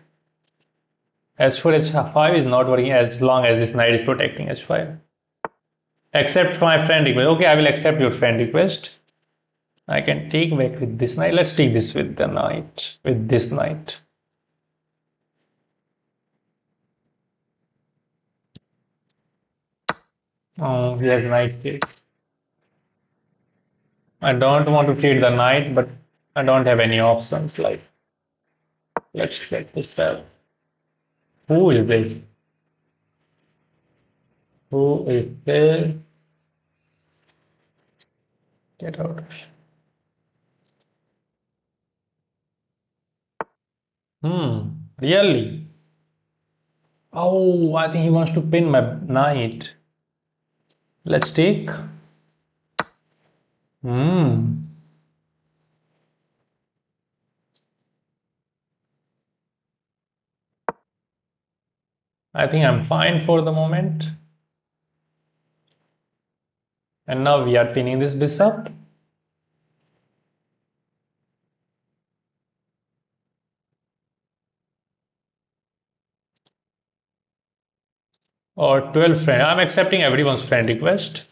H4, H5 is not working as long as this knight is protecting H5. Accept my friend request. Okay, I will accept your friend request. I can take back with this knight. Let's take this with the knight, with this knight. Oh, he has knight takes. I don't want to trade the knight, but I don't have any options. Like, let's get this fell. Who is it? Who is there? Get out of here. Really? Oh, I think he wants to pin my knight. Let's take. I think I'm fine for the moment. And now we are pinning this bishop. Or 12 friend. I'm accepting everyone's friend request.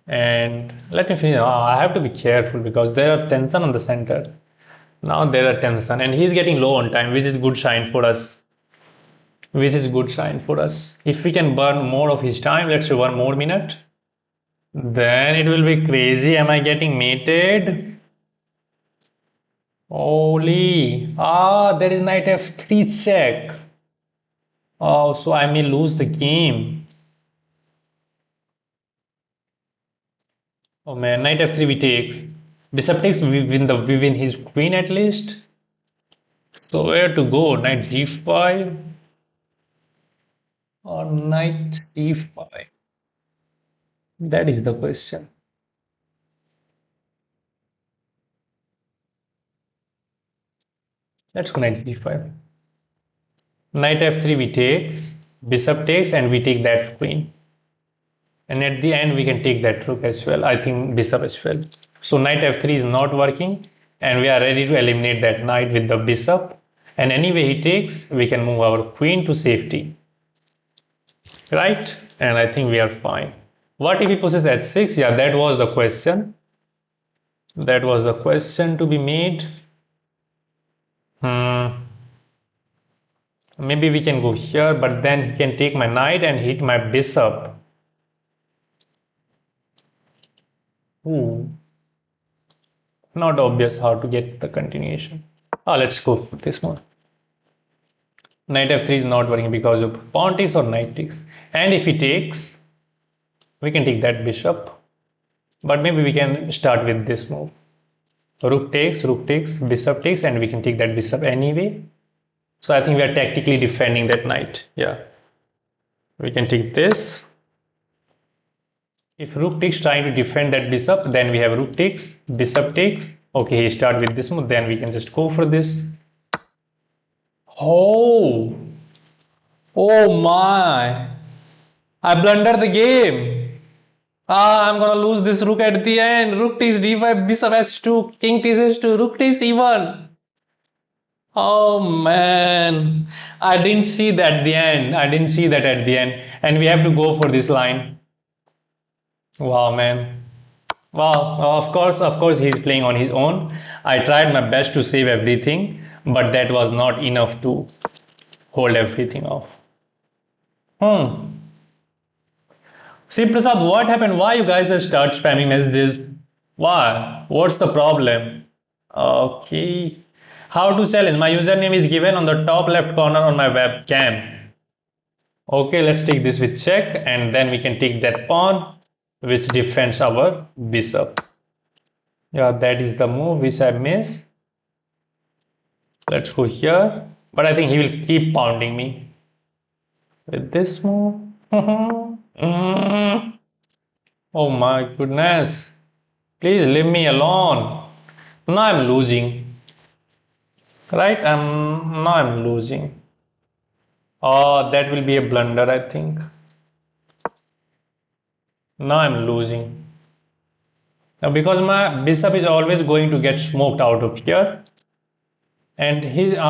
And let me finish. I have to be careful because there are tension on the center. Now there are tension and he's getting low on time, which is good sign for us. Which is good sign for us. If we can burn more of his time, let's say 1 more minute. Then it will be crazy. Am I getting mated? Holy. There is knight f3 check. Oh, so I may lose the game. Oh man, knight f3 we take. Bishop takes, we win his queen at least. So where to go? Knight g5 or knight e5? That is the question. Let's go knight g5. Knight f3 we take, bishop takes, and we take that queen. And at the end we can take that rook as well. I think bishop as well. So knight f3 is not working and we are ready to eliminate that knight with the bishop. And anyway he takes, we can move our queen to safety. Right? And I think we are fine. What if he pushes h6? Yeah, that was the question. That was the question to be made. Maybe we can go here, but then he can take my knight and hit my bishop. Ooh. Not obvious how to get the continuation. Let's go for this one. Knight f3 is not working because of pawn takes or knight takes. And if he takes, we can take that bishop. But maybe we can start with this move. Rook takes, bishop takes, and we can take that bishop anyway. So I think we are tactically defending that knight. Yeah. We can take this. If rook takes trying to defend that bishop, then we have rook takes, bishop takes. Okay, he start with this move, then we can just go for this. Oh my! I blundered the game. I'm gonna lose this rook at the end. Rook takes d5, bishop h2, king takes h2, rook takes e1. Oh man, I didn't see that at the end. I didn't see that at the end, and we have to go for this line. Wow, man. Wow, of course, he's playing on his own. I tried my best to save everything, but that was not enough to hold everything off. See, Prasad, what happened? Why you guys have started spamming messages? Why? What's the problem? Okay. How to challenge? My username is given on the top left corner on my webcam. Okay, let's take this with check, and then we can take that pawn, which defends our bishop. Yeah, that is the move which I missed. Let's go here. But I think he will keep pounding me with this move. Mm. Oh my goodness. Please leave me alone. Now I'm losing. Right? I'm losing. Oh, that will be a blunder, I think. Now I'm losing. Now because my bishop is always going to get smoked out of here. And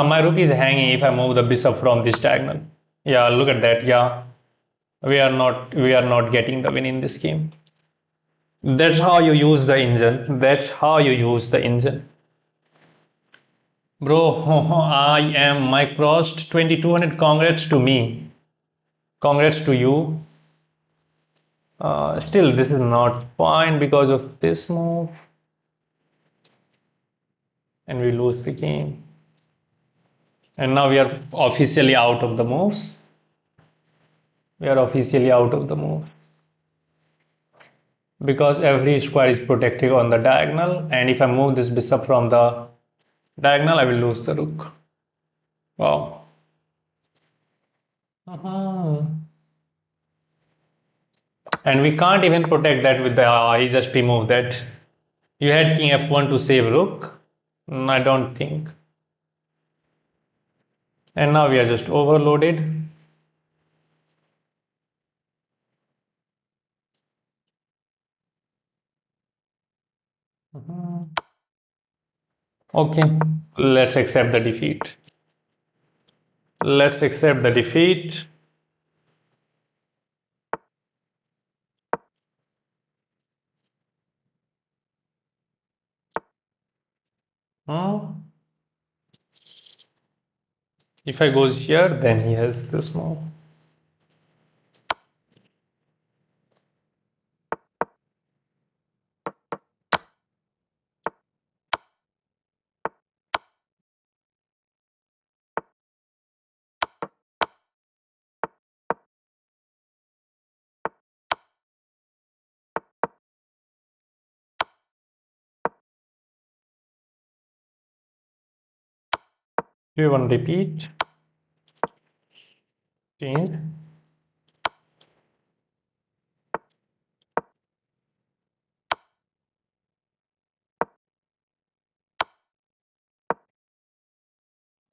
my rook is hanging if I move the bishop from this diagonal. Yeah, look at that. Yeah. We are not getting the win in this game. That's how you use the engine. That's how you use the engine. Bro, I am my crossed 2200. Congrats to me. Congrats to you. Still, this is not fine because of this move. And we lose the game. And now we are officially out of the moves. We are officially out of the move. Because every square is protected on the diagonal. And if I move this bishop from the diagonal, I will lose the rook. Wow. And we can't even protect that with the he just removed that. You had king f1 to save rook. I don't think. And now we are just overloaded. Okay, let's accept the defeat. Let's accept the defeat. If I goes here, then he has this move. We want repeat. Change.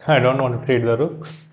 I don't want to trade the rooks.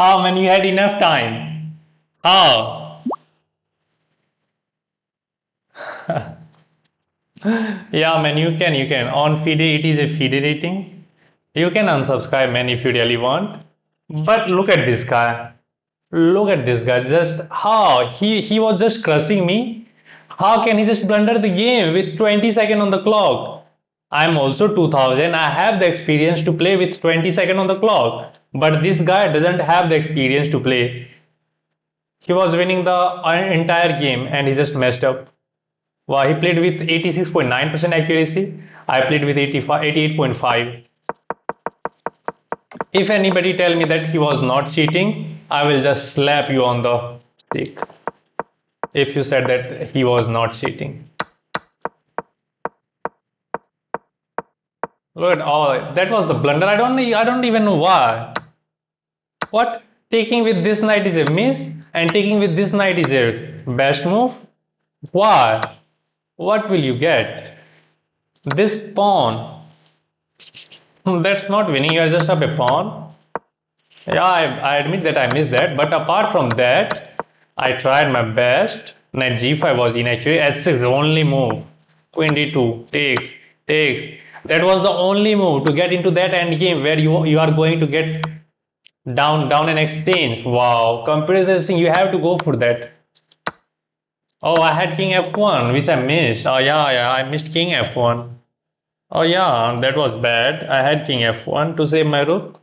How when you had enough time? How? Yeah, man, you can. On FIDE, it is a FIDE rating. You can unsubscribe, man, if you really want. But look at this guy. Look at this guy. Just how he was just crushing me. How can he just blunder the game with 20 seconds on the clock? I'm also 2000. I have the experience to play with 20 seconds on the clock. But this guy doesn't have the experience to play. He was winning the entire game and he just messed up. Wow, he played with 86.9% accuracy. I played with 88.5. If anybody tell me that he was not cheating, I will just slap you on the stick. If you said that he was not cheating. Look at all that was the blunder. I don't even know why. What? Taking with this knight is a miss and taking with this knight is a best move? Why? What will you get? This pawn. That's not winning, you are just up a pawn. Yeah, I admit that I missed that, but apart from that, I tried my best. Knight g5 was inaccurate. h6 only move. Queen d2, take. That was the only move to get into that end game where you are going to get down and exchange. Wow, computer system, you have to go for that. Oh, I had king f1, which I missed. Oh yeah, yeah, I missed king f1. Oh yeah, that was bad. I had king f1 to save my rook.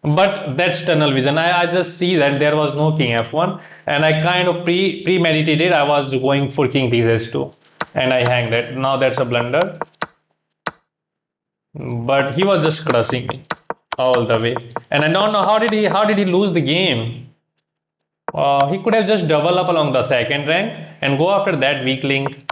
But that's tunnel vision. I just see that there was no king f1, and I kind of premeditated. I was going for king takes2, and I hanged it. Now that's a blunder. But he was just crushing me all the way, and I don't know how did he lose the game. He could have just double up along the second rank and go after that weak link.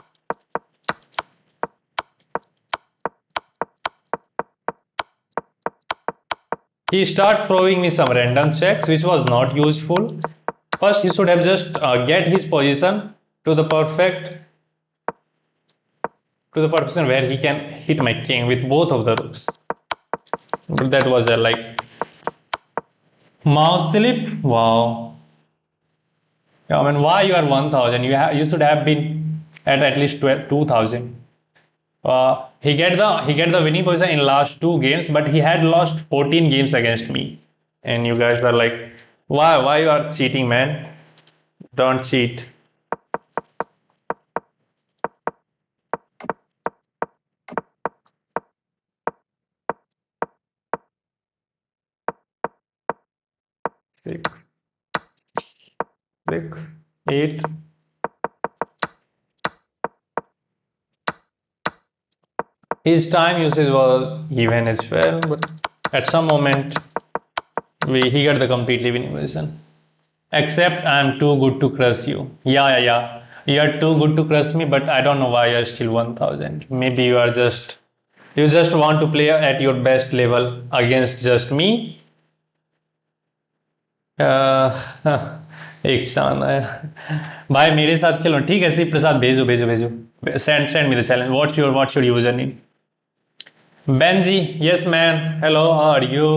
He started throwing me some random checks, which was not useful. First, he should have just get his position to the perfect to the position where he can hit my king with both of the rooks. But that was a like mouse slip. Wow. Yeah, I mean, why you are 1,000? You should have been at least 2,000. He get the winning position in last two games, but he had lost 14 games against me. And you guys are like, why you are cheating, man? Don't cheat. Six, six, eight. His time usage was even as well, but at some moment he got the completely winning position. Except I'm too good to crush you. Yeah, yeah, yeah. You are too good to crush me, but I don't know why you're still 1,000. Maybe you just want to play at your best level against just me. एक स्थान है भाई मेरे साथ खेलो ठीक है शिव प्रसाद भेजो भेजो भेजो send me the challenge what's your user name Benji, yes man. Hello, how are you?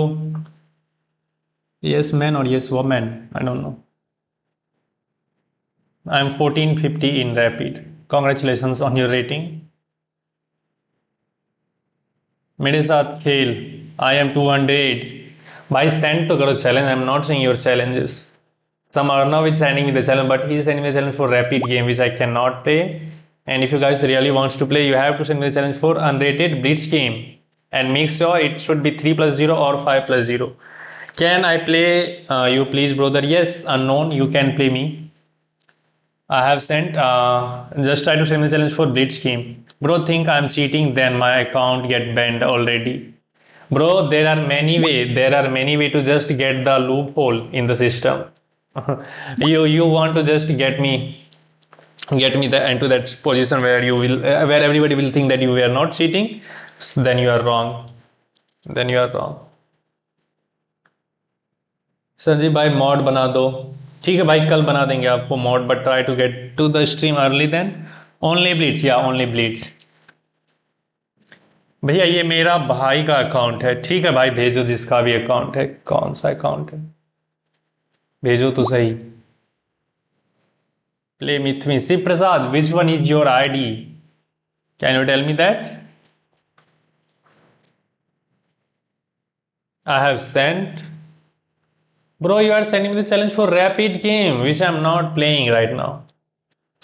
Yes man or yes woman? I don't know. I'm 1450 in rapid. Congratulations on your rating. मेरे साथ खेल. I am 200. भाई send तो करो challenge. I'm not saying your challenges. Some Arnav is sending me the challenge, but he is sending me the challenge for rapid game, which I cannot play. And if you guys really wants to play, you have to send me the challenge for unrated blitz game. And make sure it should be 3 plus 0 or 5 plus 0. Can I play you please brother? Yes, unknown, you can play me. I have sent, just try to send me the challenge for blitz game. Bro, think I'm cheating, then my account get banned already. Bro, there are many way to just get the loophole in the system. You want to just get me into that position where you will where everybody will think that you were not cheating. Then you are wrong. Then you are wrong. Sanjeev भाई mod बना दो ठीक है भाई कल बना देंगे आपको mod but try to get to the stream early then only bleeds या ओनली ब्लीड्स भैया ये मेरा भाई का अकाउंट है ठीक है भाई भेजो जिसका भी अकाउंट है कौन सा अकाउंट है भेजो तो सही play with me Shiv Prasad which one is your ID can you tell me that I have sent Bro, you are sending me the challenge for rapid game, which I'm not playing right now.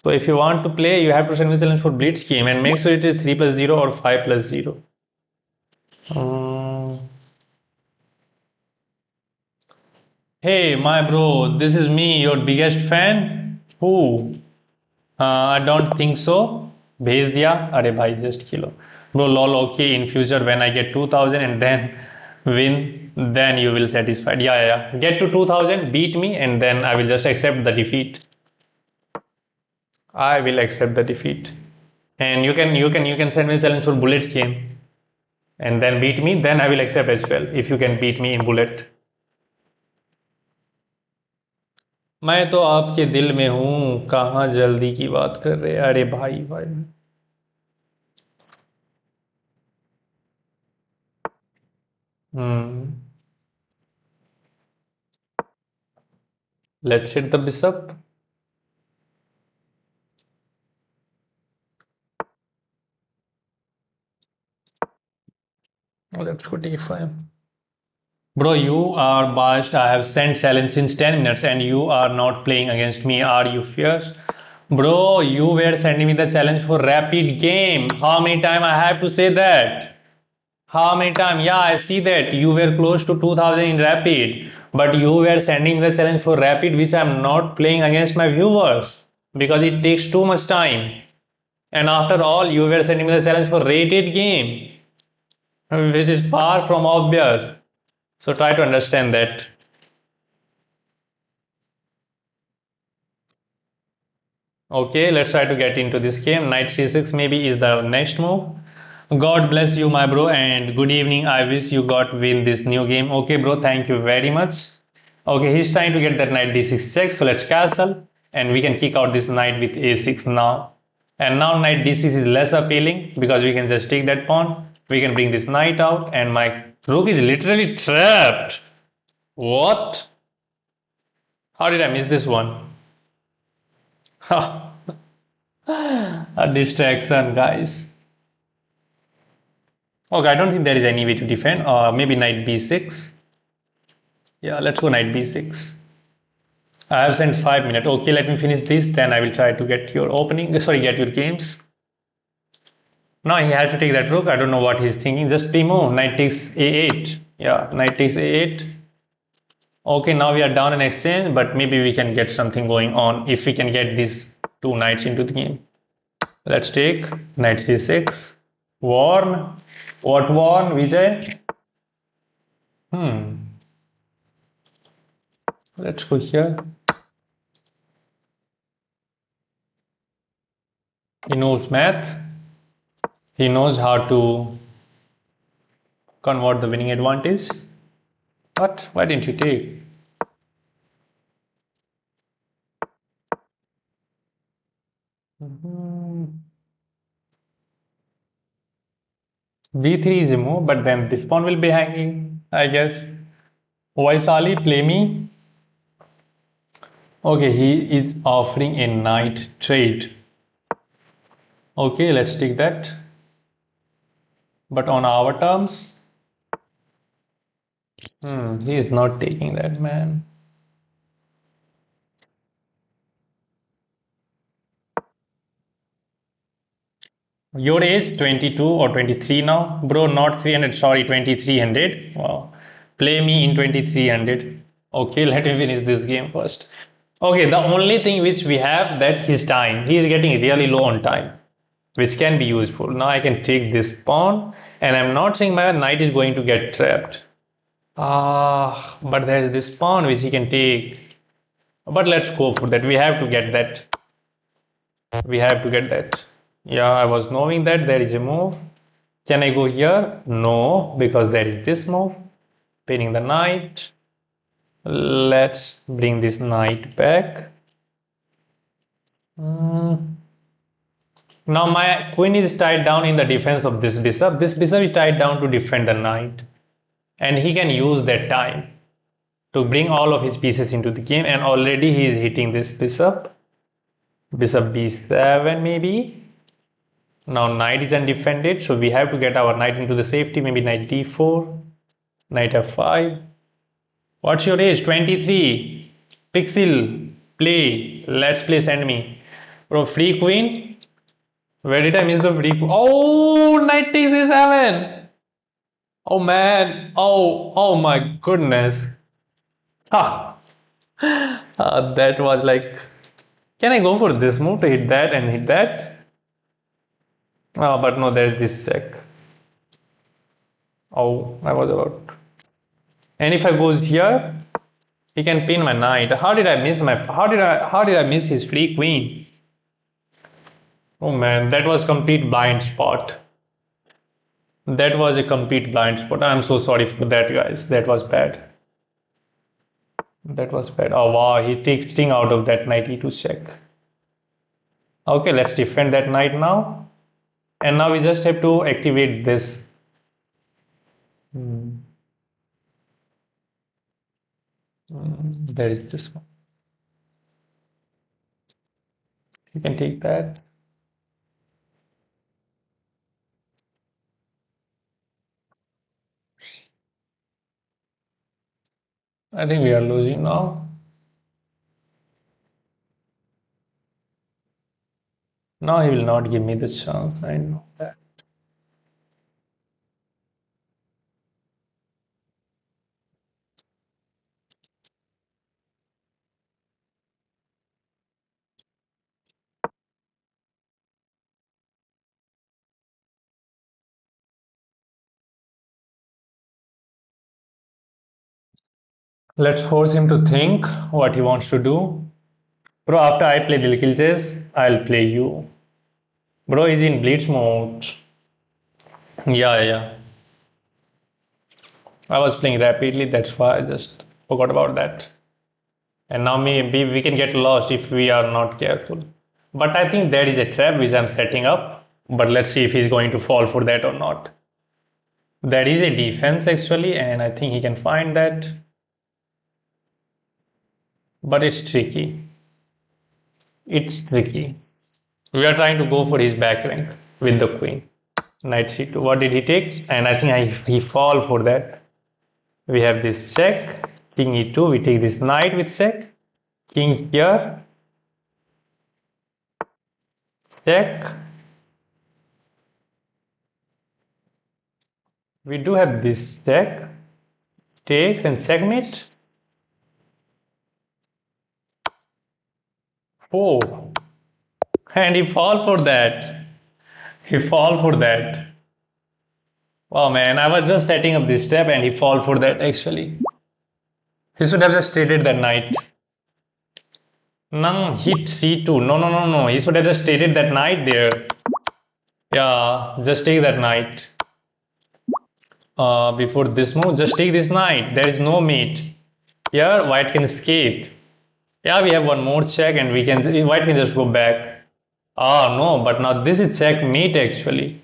So if you want to play, you have to send me the challenge for blitz game and make sure it is 3 plus 0 or 5 plus 0. Hey, my bro, this is me, your biggest fan. Who? I don't think so. भेज दिया अरे भाई just kilo. Bro, lol, okay, in future when I get 2000 and then win, then you will satisfied. Yeah, yeah, yeah. Get to 2000, beat me, and then I will just accept the defeat. I will accept the defeat. And you can send me a challenge for bullet game and then beat me, then I will accept as well if you can beat me in bullet. मैं तो आपके दिल में हूं कहाँ जल्दी की बात कर रहे अरे भाई भाई Let's hit the bishop. Let's go d5. Bro, you are biased. I have sent challenge since 10 minutes and you are not playing against me. Are you fierce? Bro, you were sending me the challenge for rapid game. How many time I have to say that? How many time? Yeah, I see that you were close to 2000 in rapid, but you were sending the challenge for rapid, which I'm not playing against my viewers because it takes too much time. And after all, you were sending me the challenge for rated game, which is far from obvious. So try to understand that. Okay, let's try to get into this game. Knight c6 maybe is the next move. God bless you, my bro, and good evening. I wish you got win this new game. Okay, bro, thank you very much. Okay, he's trying to get that knight d6 check, so let's castle, and we can kick out this knight with a6 now. And now knight d6 is less appealing because we can just take that pawn. We can bring this knight out, and my rook is literally trapped. What? How did I miss this one? A distraction, guys. Okay, I don't think there is any way to defend. Maybe knight b6. Yeah, let's go knight b6. I have sent 5 minutes. Okay, let me finish this. Then I will try to get your opening. Sorry, get your games. Now he has to take that rook. I don't know what he's thinking. Just primo. Knight takes a8. Yeah, knight takes a8. Okay, now we are down in exchange, but maybe we can get something going on if we can get these two knights into the game. Let's take knight c6. Warn. What warn, Vijay? Hmm. Let's go here. He knows math. He knows how to convert the winning advantage. What? Why didn't you take? V3 is a move, but then this pawn will be hanging, I guess. Vaisali, play me. Okay, he is offering a knight trade. Okay, let's take that. But on our terms, he is not taking that, man. Your age 22 or 23 now? Bro, not 300, sorry, 2300. Wow. Play me in 2300. Okay, let me finish this game first. Okay, the only thing which we have that his time. He is getting really low on time, which can be useful. Now I can take this pawn, and I'm not saying my knight is going to get trapped. But there's this pawn which he can take. But let's go for that. We have to get that. We have to get that. Yeah, I was knowing that there is a move. Can I go here? No, because there is this move. Pinning the knight. Let's bring this knight back. Now my queen is tied down in the defense of this bishop. This bishop is tied down to defend the knight. And he can use that time to bring all of his pieces into the game. And already he is hitting this bishop. Bishop b7 maybe. Now knight is undefended, so we have to get our knight into the safety. Maybe knight d4, knight f5. What's your age? 23. Pixel, play. Let's play, send me. Bro, free queen. Where did I miss the free queen? Oh, knight takes a7. Oh man. Oh my goodness. Ha. That was like. Can I go for this move to hit that and hit that? Oh, but no, there's this check. Oh, I was about. And if I goes here, he can pin my knight. How did I miss my? How did I miss his free queen? Oh man, that was complete blind spot. That was a complete blind spot. I'm so sorry for that, guys. That was bad. That was bad. Oh wow, he takes sting out of that knight e2 check. Okay, let's defend that knight now. And now we just have to activate this. There is this one. You can take that. I think we are losing now. No, he will not give me the chance. I know that. Let's force him to think what he wants to do. Bro, after I play Dilkil Chess, I'll play you. Bro is in Blitz mode. Yeah, yeah. I was playing rapidly, that's why I just forgot about that. And now maybe we can get lost if we are not careful. But I think there is a trap which I'm setting up. But let's see if he's going to fall for that or not. There is a defense actually, and I think he can find that. But it's tricky. It's tricky. We are trying to go for his back rank with the queen. Knight c2. What did he take? And I think he fall for that. We have this check. King e2. We take this knight with check. King here. Check. We do have this check. Takes and checkmate. Oh. And he fall for that. He fall for that. Wow man, I was just setting up this step and he fall for that actually. He should have just traded that knight. No, hit c2. No, no, no, no. He should have just traded that knight there. Yeah, just take that knight. Before this move, just take this knight. There is no mate. Here, white can escape. Yeah, we have one more check and we can white can just go back. Ah, no, but now this is checkmate actually.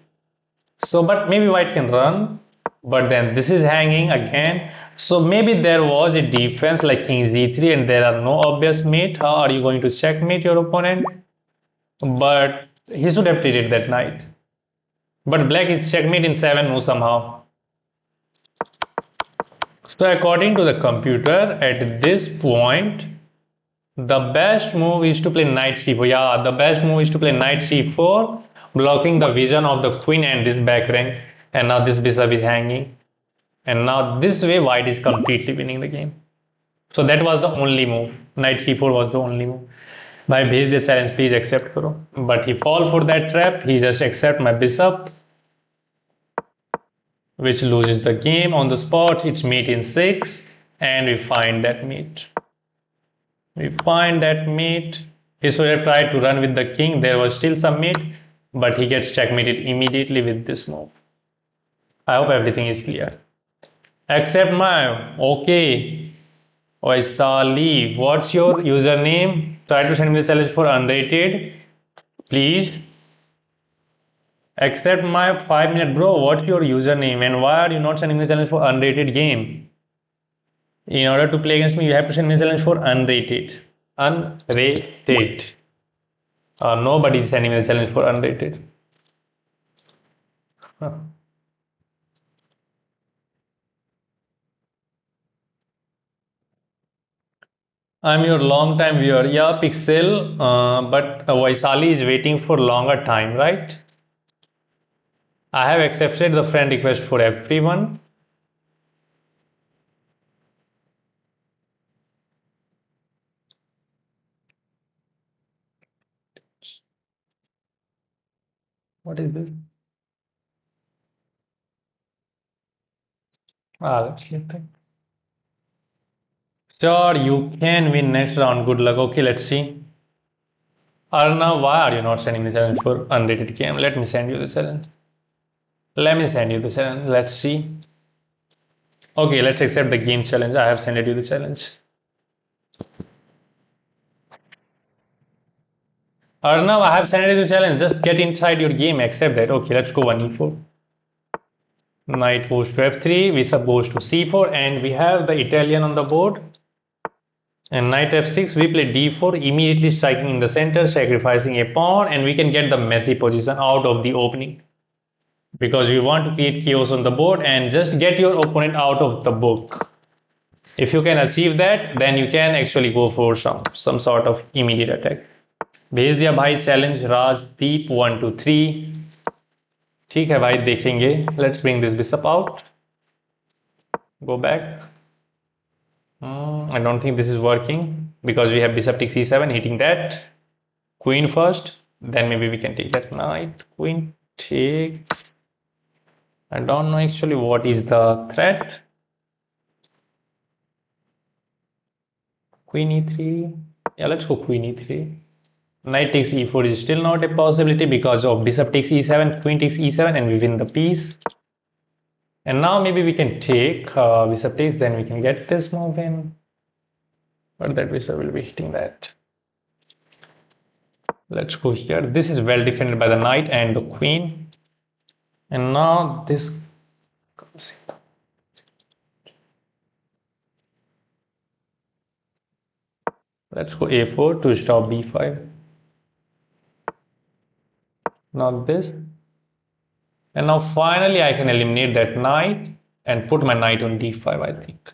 So, but maybe white can run. But then this is hanging again. So maybe there was a defense like king z3 and there are no obvious mate. How are you going to checkmate your opponent? But he should have traded that knight. But black is checkmate in 7 moves somehow. So according to the computer, at this point, the best move is to play knight c4. Yeah, the best move is to play knight c4, blocking the vision of the queen and this back rank. And now this bishop is hanging. And now this way white is completely winning the game. So that was the only move. Knight c4 was the only move. Bhai bhej the challenge, please accept karo. But he fall for that trap. He just accept my bishop, which loses the game on the spot. It's mate in 6 and we find that mate. We find that mate. He should have tried to run with the king. There was still some mate, but he gets checkmated immediately with this move. I hope everything is clear. Accept my okay. Oisali, what's your username? Try to send me the challenge for unrated. Please. Accept my 5-minute bro. What's your username and why are you not sending me the challenge for unrated game? In order to play against me, you have to send me a challenge for unrated. Unrated. Nobody is sending me a challenge for unrated. Huh. I'm your long time viewer. Yeah, Pixel. But Vaisali is waiting for longer time, right? I have accepted the friend request for everyone. What is this? Let's see. Sure, you can win next round. Good luck. Okay, let's see. Arna, why are you not sending the challenge for unrated game? Let me send you the challenge. Let me send you the challenge. Let's see. Okay, let's accept the game challenge. I have sent you the challenge. Arnav, I have sent you the challenge. Just get inside your game. Accept that. Okay, let's go 1e4. Knight goes to f3. Bishop goes to c4. And we have the Italian on the board. And knight f6. We play d4. Immediately striking in the center. Sacrificing a pawn. And we can get the messy position out of the opening. Because we want to create chaos on the board. And just get your opponent out of the book. If you can achieve that, then you can actually go for some sort of immediate attack. भेज दिया भाई challenge Rajdeep 123। ठीक है भाई देखेंगे। Let's bring this bishop out, go back. I don't think this is working because we have bishop takes e7 hitting that. Queen first, then maybe we can take that knight. Queen takes. I don't know actually what is the threat. Queen e3. Yeah, let's go queen e3. Knight takes e4 is still not a possibility because of bishop takes e7, queen takes e7, and we win the piece. And now maybe we can take bishop takes, then we can get this move in. But that bishop will be hitting that. Let's go here. This is well defended by the knight and the queen. And now this comes in. Let's go a4 to stop b5. Now this. And now finally I can eliminate that knight and put my knight on d5, I think.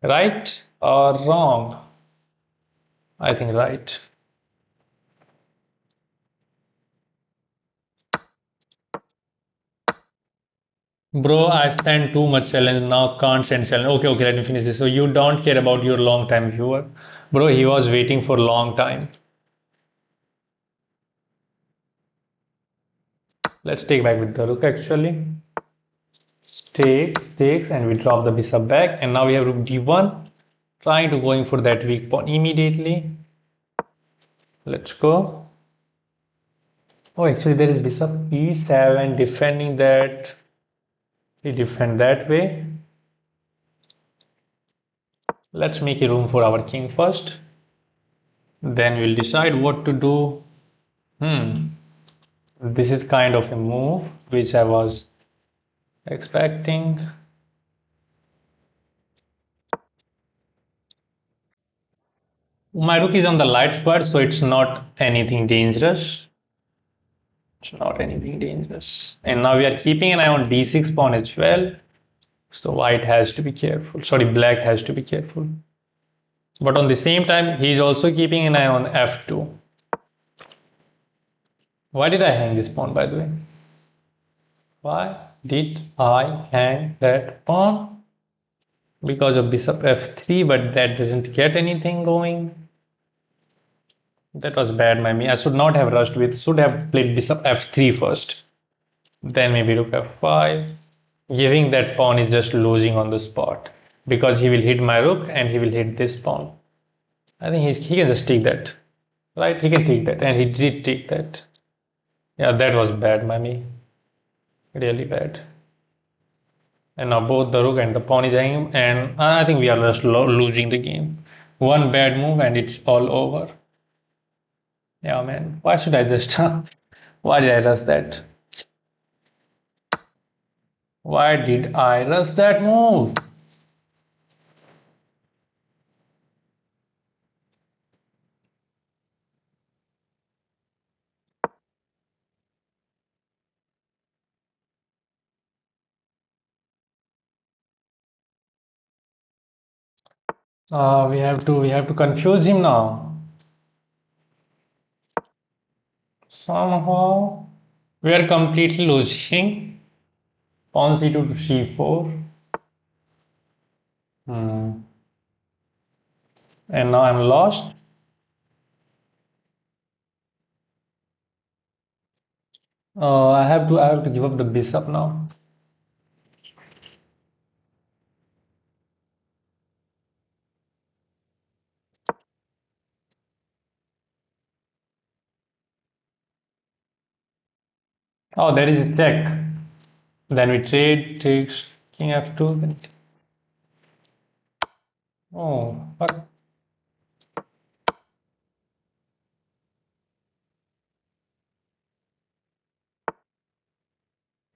Right or wrong? I think right. Bro, I spent too much challenge, now can't send challenge. Okay, let me finish this. So you don't care about your long time viewer. Bro, he was waiting for long time. Let's take back with the rook actually. Takes, and we drop the bishop back. And now we have rook d1. Trying to going for that weak pawn immediately. Let's go. Oh, actually there is bishop e7 defending that. We defend that way. Let's make a room for our king first. Then we'll decide what to do. This is kind of a move which I was expecting. My rook is on the light square, so it's not anything dangerous. It's not anything dangerous. And now we are keeping an eye on d6 pawn as well. So white has to be careful. Sorry, black has to be careful. But on the same time, he is also keeping an eye on f2. Why did I hang this pawn, by the way? Why did I hang that pawn? Because of bishop f3, but that doesn't get anything going. That was bad by me. I should not have rushed with, should have played bishop f3 first. Then maybe rook f5. Giving that pawn is just losing on the spot. Because he will hit my rook and he will hit this pawn. I think he can just take that. Right, he can take that. And he did take that. Yeah, that was bad by me. Really bad. And now both the rook and the pawn is hanging. And I think we are just losing the game. One bad move and it's all over. Yeah, man. Why should I just... Why did I rush that? Why did I rush that move? We have to confuse him now. Somehow we are completely losing. Pawn c2 to c4. And now I'm lost. I have to give up the bishop now. Oh, there is a check. Then we trade, takes king f2. Then... Oh, fuck.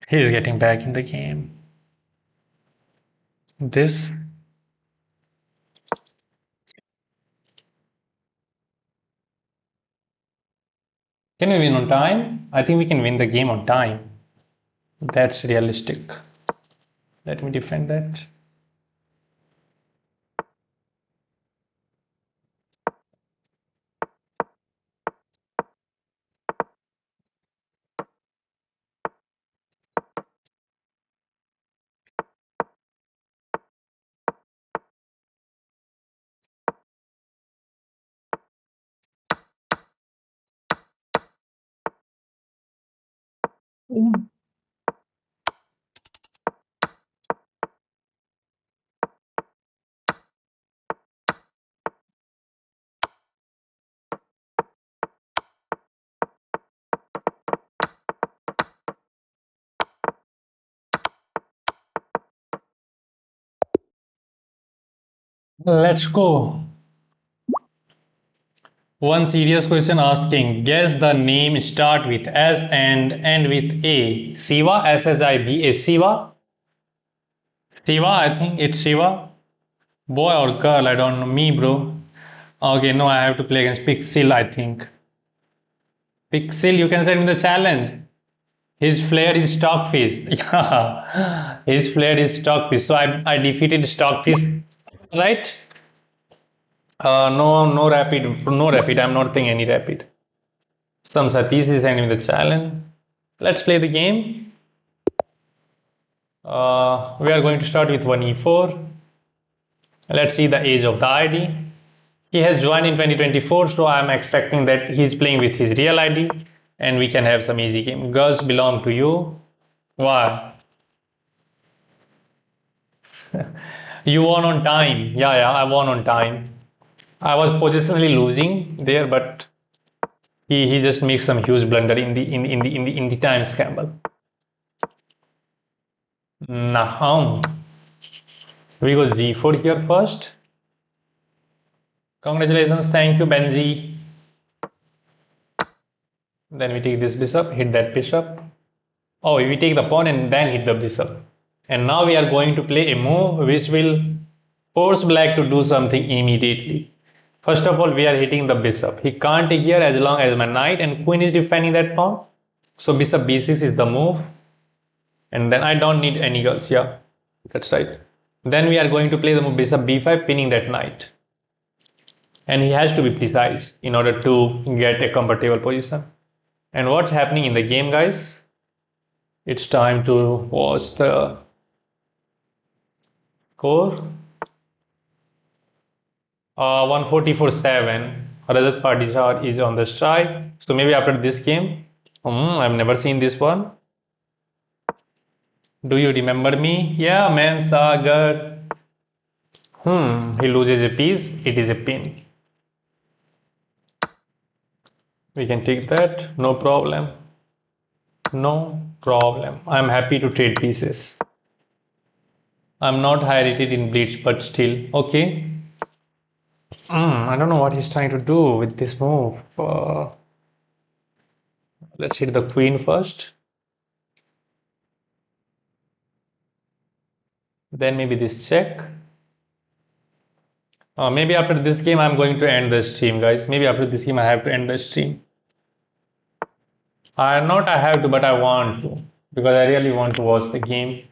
He's getting back in the game. This. Can we win on time? I think we can win the game on time. That's realistic. Let me defend that. Let's go. One serious question asking, guess the name start with S and end with A. Siva, S-H-I-V-A, Siva? Siva, I think it's Siva. Boy or girl, I don't know. Me, bro. Okay, no, I have to play against Pixel, I think. Pixel, you can send me the challenge. His flair is Stockfish. Yeah, his flair is Stockfish. So I defeated Stockfish, right? No, no rapid, no rapid. I'm not playing any rapid. Some Satish is sending me the challenge. Let's play the game. We are going to start with 1e4. Let's see the age of the ID. He has joined in 2024, so I'm expecting that he's playing with his real ID and we can have some easy game. Girls belong to you. Why? You won on time. Yeah, I won on time. I was positionally losing there, but he just makes some huge blunder in the time scramble. Nah, we go g4 here first. Congratulations, thank you, Benji. Then we take this bishop, hit that bishop. Oh, we take the pawn and then hit the bishop. And now we are going to play a move which will force black to do something immediately. First of all, we are hitting the bishop. He can't take here as long as my knight and queen is defending that pawn. So bishop b6 is the move. And then I don't need any girls. Yeah, that's right. Then we are going to play the move bishop b5, pinning that knight. And he has to be precise in order to get a comfortable position. And what's happening in the game, guys? It's time to watch the score. 144-7. Rajat Patishar is on the strike. So maybe after this game, I've never seen this one. Do you remember me? Yeah, man, Sagar. He loses a piece. It is a pin. We can take that. No problem. No problem. I'm happy to trade pieces. I'm not high rated in Blitz, but still. Okay. I don't know what he's trying to do with this move. Let's hit the queen first. Then maybe this check. Maybe after this game I'm going to end the stream, guys. Maybe after this game I have to end the stream. I have to, but I want to. Because I really want to watch the game.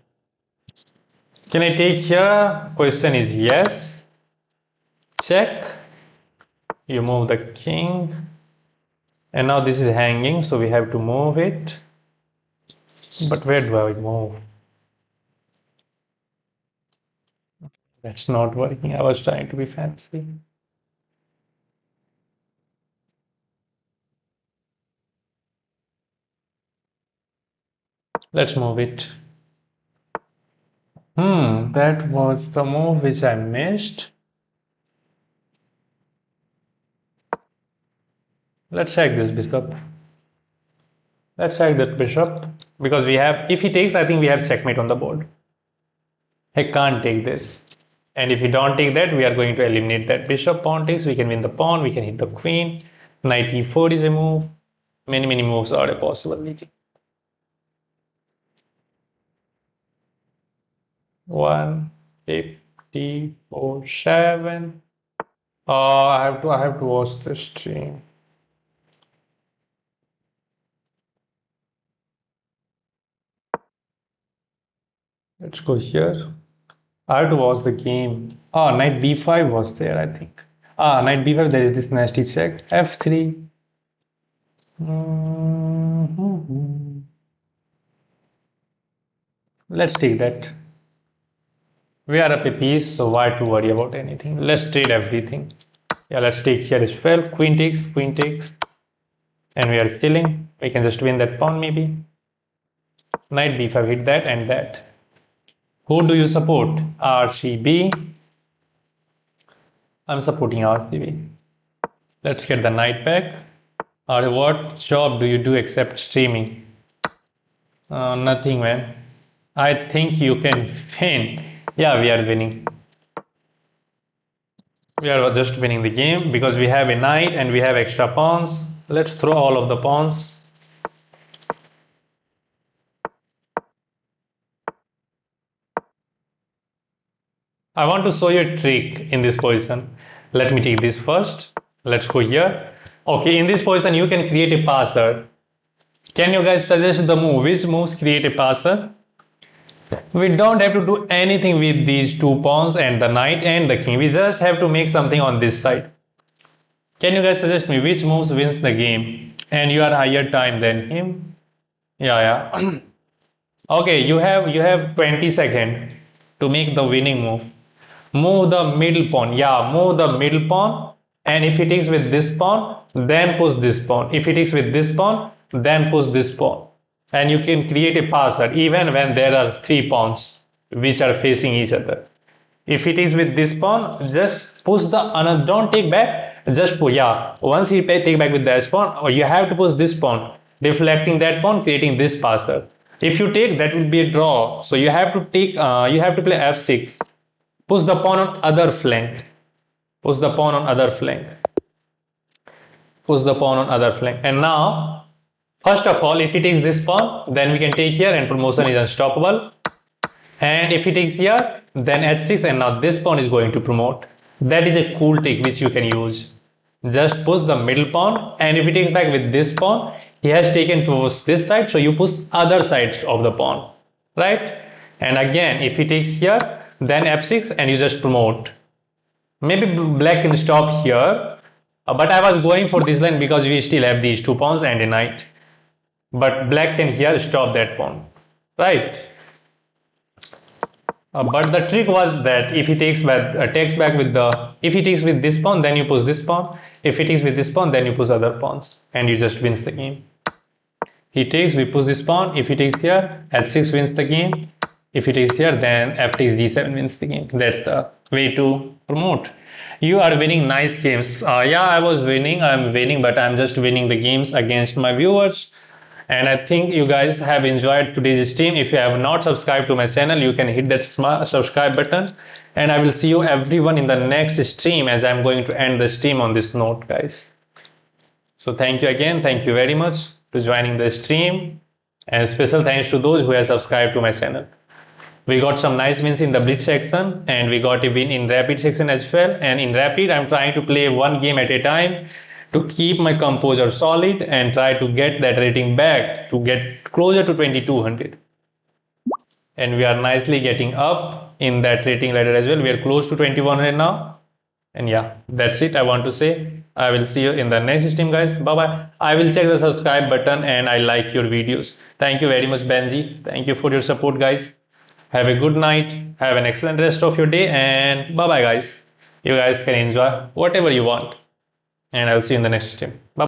Can I take here? Question is yes. Check. You move the king. And now this is hanging, so we have to move it. But where do I move? That's not working. I was trying to be fancy. Let's move it. That was the move which I missed. Let's check this bishop. Let's check that bishop. Because we have, if he takes, I think we have checkmate on the board. He can't take this. And if he don't take that, we are going to eliminate that bishop. Pawn takes, we can win the pawn, we can hit the queen. Knight e4 is a move. Many moves are a possibility. 154-7. I have to watch the stream. Let's go here. I have to watch the game. Knight b5 was there, I think. Knight b5, there is this nasty check. f3. Let's take that. We are up a piece, so why to worry about anything? Let's trade everything. Yeah, let's take here as well. Queen takes, and we are killing. We can just win that pawn maybe. Knight b5, hit that and that. Who do you support? RCB. I'm supporting RCB. Let's get the knight back. Or what job do you do except streaming? Nothing, man. I think you can win. Yeah, we are winning. We are just winning the game because we have a knight and we have extra pawns. Let's throw all of the pawns. I want to show you a trick in this position. Let me take this first. Let's go here. Okay, in this position you can create a passer. Can you guys suggest the move? Which moves create a passer? We don't have to do anything with these two pawns and the knight and the king. We just have to make something on this side. Can you guys suggest me which moves wins the game? And you are higher time than him. Yeah. Okay, you have 20 seconds to make the winning move. Move the middle pawn. Yeah, move the middle pawn. And if he takes with this pawn, then push this pawn. If he takes with this pawn, then push this pawn. And you can create a passer even when there are three pawns which are facing each other. If he takes with this pawn, just push the another. Don't take back. Just push. Yeah. Once he take back with this pawn, or you have to push this pawn, deflecting that pawn, creating this passer. If you take, that will be a draw. So you have to take. You have to play f6. Push the pawn on other flank. Push the pawn on other flank. Push the pawn on other flank. And now, first of all, if he takes this pawn, then we can take here and promotion is unstoppable. And if he takes here, then h6 and now this pawn is going to promote. That is a cool trick which you can use. Just push the middle pawn, and if he takes back with this pawn, he has taken towards this side, so you push other side of the pawn, right? And again, if he takes here, then f6 and you just promote. Maybe black can stop here, but I was going for this line because we still have these two pawns and a knight. But black can here stop that pawn, right? But the trick was that if he takes back with if he takes with this pawn, then you push this pawn. If he takes with this pawn, then you push other pawns, and you just wins the game. He takes, we push this pawn. If he takes here, h6 wins the game. If he takes here, then f takes d7 wins the game. That's the way to promote. You are winning nice games. Yeah, I was winning. I'm winning, but I'm just winning the games against my viewers. And I think you guys have enjoyed today's stream. If you have not subscribed to my channel, you can hit that subscribe button. And I will see you everyone in the next stream, as I'm going to end the stream on this note, guys. So thank you again. Thank you very much to joining the stream. And special thanks to those who have subscribed to my channel. We got some nice wins in the Blitz section, and we got a win in Rapid section as well. And in Rapid, I'm trying to play one game at a time to keep my composure solid and try to get that rating back to get closer to 2200. And we are nicely getting up in that rating ladder as well. We are close to 2100 now. And yeah, that's it. I want to say I will see you in the next stream, guys. Bye bye. I will check the subscribe button and I like your videos. Thank you very much, Benji. Thank you for your support, guys. Have a good night. Have an excellent rest of your day, and bye bye, guys. You guys can enjoy whatever you want. And I'll see you in the next stream. Bye.